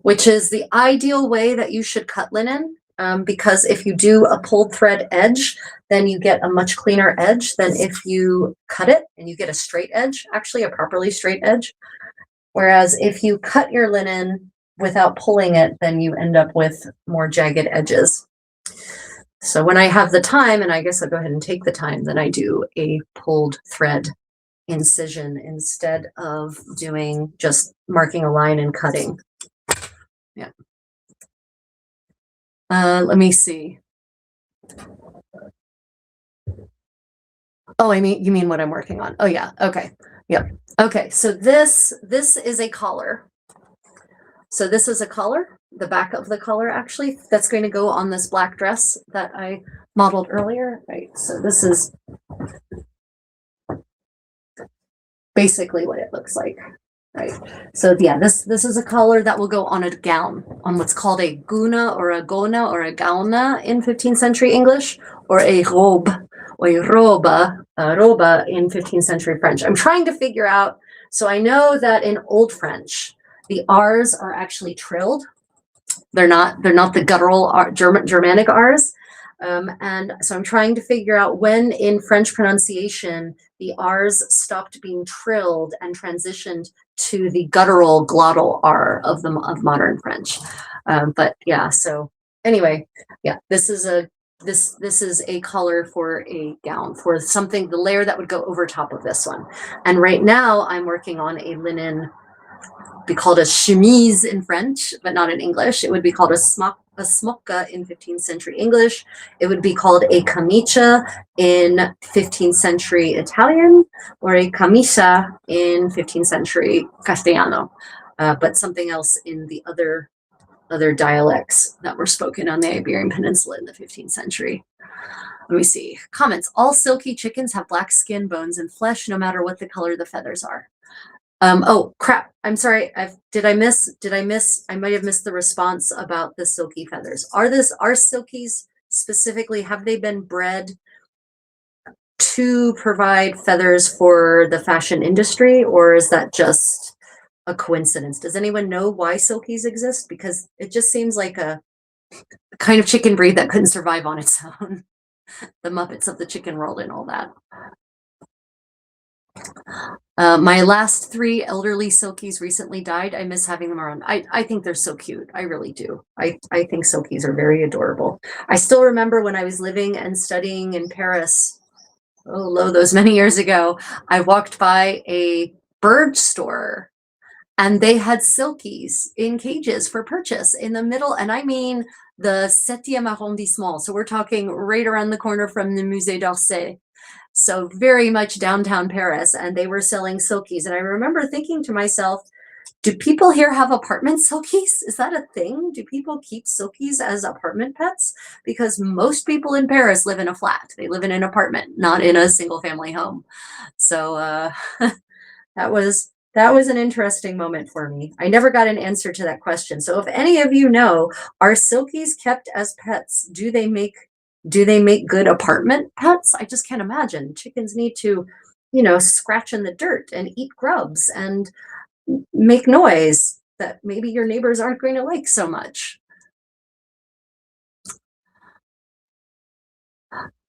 which is the ideal way that you should cut linen. Because if you do a pulled thread edge, then you get a much cleaner edge than if you cut it and you get a straight edge, actually a properly straight edge. Whereas if you cut your linen without pulling it, then you end up with more jagged edges. So when I have the time, and I guess I'll go ahead and take the time, then I do a pulled thread incision instead of doing just marking a line and cutting. Yeah. Let me see. Oh, you mean what I'm working on? Oh yeah, okay. Yep. Okay, so this is a collar. So this is a collar, the back of the collar actually, that's going to go on this black dress that I modeled earlier. Right, so this is basically what it looks like. Right, so yeah, this is a collar that will go on a gown, on what's called a guna or a gona or a gauna in 15th century English, or a robe or a roba in 15th century French. I'm trying to figure out, so I know that in Old French, the R's are actually trilled. They're not the guttural Germanic R's. And so I'm trying to figure out when in French pronunciation the R's stopped being trilled and transitioned to the guttural glottal R of modern French. But yeah, so anyway, yeah, this is a color for a gown, for something, the layer that would go over top of this one. And right now I'm working on a linen, be called a chemise in French, but not in English. It would be called a smocca in 15th century English. It would be called a camicia in 15th century Italian, or a camisa in 15th century Castellano, but something else in the other dialects that were spoken on the Iberian Peninsula in the 15th century. Let me see. Comments. All silky chickens have black skin, bones, and flesh, no matter what the color the feathers are. Oh crap, I'm sorry, I might have missed the response about the silky feathers. Are silkies specifically, have they been bred to provide feathers for the fashion industry, or is that just a coincidence? Does anyone know why silkies exist? Because it just seems like a kind of chicken breed that couldn't survive on its own. The Muppets of the chicken world and all that. My last 3 elderly silkies recently died. I miss having them around. I think they're so cute. I really do. I think silkies are very adorable. I still remember when I was living and studying in Paris, those many years ago, I walked by a bird store and they had silkies in cages for purchase in the middle. And I mean the 7e arrondissement. So we're talking right around the corner from the Musée d'Orsay. So very much downtown Paris, and they were selling silkies. And I remember thinking to myself, do people here have apartment silkies? Is that a thing? Do people keep silkies as apartment pets? Because most people in Paris live in a flat. They live in an apartment, not in a single family home. So that was an interesting moment for me. I never got an answer to that question. So if any of you know, are silkies kept as pets? Do they make good apartment pets? I just can't imagine. Chickens need to, scratch in the dirt and eat grubs and make noise that maybe your neighbors aren't going to like so much.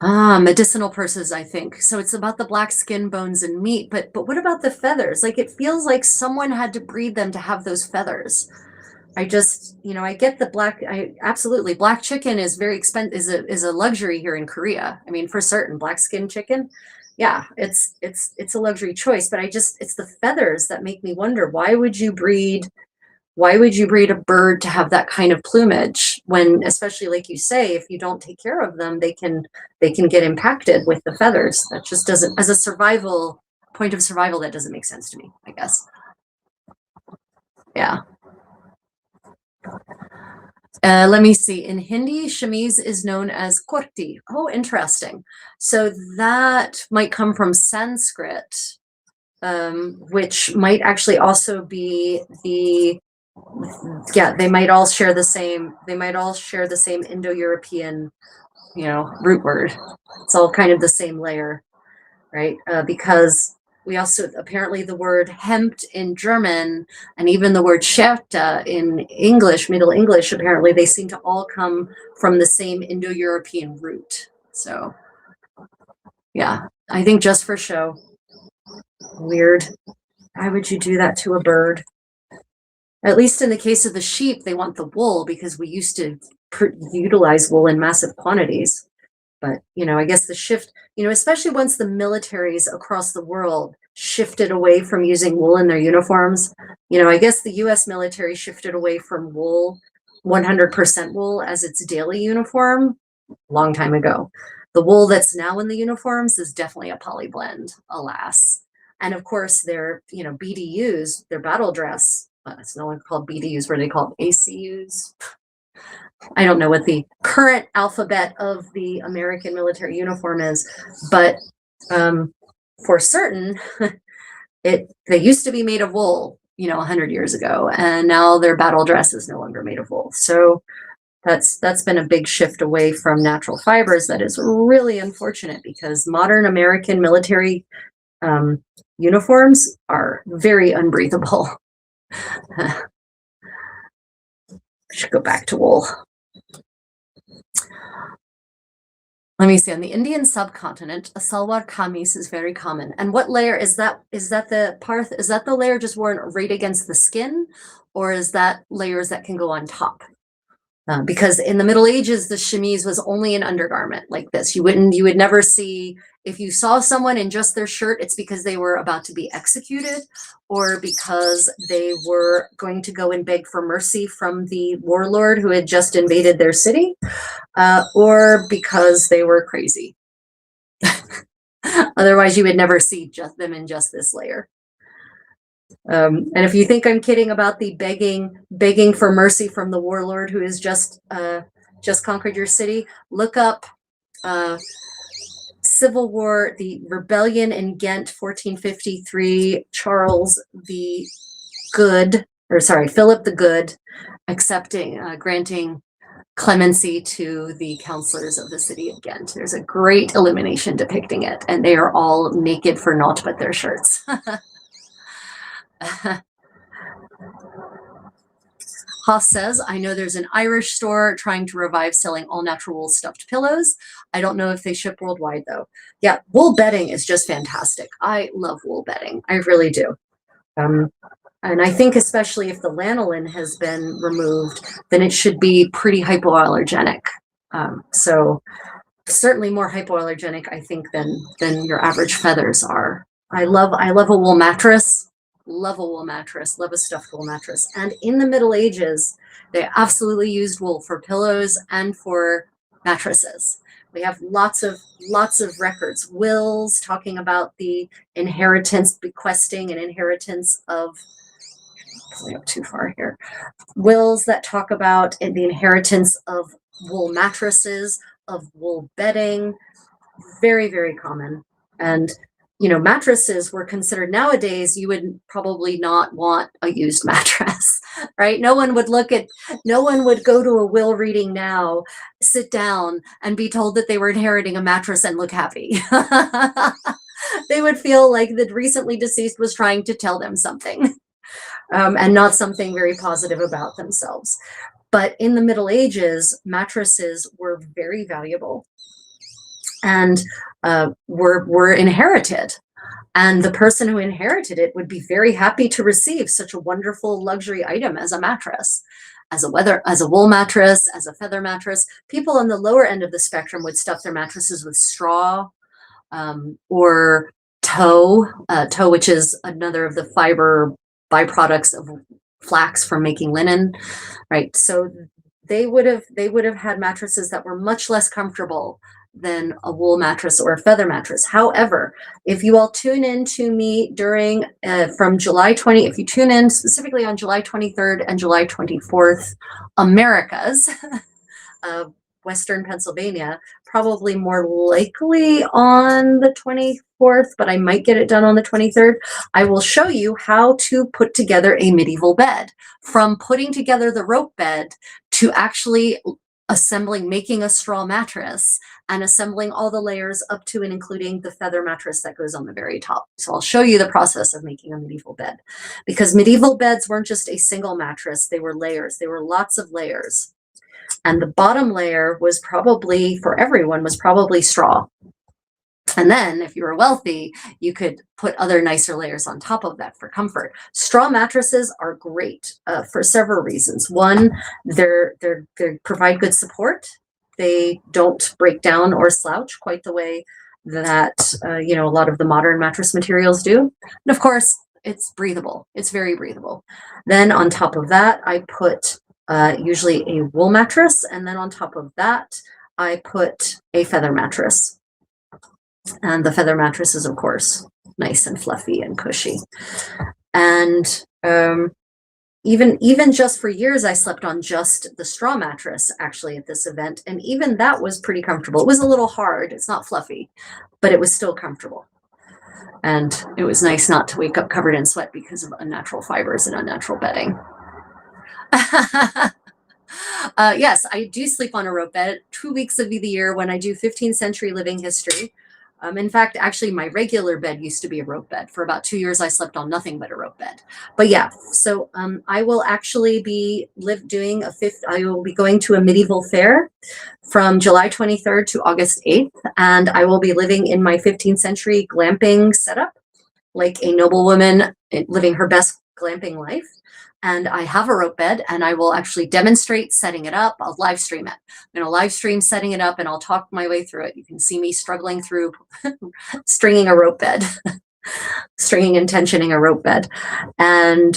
Medicinal purses, I think. So it's about the black skin, bones, and meat, but what about the feathers? Like, it feels like someone had to breed them to have those feathers. I just, I get the absolutely, black chicken is very expensive, is a luxury here in Korea. I mean, for certain, black skin chicken, yeah, it's a luxury choice, but it's the feathers that make me wonder, why would you breed Why would you breed a bird to have that kind of plumage when, especially like you say, if you don't take care of them, they can get impacted with the feathers? That just doesn't, as a survival point of survival, that doesn't make sense to me, I guess. Yeah. Let me see. In Hindi, chemise is known as kurti. Oh, interesting. So that might come from Sanskrit, which might actually also be the, yeah, they might all share the same Indo-European, root word. It's all kind of the same layer, right? Because we also, apparently the word hempt in German and even the word Schärte in English, Middle English, apparently they seem to all come from the same Indo-European root. So yeah, I think just for show. Weird. Why would you do that to a bird? At least in the case of the sheep, they want the wool because we used to utilize wool in massive quantities. But, I guess the shift, especially once the militaries across the world shifted away from using wool in their uniforms, I guess the US military shifted away from wool, 100% wool as its daily uniform a long time ago. The wool that's now in the uniforms is definitely a poly blend, alas. And of course, their, BDUs, their battle dress, it's no longer called BDUs, where they call ACUs. I don't know what the current alphabet of the American military uniform is, but for certain, they used to be made of wool, 100 years ago, and now their battle dress is no longer made of wool. So that's been a big shift away from natural fibers. That is really unfortunate because modern American military uniforms are very unbreathable. Should go back to wool. Let me see. On the Indian subcontinent, a salwar kameez is very common. And what layer is that? Is that the parth? Is that the layer just worn right against the skin, or is that layers that can go on top? Because in the Middle Ages, the chemise was only an undergarment like this. You would never see, if you saw someone in just their shirt, it's because they were about to be executed or because they were going to go and beg for mercy from the warlord who had just invaded their city, or because they were crazy. Otherwise, you would never see them in just this layer. And if you think I'm kidding about the begging for mercy from the warlord who has just conquered your city, look up Civil War, the rebellion in Ghent, 1453, Philip the Good, granting clemency to the counselors of the city of Ghent. There's a great illumination depicting it, and they are all naked for naught but their shirts. Haas says, I know there's an Irish store trying to revive selling all natural wool stuffed pillows. I don't know if they ship worldwide though. Yeah, wool bedding is just fantastic. I love wool bedding. I really do. And I think especially if the lanolin has been removed, then it should be pretty hypoallergenic. So certainly more hypoallergenic, I think, than your average feathers are. I love a wool mattress. Love a wool mattress, love a stuffed wool mattress. And in the Middle Ages, they absolutely used wool for pillows and for mattresses. We have lots of records, wills talking about the inheritance, bequesting and inheritance of, pulling up too far here, wills that talk about the inheritance of wool mattresses, of wool bedding, very, very common. And mattresses were considered, nowadays you would probably not want a used mattress, right? No one would go to a will reading now, sit down and be told that they were inheriting a mattress and look happy. They would feel like the recently deceased was trying to tell them something, and not something very positive about themselves. But in the Middle Ages, mattresses were very valuable and were inherited. And the person who inherited it would be very happy to receive such a wonderful luxury item as a mattress, as a wool mattress, as a feather mattress. People on the lower end of the spectrum would stuff their mattresses with straw, or tow, which is another of the fiber byproducts of flax from making linen, right? So they would have had mattresses that were much less comfortable than a wool mattress or a feather mattress. However, if you all tune in to me during from July 20, if you tune in specifically on July 23rd and July 24th, Americas, Western Pennsylvania, probably more likely on the 24th, but I might get it done on the 23rd. I will show you how to put together a medieval bed, from putting together the rope bed to actually assembling, making a straw mattress and assembling all the layers up to and including the feather mattress that goes on the very top. So I'll show you the process of making a medieval bed, because medieval beds weren't just a single mattress, they were layers. They were lots of layers. And the bottom layer was probably, for everyone, was probably straw. And then if you were wealthy, you could put other nicer layers on top of that for comfort. Straw mattresses are great for several reasons. One, they provide good support. They don't break down or slouch quite the way that you know, a lot of the modern mattress materials do. And of course, it's breathable. It's very breathable. Then on top of that, I put usually a wool mattress, and then on top of that, I put a feather mattress. And the feather mattress is, of course, nice and fluffy and cushy. And even just for years, I slept on just the straw mattress, actually, at this event. And even that was pretty comfortable. It was a little hard. It's not fluffy, but it was still comfortable. And it was nice not to wake up covered in sweat because of unnatural fibers and unnatural bedding. Yes, I do sleep on a rope bed 2 weeks of the year when I do 15th century living history. In fact, actually, my regular bed used to be a rope bed. For about 2 years, I slept on nothing but a rope bed. But yeah, so I will actually be I will be going to a medieval fair from July 23rd to August 8th, and I will be living in my 15th century glamping setup, like a noblewoman living her best glamping life. And I have a rope bed, and I will actually demonstrate setting it up. I'll live stream it. I'm going to live stream setting it up, and I'll talk my way through it. You can see me struggling through stringing a rope bed, stringing and tensioning a rope bed. And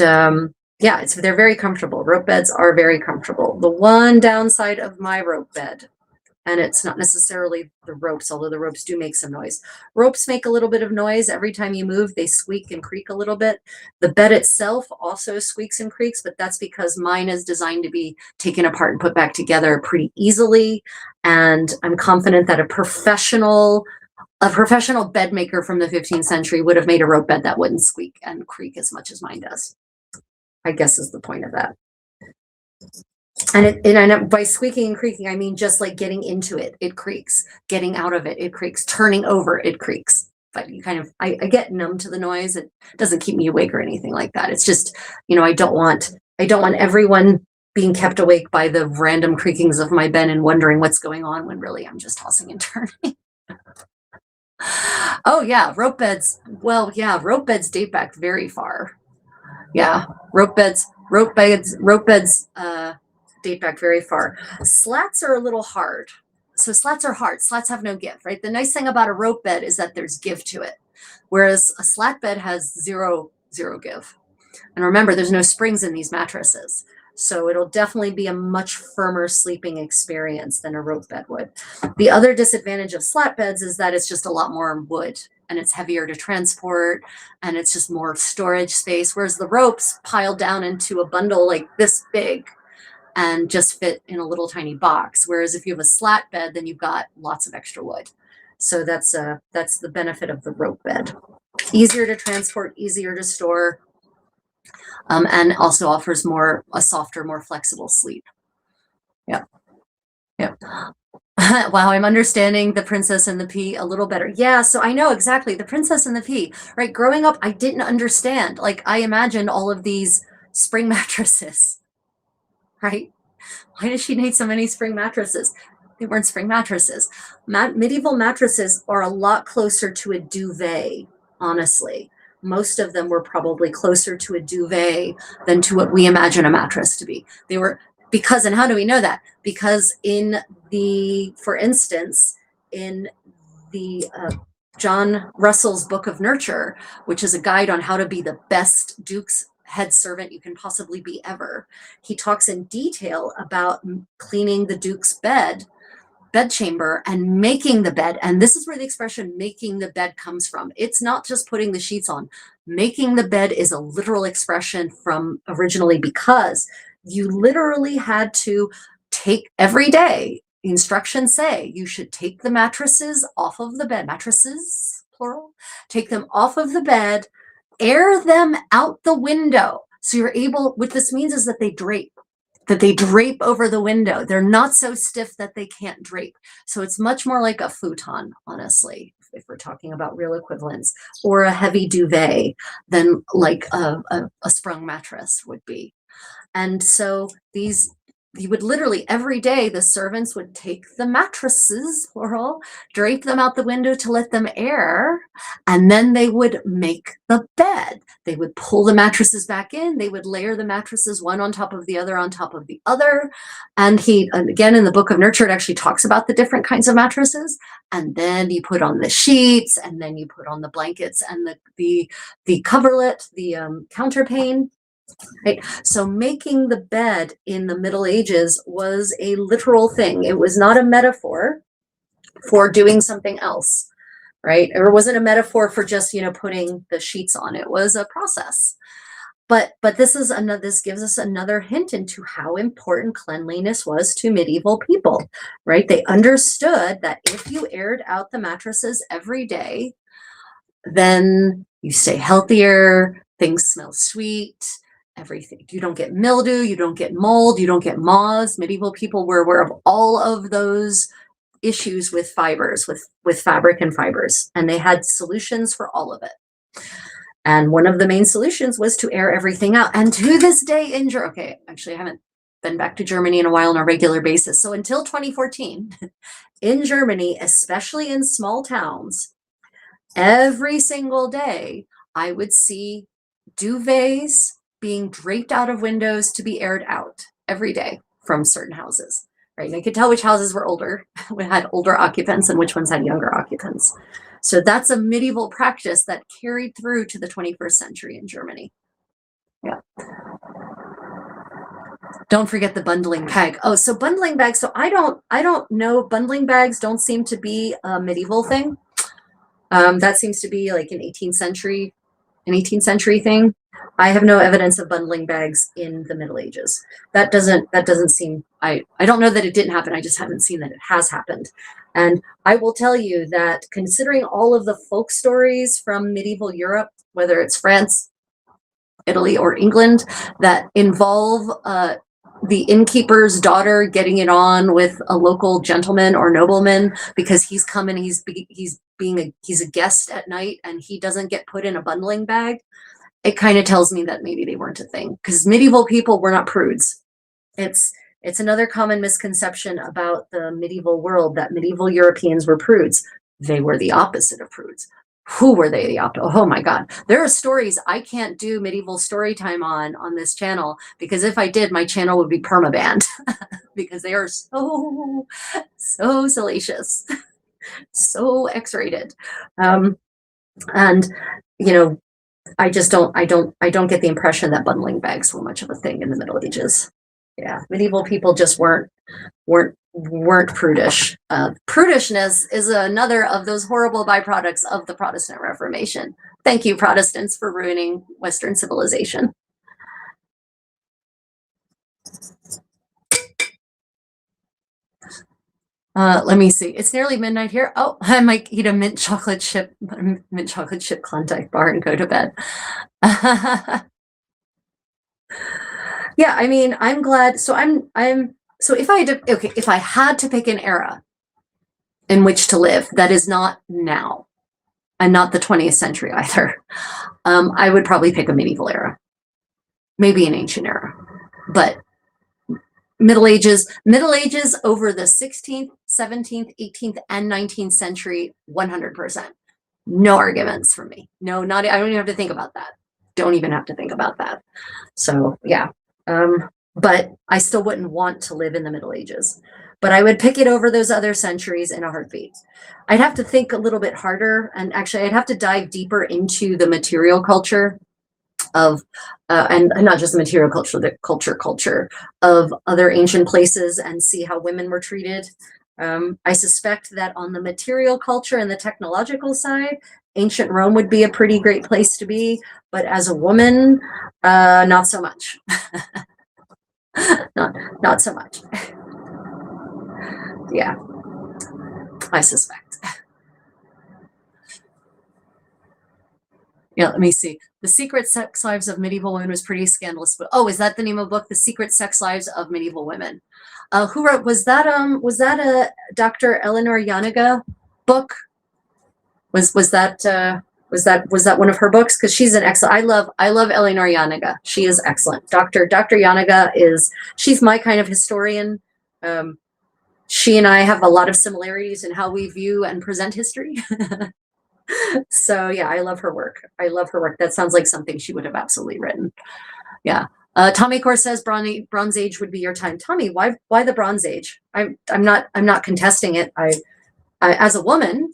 yeah, they're very comfortable. Rope beds are very comfortable. The one downside of my rope bed, and it's not necessarily the ropes, although the ropes do make some noise. Ropes make a little bit of noise every time you move. They squeak and creak a little bit. The bed itself also squeaks and creaks, but that's because mine is designed to be taken apart and put back together pretty easily. And I'm confident that a professional bed maker from the 15th century would have made a rope bed that wouldn't squeak and creak as much as mine does, I guess is the point of that. And by squeaking and creaking, I mean just like getting into it, it creaks. Getting out of it, it creaks. Turning over, it creaks. But you kind of, I get numb to the noise. It doesn't keep me awake or anything like that. It's just, you know, I don't want everyone being kept awake by the random creakings of my bed and wondering what's going on when really I'm just tossing and turning. Oh yeah, rope beds. Well, yeah, rope beds date back very far. Yeah, rope beds date back very far. Slats are a little hard. So slats are hard. Slats have no give, right? The nice thing about a rope bed is that there's give to it, whereas a slat bed has zero give. And remember, there's no springs in these mattresses. So it'll definitely be a much firmer sleeping experience than a rope bed would. The other disadvantage of slat beds is that it's just a lot more wood, and it's heavier to transport, and it's just more storage space, whereas the ropes pile down into a bundle like this big and just fit in a little tiny box. Whereas if you have a slat bed, then you've got lots of extra wood. So that's the benefit of the rope bed. Easier to transport, easier to store, and also offers a softer, more flexible sleep. Yeah. Wow, I'm understanding The Princess and the Pea a little better. Yeah, so I know exactly The Princess and the Pea, right? Growing up, I didn't understand. Like, I imagined all of these spring mattresses, right? Why does she need so many spring mattresses? They weren't spring mattresses. Medieval mattresses are a lot closer to a duvet, honestly. Most of them were probably closer to a duvet than to what we imagine a mattress to be. They were, because, and how do we know that? Because for instance, in the John Russell's Book of Nurture, which is a guide on how to be the best dukes head servant you can possibly be ever. He talks in detail about cleaning the Duke's bedchamber and making the bed. And this is where the expression making the bed comes from. It's not just putting the sheets on. Making the bed is a literal expression from originally, because you literally had to take every day. Instructions say you should take the mattresses off of the bed, mattresses, plural, take them off of the bed, air them out the window. So you're able, what this means is that they drape over the window. They're not so stiff that they can't drape. So it's much more like a futon, honestly, if we're talking about real equivalents, or a heavy duvet than like a sprung mattress would be. And so you would literally every day, the servants would take the mattresses, plural, drape them out the window to let them air, and then they would make the bed. They would pull the mattresses back in. They would layer the mattresses one on top of the other on top of the other. And again, in the Book of Nurture, it actually talks about the different kinds of mattresses. And then you put on the sheets, and then you put on the blankets and the coverlet, the counterpane. Right. So making the bed in the Middle Ages was a literal thing. It was not a metaphor for doing something else, right? Or it wasn't a metaphor for just, putting the sheets on. It was a process. But this gives us another hint into how important cleanliness was to medieval people, right? They understood that if you aired out the mattresses every day, then you stay healthier, things smell sweet, everything. You don't get mildew, you don't get mold, you don't get moths. Medieval people were aware of all of those issues with fibers, with fabric and fibers, and they had solutions for all of it. And one of the main solutions was to air everything out. And to this day in Germany, okay, actually I haven't been back to Germany in a while on a regular basis. So until 2014, in Germany, especially in small towns, every single day I would see duvets being draped out of windows to be aired out every day from certain houses, right? And I could tell which houses were older, had older occupants, and which ones had younger occupants. So that's a medieval practice that carried through to the 21st century in Germany. Yeah. Don't forget the bundling bag. Oh, so bundling bags. So I don't know. Bundling bags don't seem to be a medieval thing. That seems to be like an 18th century thing. I have no evidence of bundling bags in the Middle Ages. That doesn't seem, I don't know that it didn't happen. I just haven't seen that it has happened. And I will tell you that considering all of the folk stories from medieval Europe, whether it's France, Italy, or England, that involve the innkeeper's daughter getting it on with a local gentleman or nobleman because he's come and he's a guest at night and he doesn't get put in a bundling bag, it kind of tells me that maybe they weren't a thing, because medieval people were not prudes. It's another common misconception about the medieval world that medieval Europeans were prudes. They were the opposite of prudes. Who were they the opposite? Oh my God. There are stories I can't do medieval story time on this channel, because if I did, my channel would be permabanned because they are so salacious, so X-rated. And I don't get the impression that bundling bags were much of a thing in the Middle Ages. Yeah, medieval people just weren't prudish. Prudishness is another of those horrible byproducts of the Protestant Reformation. Thank you, Protestants, for ruining Western civilization. Let me see. It's nearly midnight here. Oh, I might eat a mint chocolate chip Klondike bar and go to bed. Yeah, I mean, I'm glad. So so if I had to pick an era in which to live that is not now and not the 20th century either, I would probably pick a medieval era, maybe an ancient era, but Middle Ages over the 16th, 17th, 18th, and 19th century, 100%. No arguments for me. No, I don't even have to think about that. Don't even have to think about that. So yeah, but I still wouldn't want to live in the Middle Ages, but I would pick it over those other centuries in a heartbeat. I'd have to think a little bit harder, and actually I'd have to dive deeper into the material culture of, and not just the material culture, the culture of other ancient places and see how women were treated. I suspect that on the material culture and the technological side, ancient Rome would be a pretty great place to be, but as a woman, not so much. not so much. Yeah, I suspect. Yeah, let me see. The Secret Sex Lives of Medieval Women was pretty scandalous. But oh, is that the name of the book? The Secret Sex Lives of Medieval Women. Who wrote? Was that a Dr. Eleanor Janiga book? Was that one of her books? Because she's an excellent. I love Eleanor Janiga. She is excellent. Dr. Janiga she's my kind of historian. She and I have a lot of similarities in how we view and present history. So yeah, I love her work. That sounds like something she would have absolutely written. Yeah. Tommy Core says Bronze Age would be your time. Tommy, why the Bronze Age? I'm not contesting it. I as a woman,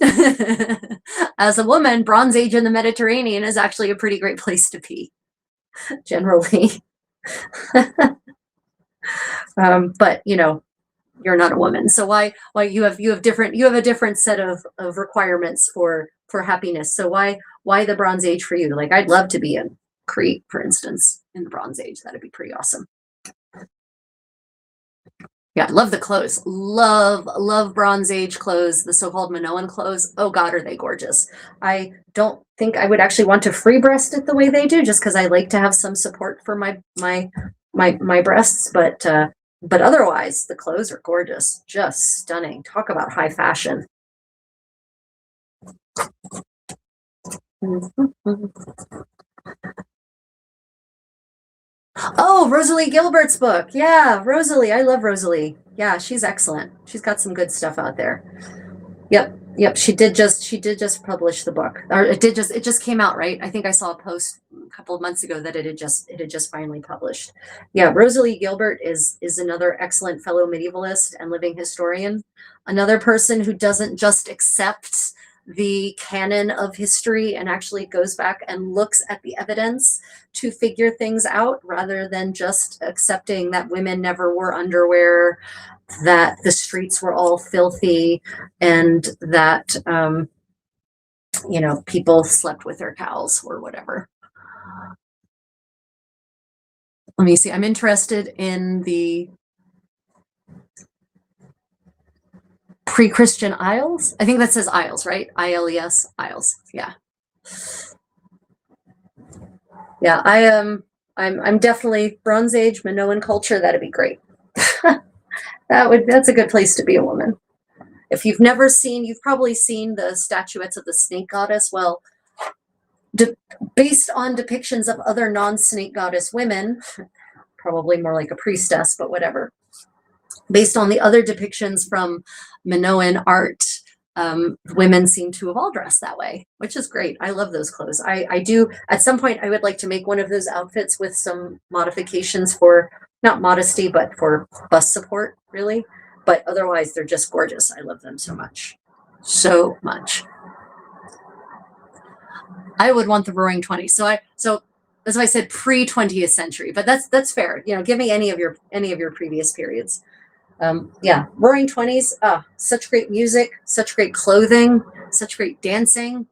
Bronze Age in the Mediterranean is actually a pretty great place to be, generally. But you're not a woman, so why you have a different set of requirements for happiness. So why the Bronze Age for you? Like, I'd love to be in Crete, for instance, in the Bronze Age. That'd be pretty awesome. Yeah, love the clothes. Love Bronze Age clothes, the so-called Minoan clothes. Oh God, are they gorgeous. I don't think I would actually want to free breast it the way they do, just because I like to have some support for my breasts, but otherwise the clothes are gorgeous, just stunning. Talk about high fashion. Oh, Rosalie Gilbert's book. Yeah, Rosalie. I love Rosalie. Yeah, she's excellent. She's got some good stuff out there. Yep. She did just publish the book. Or it just came out, right? I think I saw a post a couple of months ago that it had just finally published. Yeah, Rosalie Gilbert is another excellent fellow medievalist and living historian. Another person who doesn't just accept the canon of history and actually goes back and looks at the evidence to figure things out, rather than just accepting that women never wore underwear, that the streets were all filthy, and that people slept with their cows or whatever. Let me see. I'm interested in the pre-Christian Isles. I think that says Isles, right? ILES, Isles. Yeah. Yeah, I'm definitely Bronze Age, Minoan culture. That'd be great. That's a good place to be a woman. If you've never seen, you've probably seen the statuettes of the snake goddess. Well, based on depictions of other non-snake goddess women, probably more like a priestess, but whatever. Based on the other depictions from Minoan art, women seem to have all dressed that way, which is great. I love those clothes. I do. At some point, I would like to make one of those outfits with some modifications for not modesty, but for bust support, really. But otherwise, they're just gorgeous. I love them so much. So much. I would want the Roaring 20s. So that's why I said pre-20th century, but that's fair. Give me any of your previous periods. Yeah, Roaring 20s. Such great music, such great clothing, such great dancing.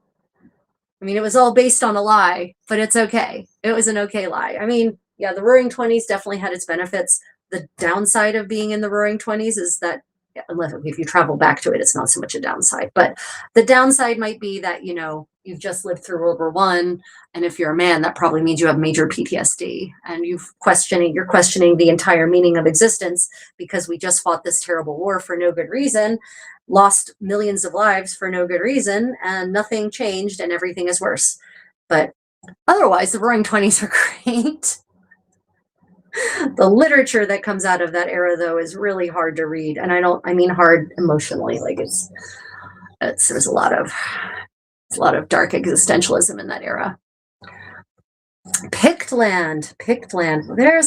I mean, it was all based on a lie, but it's okay. It was an okay lie. I mean, yeah, the Roaring 20s definitely had its benefits. The downside of being in the Roaring 20s is that, unless if you travel back to it, it's not so much a downside. But the downside might be that, you've just lived through World War I, and if you're a man, that probably means you have major PTSD, and you're questioning the entire meaning of existence, because we just fought this terrible war for no good reason, lost millions of lives for no good reason, and nothing changed, and everything is worse. But otherwise, the Roaring 20s are great. The literature that comes out of that era, though, is really hard to read, and I mean hard emotionally. Like there's a lot of dark existentialism in that era. Pictland. There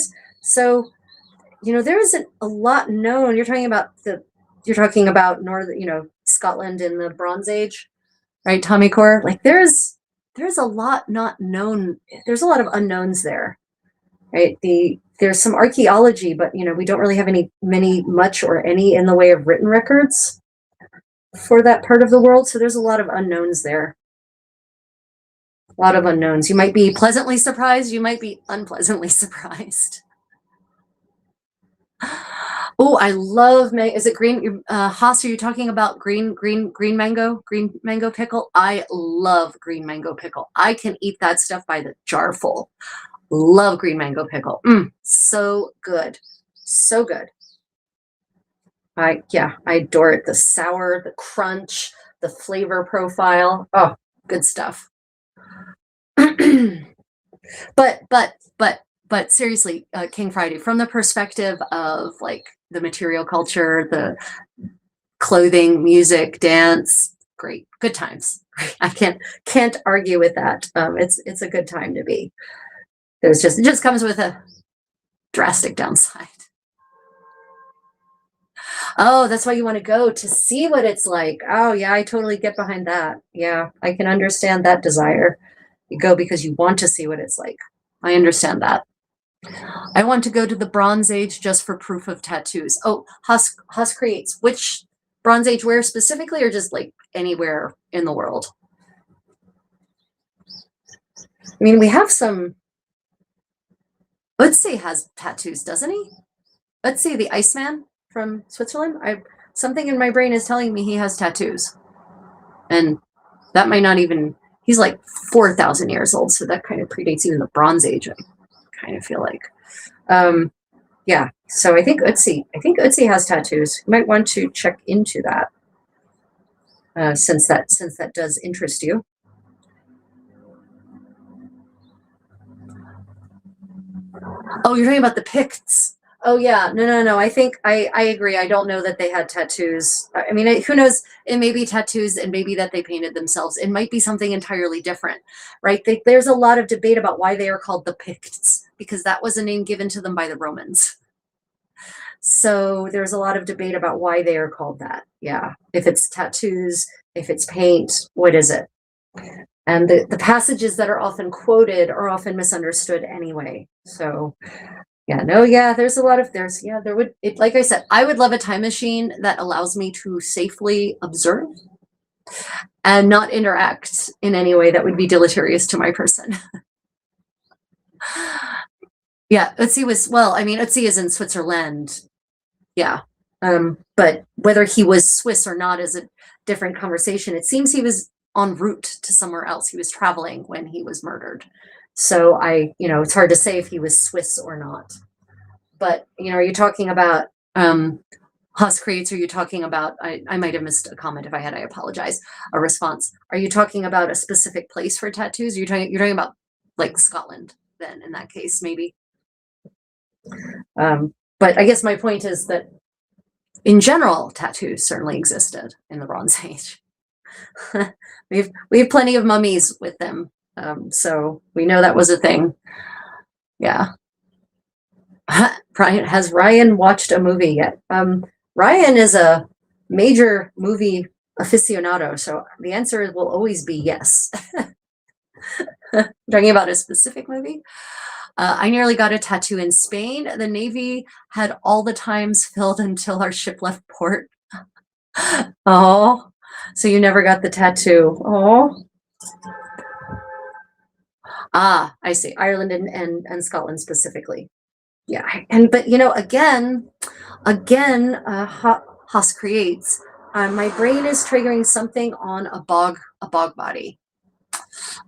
isn't a lot known. You're talking about northern, Scotland in the Bronze Age, right, Tommy Core? Like there's there's a lot not known. There's a lot of unknowns there, right? There's some archaeology, but we don't really have much or any in the way of written records for that part of the world. So there's a lot of unknowns there. A lot of unknowns. You might be pleasantly surprised. You might be unpleasantly surprised. Oh, I love is it green? Haas, are you talking about green mango pickle? I love green mango pickle. I can eat that stuff by the jar full. Love green mango pickle. So good. So good. I adore it. The sour, the crunch, the flavor profile. Oh, good stuff. But seriously, King Friday, from the perspective of like the material culture, the clothing, music, dance, great, good times. I can't argue with that. It's a good time to be. It just comes with a drastic downside. Oh, that's why you want to go to see what it's like. Oh yeah, I totally get behind that. Yeah, I can understand that desire. You go because you want to see what it's like. I understand that. I want to go to the Bronze Age just for proof of tattoos. Oh, Husk creates. Which Bronze Age, where specifically, or just like anywhere in the world? I mean, we have some. Ötzi has tattoos, doesn't he? Ötzi, the Iceman from Switzerland. Something in my brain is telling me he has tattoos, and that might not even. He's like 4,000 years old, so that kind of predates even the Bronze Age. I kind of feel like, yeah. So I think Ötzi has tattoos. You might want to check into that, since that does interest you. Oh, you're talking about the Picts. Oh yeah, no. I think I agree. I don't know that they had tattoos. I mean, who knows? It may be tattoos, and maybe that they painted themselves. It might be something entirely different, right? There's a lot of debate about why they are called the Picts, because that was a name given to them by the Romans. So there's a lot of debate about why they are called that. Yeah, if it's tattoos, if it's paint, what is it? And the passages that are often quoted are often misunderstood anyway. So. There's a lot of there would like I said, I would love a time machine that allows me to safely observe and not interact in any way that would be deleterious to my person. Yeah, Ötzi is in Switzerland. Yeah. But whether he was Swiss or not is a different conversation. It seems he was en route to somewhere else. He was traveling when he was murdered. So it's hard to say if he was Swiss or not. But, are you talking about Haas creates? Are you talking about, I might have missed a comment. If I had, I apologize, a response. Are you talking about a specific place for tattoos? You're talking about like Scotland then in that case, maybe. But I guess my point is that in general, tattoos certainly existed in the Bronze Age. we have plenty of mummies with them. So we know that was a thing. Yeah. Has Ryan watched a movie yet? Ryan is a major movie aficionado, so the answer will always be yes. Talking about a specific movie? I nearly got a tattoo in Spain. The Navy had all the times filled until our ship left port. Oh, so you never got the tattoo. Oh. Ah, I see. Ireland and Scotland specifically. Yeah, but again, Haas creates. My brain is triggering something on a bog body,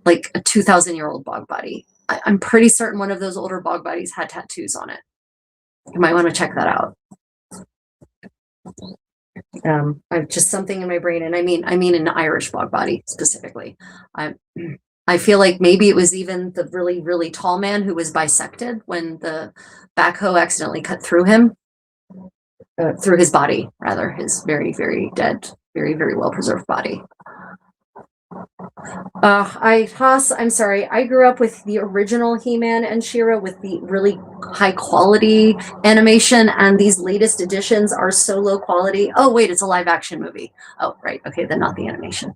like a 2,000-year-old bog body. I'm pretty certain one of those older bog bodies had tattoos on it. You might want to check that out. I've just something in my brain, and I mean an Irish bog body specifically. I feel like maybe it was even the really, really tall man who was bisected when the backhoe accidentally cut through him, through his body, rather, his very, very dead, very, very well preserved body. I'm sorry. I grew up with the original He-Man and She-Ra with the really high quality animation, and these latest editions are so low quality. Oh, wait, it's a live action movie. Oh, right. Okay, then not the animation.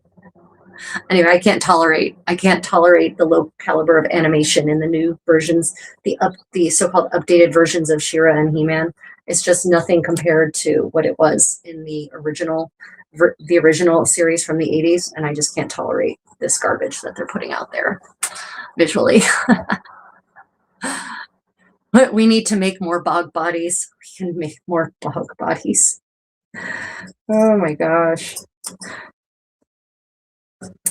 Anyway, I can't tolerate the low caliber of animation in the new versions, the so-called updated versions of She-Ra and He-Man. It's just nothing compared to what it was in the original series from the 80s, and I just can't tolerate this garbage that they're putting out there visually. But we need to make more bog bodies. We can make more bog bodies. Oh my gosh.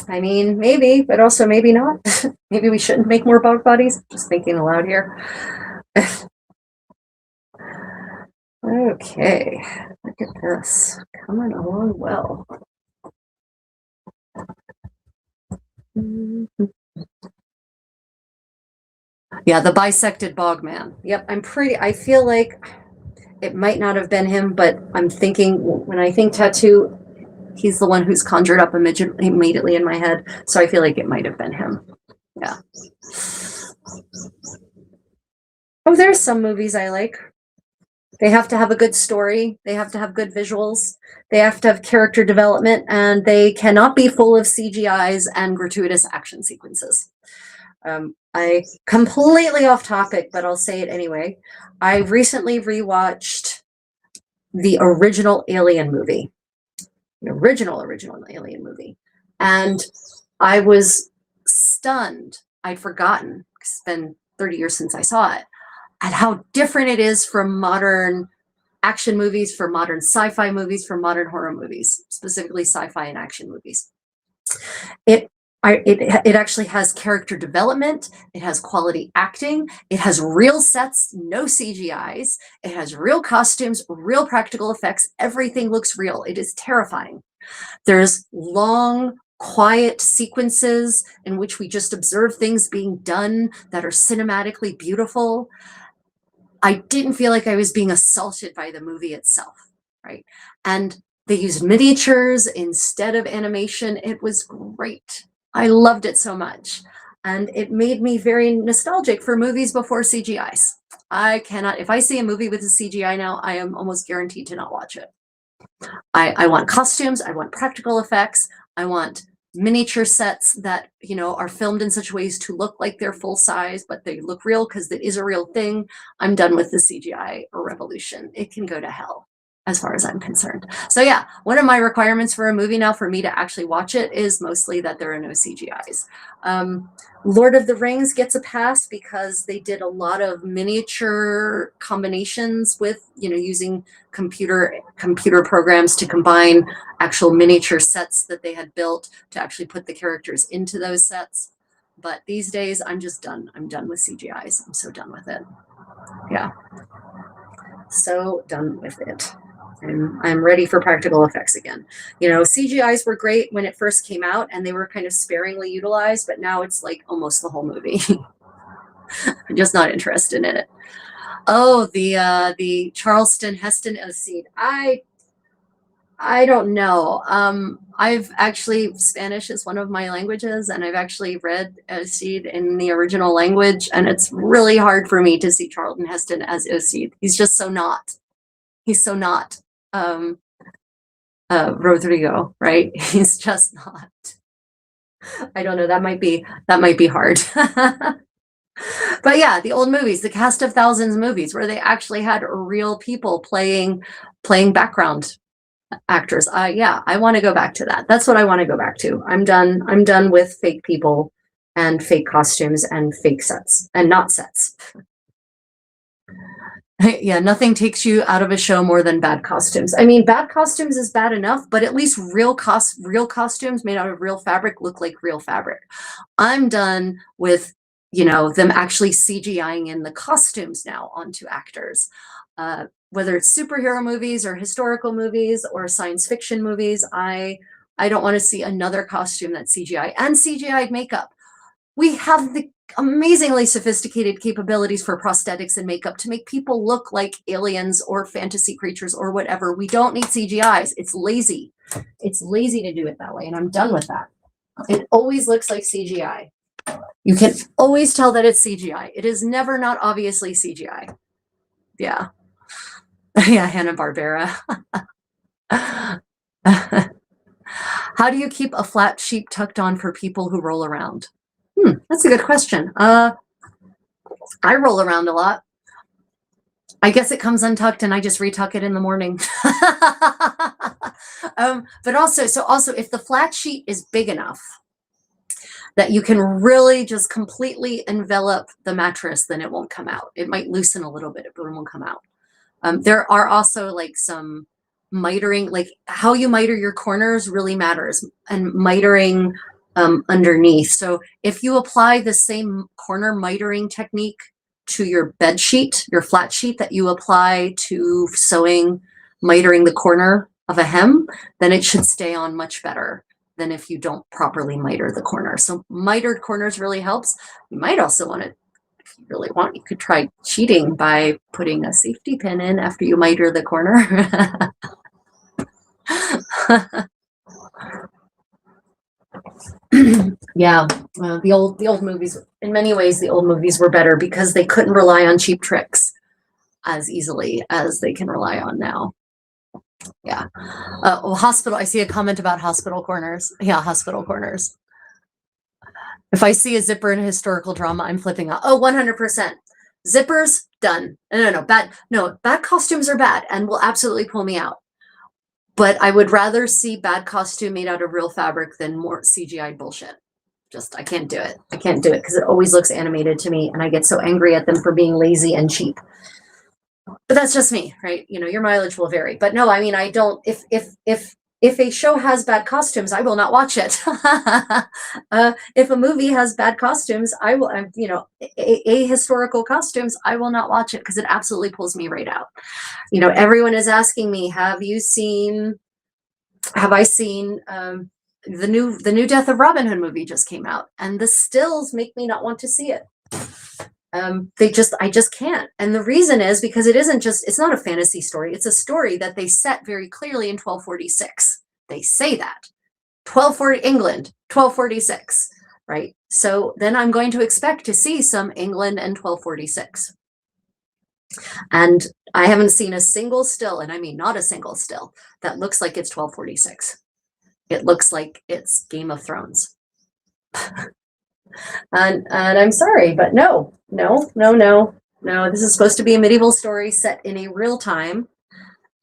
I mean, maybe, but also maybe not. Maybe we shouldn't make more bog bodies. Just thinking aloud here. Okay, look at this. Coming along well. Yeah, the bisected bog man. Yep, I feel like it might not have been him, but I'm thinking, when I think tattoo, he's the one who's conjured up immediately in my head. So I feel like it might have been him. Yeah. Oh, there's some movies I like. They have to have a good story. They have to have good visuals. They have to have character development, and they cannot be full of CGIs and gratuitous action sequences. I completely off topic, but I'll say it anyway. I recently rewatched the original Alien movie. The original Alien movie. And I was stunned. I'd forgotten, it's been 30 years since I saw it, at how different it is from modern action movies, from modern sci-fi movies, from modern horror movies, specifically sci-fi and action movies. It actually has character development. It has quality acting. It has real sets, no CGIs. It has real costumes, real practical effects. Everything looks real. It is terrifying. There's long, quiet sequences in which we just observe things being done that are cinematically beautiful. I didn't feel like I was being assaulted by the movie itself, right? And they used miniatures instead of animation. It was great. I loved it so much. And it made me very nostalgic for movies before CGIs. If I see a movie with a CGI now, I am almost guaranteed to not watch it. I want costumes, I want practical effects, I want miniature sets that, are filmed in such ways to look like they're full size, but they look real because it is a real thing. I'm done with the CGI revolution. It can go to hell, as far as I'm concerned. So yeah, one of my requirements for a movie now for me to actually watch it is mostly that there are no CGIs. Lord of the Rings gets a pass because they did a lot of miniature combinations with, using computer programs to combine actual miniature sets that they had built to actually put the characters into those sets. But these days, I'm just done. I'm done with CGIs. I'm so done with it. Yeah. So done with it. I'm ready for practical effects again. CGIs were great when it first came out, and they were kind of sparingly utilized, but now it's like almost the whole movie. I'm just not interested in it. Oh, the Charleston Heston Oseed. I don't know. I've actually, Spanish is one of my languages, and I've actually read Oseed in the original language, and it's really hard for me to see Charlton Heston as Oseed. He's just so not. He's so not Rodrigo, right? He's just not. I don't know. That might be hard. But yeah, the old movies, the Cast of Thousands movies, where they actually had real people playing background actors. Yeah, I want to go back to that. That's what I want to go back to. I'm done with fake people and fake costumes and fake sets and not sets. Yeah, nothing takes you out of a show more than bad costumes. I mean, bad costumes is bad enough, but at least real costumes made out of real fabric look like real fabric. I'm done with, them actually CGIing in the costumes now onto actors. Whether it's superhero movies or historical movies or science fiction movies, I don't want to see another costume that's CGI and CGI'd makeup. We have the amazingly sophisticated capabilities for prosthetics and makeup to make people look like aliens or fantasy creatures or whatever. We don't need CGIs. It's lazy. It's lazy to do it that way, and I'm done with that. It always looks like CGI. You can always tell that it's CGI. It is never not obviously CGI. Yeah. Yeah, Hanna-Barbera. How do you keep a flat sheet tucked on for people who roll around? That's a good question. I roll around a lot. I guess it comes untucked and I just retuck it in the morning. But also if the flat sheet is big enough that you can really just completely envelop the mattress, then it won't come out. It might loosen a little bit, but it won't come out. There are also like some mitering, like how you miter your corners really matters, and mitering underneath. So if you apply the same corner mitering technique to your bed sheet, your flat sheet, that you apply to sewing, mitering the corner of a hem, then it should stay on much better than if you don't properly miter the corner. So mitered corners really helps. You might also want to, if you really want, you could try cheating by putting a safety pin in after you miter the corner. Yeah, the old movies, in many ways, the old movies were better because they couldn't rely on cheap tricks as easily as they can rely on now. Yeah. Hospital, I see a comment about hospital corners. Yeah, hospital corners. If I see a zipper in a historical drama, I'm flipping out. Oh, 100%. Zippers, done. No, bad costumes are bad and will absolutely pull me out. But I would rather see bad costume made out of real fabric than more CGI bullshit. Just, I can't do it. I can't do it because it always looks animated to me and I get so angry at them for being lazy and cheap. But that's just me, right? You know, your mileage will vary. But no, I mean, I don't, if a show has bad costumes, I will not watch it. If a movie has bad costumes, I will, you know, ahistorical costumes, I will not watch it because it absolutely pulls me right out. You know, everyone is asking me, have I seen the new Death of Robin Hood movie just came out, and the stills make me not want to see it. I just can't. And the reason is because it's not a fantasy story. It's a story that they set very clearly in 1246. They say that 1240 England, 1246, right? So then I'm going to expect to see some England and 1246. And I haven't seen a single still, and I mean not a single still, that looks like it's 1246. It looks like it's Game of Thrones. And I'm sorry, but no, this is supposed to be a medieval story set in a real time,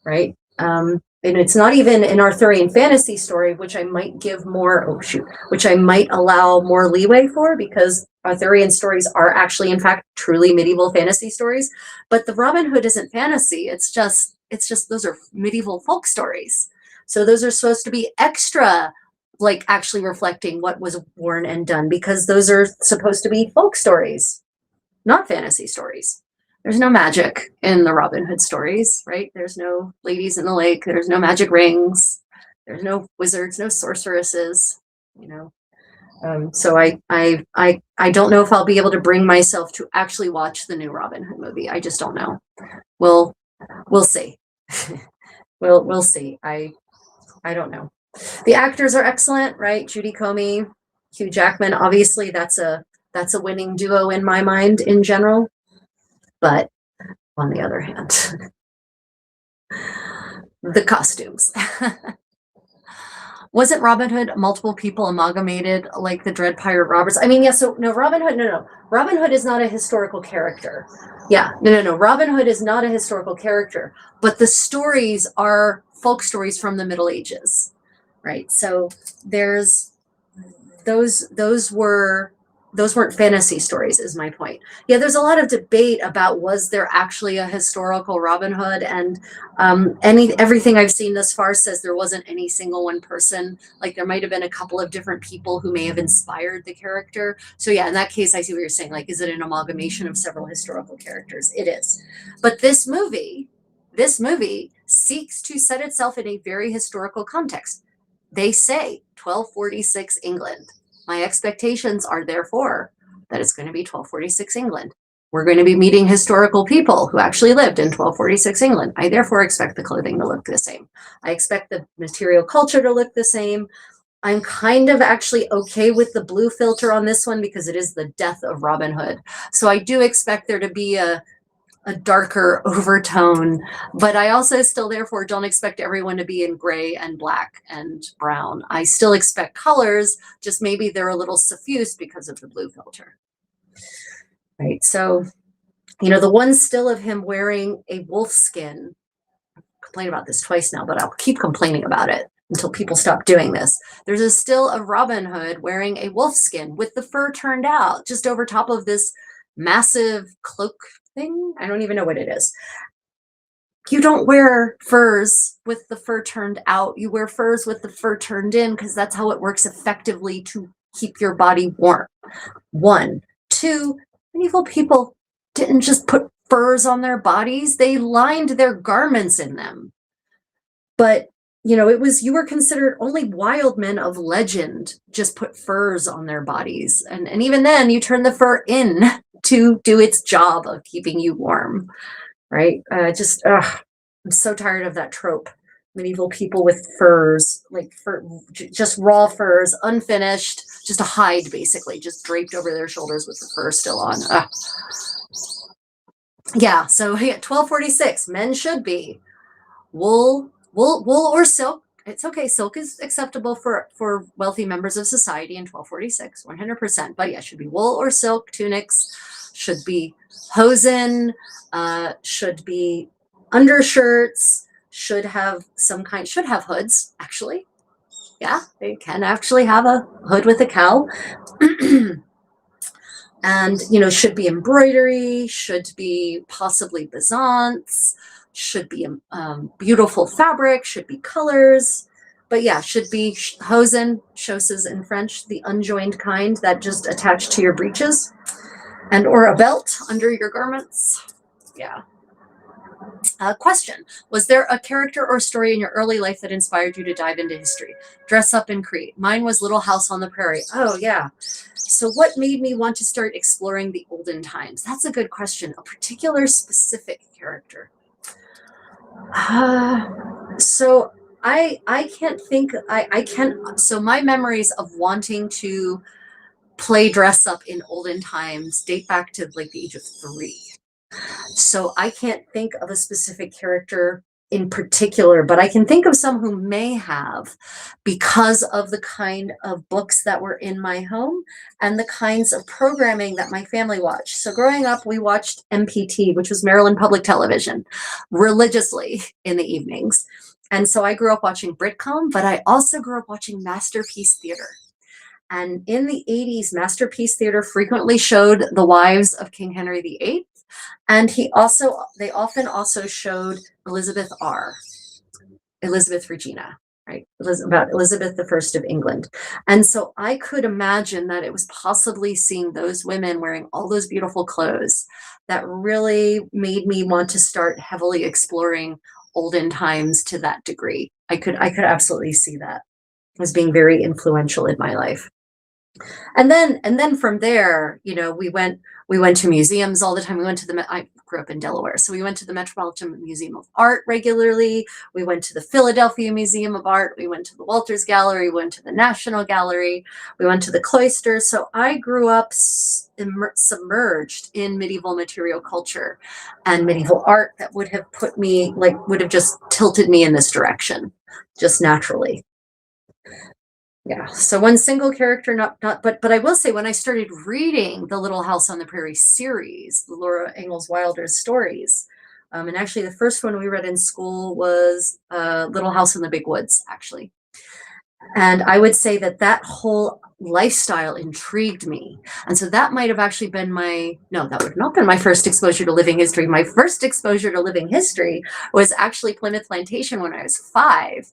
right? And it's not even an Arthurian fantasy story, which I might give more, which I might allow more leeway for, because Arthurian stories are actually, in fact, truly medieval fantasy stories. But the Robin Hood isn't fantasy. It's just those are medieval folk stories. So those are supposed to be extra, like actually reflecting what was worn and done, because those are supposed to be folk stories, not fantasy stories. There's no magic in the Robin Hood stories, right? There's no ladies in the lake. There's no magic rings. There's no wizards, no sorceresses, you know. So I don't know if I'll be able to bring myself to actually watch the new Robin Hood movie. I just don't know. We'll see. we'll see. I don't know. The actors are excellent, right? Judy Comey, Hugh Jackman. Obviously, that's a winning duo in my mind in general. But on the other hand, the costumes. Wasn't Robin Hood multiple people amalgamated like the Dread Pirate Roberts? I mean, yeah, so no, Robin Hood, no. Robin Hood is not a historical character. Yeah, no. Robin Hood is not a historical character, but the stories are folk stories from the Middle Ages, right? So there's those weren't fantasy stories, is my point. Yeah, there's a lot of debate about was there actually a historical Robin Hood, and everything I've seen thus far says there wasn't any single one person. Like there might have been a couple of different people who may have inspired the character. So yeah, in that case, I see what you're saying. Like, is it an amalgamation of several historical characters? It is. But this movie seeks to set itself in a very historical context. They say 1246 England. My expectations are therefore that it's going to be 1246 England. We're going to be meeting historical people who actually lived in 1246 England. I therefore expect the clothing to look the same. I expect the material culture to look the same. I'm kind of actually okay with the blue filter on this one because it is the death of Robin Hood. So I do expect there to be a a darker overtone, but I also still therefore don't expect everyone to be in gray and black and brown. I still expect colors, just maybe they're a little suffused because of the blue filter. Right. So, the one still of him wearing a wolf skin, I've complained about this twice now, but I'll keep complaining about it until people stop doing this. There's a still of Robin Hood wearing a wolf skin with the fur turned out just over top of this massive cloak thing. I don't even know what it is. You don't wear furs with the fur turned out. You wear furs with the fur turned in because that's how it works effectively to keep your body warm. 1. 2, medieval people didn't just put furs on their bodies. They lined their garments in them. But, you were considered only wild men of legend just put furs on their bodies. And even then you turn the fur in to do its job of keeping you warm, right? I'm so tired of that trope. Medieval people with furs, like just raw furs, unfinished, just a hide basically, just draped over their shoulders with the fur still on. Yeah, so 1246, men should be wool or silk. It's okay, silk is acceptable for wealthy members of society in 1246, 100%. But yeah, should be wool or silk tunics, should be hosen, should be undershirts, should have hoods, actually. Yeah, they can actually have a hood with a cowl. And, should be embroidery, should be possibly bezants, should be beautiful fabric, should be colors. But yeah, should be hosen, chausses in French, the unjoined kind that just attach to your breeches, and or a belt under your garments. Yeah. Question: was there a character or story in your early life that inspired you to dive into history? Dress up and create. Mine was Little House on the Prairie. Oh, yeah. So what made me want to start exploring the olden times? That's a good question. A particular specific character. So I can't think, so my memories of wanting to play dress up in olden times date back to like the age of 3. So I can't think of a specific character in particular, but I can think of some who may have, because of the kind of books that were in my home and the kinds of programming that my family watched. So growing up, we watched MPT, which was Maryland Public Television, religiously in the evenings. And so I grew up watching Britcom, but I also grew up watching Masterpiece Theater. And in the 80s, Masterpiece Theater frequently showed the wives of King Henry VIII. And they often also showed Elizabeth Regina, right? About Elizabeth I of England. And so I could imagine that it was possibly seeing those women wearing all those beautiful clothes that really made me want to start heavily exploring olden times to that degree. I could absolutely see that as being very influential in my life. And then from there, we went to museums all the time. I grew up in Delaware, so we went to the Metropolitan Museum of Art regularly. We went to the Philadelphia Museum of Art. We went to the Walters Gallery. We went to the National Gallery. We went to the cloisters. So I grew up submerged in medieval material culture and medieval art that would have would have just tilted me in this direction, just naturally. Yeah. So one single character, but I will say, when I started reading the Little House on the Prairie series, Laura Ingalls Wilder's stories, and actually the first one we read in school was Little House in the Big Woods, actually. And I would say that whole lifestyle intrigued me. And so that might have actually been that would not been my first exposure to living history. My first exposure to living history was actually Plymouth Plantation when I was 5.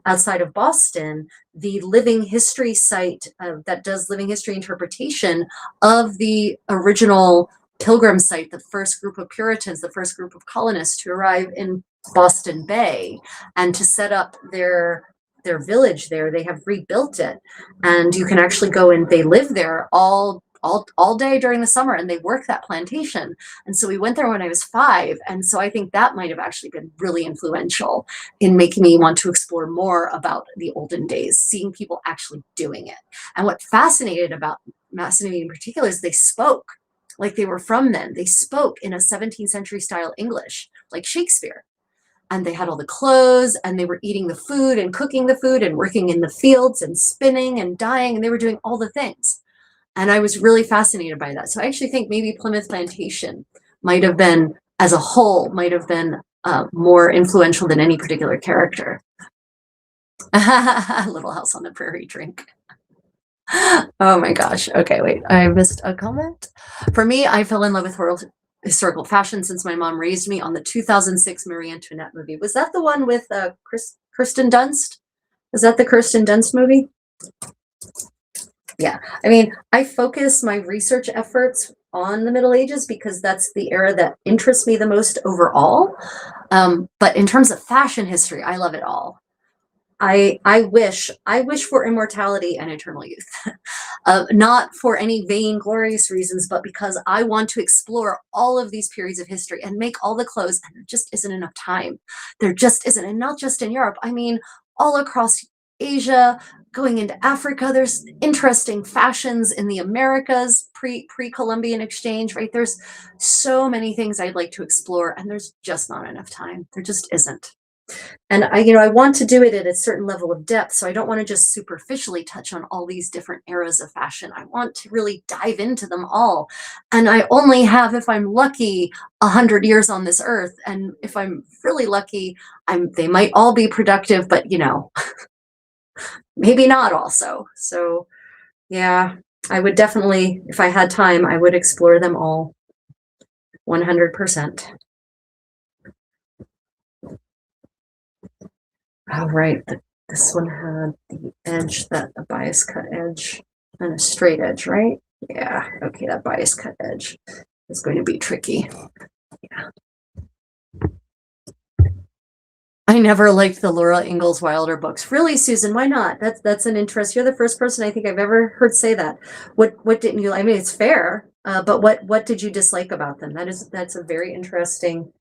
Outside of Boston, the living history site that does living history interpretation of the original Pilgrim site, the first group of Puritans, the first group of colonists to arrive in Boston Bay and to set up their village there. They have rebuilt it, and you can actually go and they live there all day during the summer, and they work that plantation. And so we went there when I was 5. And so I think that might have actually been really influential in making me want to explore more about the olden days, seeing people actually doing it. And what fascinated me in particular is they spoke. like they were from then. They spoke in a 17th century style English, like Shakespeare. And they had all the clothes, and they were eating the food and cooking the food and working in the fields and spinning and dyeing, and they were doing all the things. And I was really fascinated by that. So I actually think maybe Plymouth Plantation might have been, as a whole, might have been more influential than any particular character. Little House on the Prairie drink. Oh my gosh. Okay, wait, I missed a comment. For me, I fell in love with historical fashion since my mom raised me on the 2006 Marie Antoinette movie. Was that the one with Kirsten Dunst? Is that the Kirsten Dunst movie? Yeah, I mean, I focus my research efforts on the Middle Ages because that's the era that interests me the most overall. But in terms of fashion history, I love it all. I wish for immortality and eternal youth, not for any vain, glorious reasons, but because I want to explore all of these periods of history and make all the clothes, and there just isn't enough time. There just isn't, and not just in Europe. I mean, all across Asia, going into Africa, there's interesting fashions in the Americas, pre-Columbian exchange, right? There's so many things I'd like to explore, and there's just not enough time. There just isn't. And I want to do it at a certain level of depth. So I don't want to just superficially touch on all these different eras of fashion. I want to really dive into them all. And I only have, if I'm lucky, 100 years on this earth. And if I'm really lucky, they might all be productive, but maybe not also. So yeah, I would definitely, if I had time, I would explore them all 100%. Oh, right. This one had the edge, a bias cut edge and a straight edge, right? Yeah. Okay, that bias cut edge is going to be tricky. Yeah. I never liked the Laura Ingalls Wilder books. Really, Susan? Why not? That's an interest. You're the first person I think I've ever heard say that. What didn't you? I mean, it's fair, but what did you dislike about them? That's a very interesting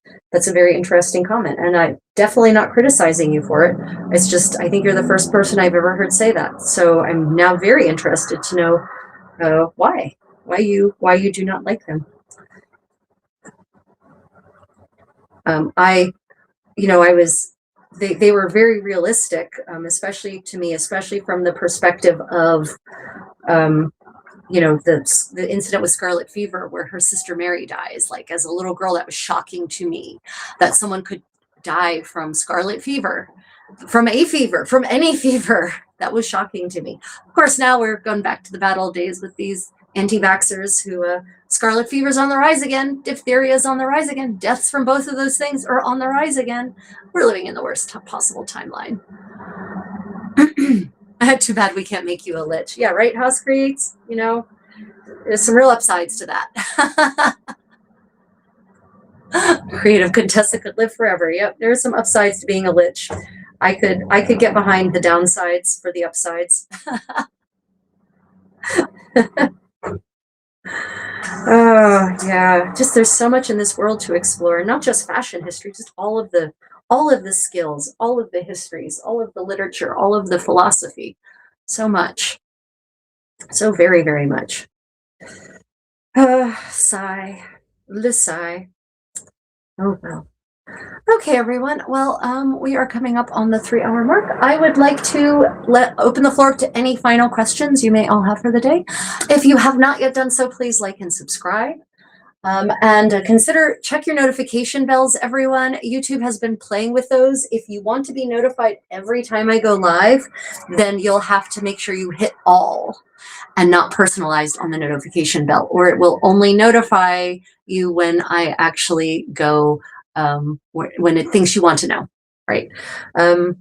comment, and I'm definitely not criticizing you for it. It's just I think you're the first person I've ever heard say that. So I'm now very interested to know why you do not like them. They were very realistic, especially to me, especially from the perspective of, the incident with scarlet fever where her sister Mary dies. Like as a little girl, that was shocking to me that someone could die from scarlet fever, from a fever, from any fever. That was shocking to me. Of course, now we're going back to the bad old days with these anti-vaxxers who scarlet fever's on the rise again, diphtheria is on the rise again, deaths from both of those things are on the rise again. We're living in the worst possible timeline. Too bad we can't make you a lich. Yeah, right, House Creates? There's some real upsides to that. Creative Contessa could live forever. Yep, there's some upsides to being a lich. I could get behind the downsides for the upsides. Oh yeah, just there's so much in this world to explore, not just fashion history, just all of the skills, all of the histories, all of the literature, all of the philosophy. So much. So very, very much. Sigh. Sigh. Oh well. Okay, everyone. Well, we are coming up on the 3-hour mark. I would like to open the floor to any final questions you may all have for the day. If you have not yet done so, please like and subscribe. And check your notification bells, everyone. YouTube has been playing with those. If you want to be notified every time I go live, then you'll have to make sure you hit all and not personalized on the notification bell, or it will only notify you when I actually go when it thinks you want to know, right?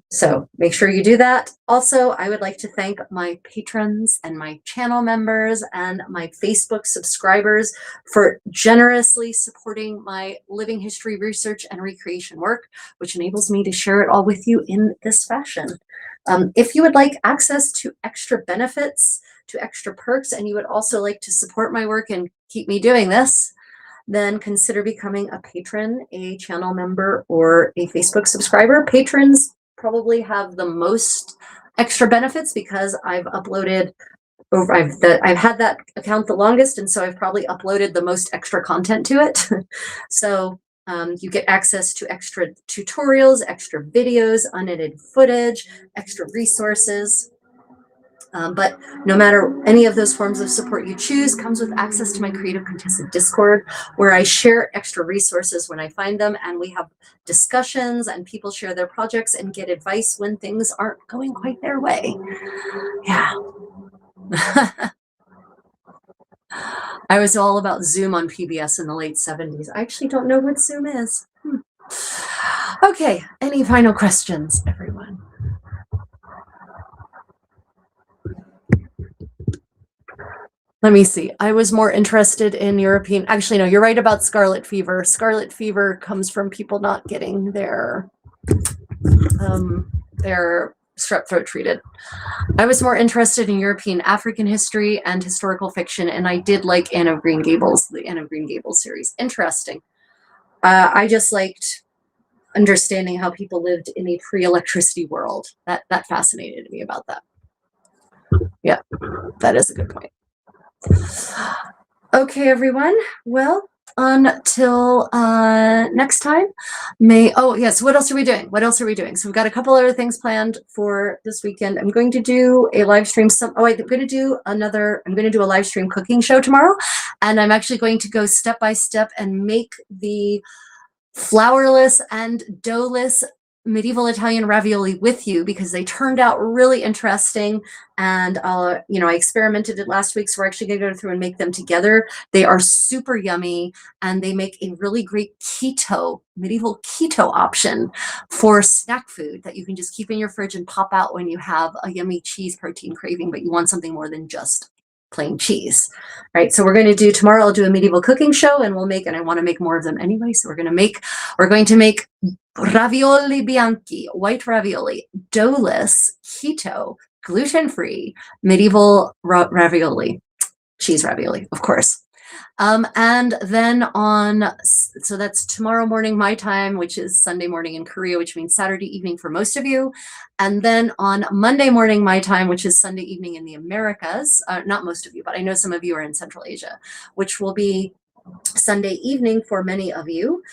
So make sure you do that. Also, I would like to thank my patrons and my channel members and my Facebook subscribers for generously supporting my living history research and recreation work, which enables me to share it all with you in this fashion. If you would like access to extra benefits, to extra perks, and you would also like to support my work and keep me doing this, then consider becoming a patron, a channel member, or a Facebook subscriber. Patrons probably have the most extra benefits because I've uploaded I've had that account the longest, and so I've probably uploaded the most extra content to it. So you get access to extra tutorials, extra videos, unedited footage, extra resources. But no matter any of those forms of support you choose, comes with access to my Creative Contessa Discord, where I share extra resources when I find them, and we have discussions and people share their projects and get advice when things aren't going quite their way. Yeah. I was all about Zoom on PBS in the late 70s. I actually don't know what Zoom is. Okay, any final questions, everyone? Let me see. I was more interested in European. Actually, no, you're right about scarlet fever. Scarlet fever comes from people not getting their strep throat treated. I was more interested in European African history and historical fiction, and I did like Anne of Green Gables, the Anne of Green Gables series. Interesting. I just liked understanding how people lived in a pre-electricity world. That fascinated me about that. Yeah, that is a good point. Okay, everyone. Well, until next time. Oh, yes. What else are we doing? So we've got a couple other things planned for this weekend. I'm going to do a live stream. I'm going to do a live stream cooking show tomorrow. And I'm actually going to go step by step and make the flourless and doughless medieval Italian ravioli with you, because they turned out really interesting. And I experimented it last week, so we're actually going to go through and make them together. They are super yummy, and they make a really great medieval keto option for snack food that you can just keep in your fridge and pop out when you have a yummy cheese protein craving, but you want something more than just plain cheese, right? So we're going to do tomorrow. I'll do a medieval cooking show, and and I want to make more of them anyway. So we're going to make ravioli bianchi, white ravioli, doughless, keto, gluten-free, medieval ravioli, cheese ravioli, of course. And then so that's tomorrow morning my time, which is Sunday morning in Korea, which means Saturday evening for most of you. And then on Monday morning my time, which is Sunday evening in the Americas, not most of you, but I know some of you are in Central Asia, which will be Sunday evening for many of you.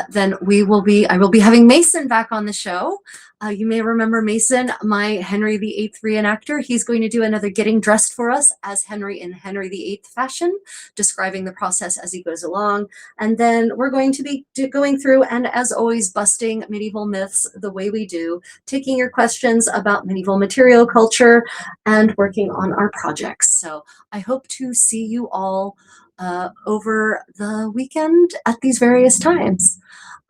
Then I will be having Mason back on the show. You may remember Mason, my Henry VIII reenactor. He's going to do another getting dressed for us as Henry in Henry VIII fashion, describing the process as he goes along. And then we're going to be going through, and as always, busting medieval myths the way we do, taking your questions about medieval material culture and working on our projects. So I hope to see you all over the weekend at these various times.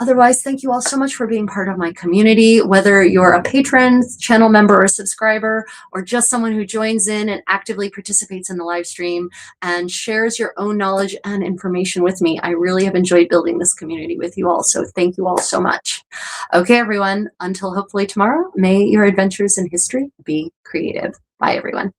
Otherwise, thank you all so much for being part of my community, whether you're a patron, channel member, or subscriber, or just someone who joins in and actively participates in the live stream and shares your own knowledge and information with me. I really have enjoyed building this community with you all, so thank you all so much. Okay, everyone, until hopefully tomorrow, may your adventures in history be creative. Bye, everyone.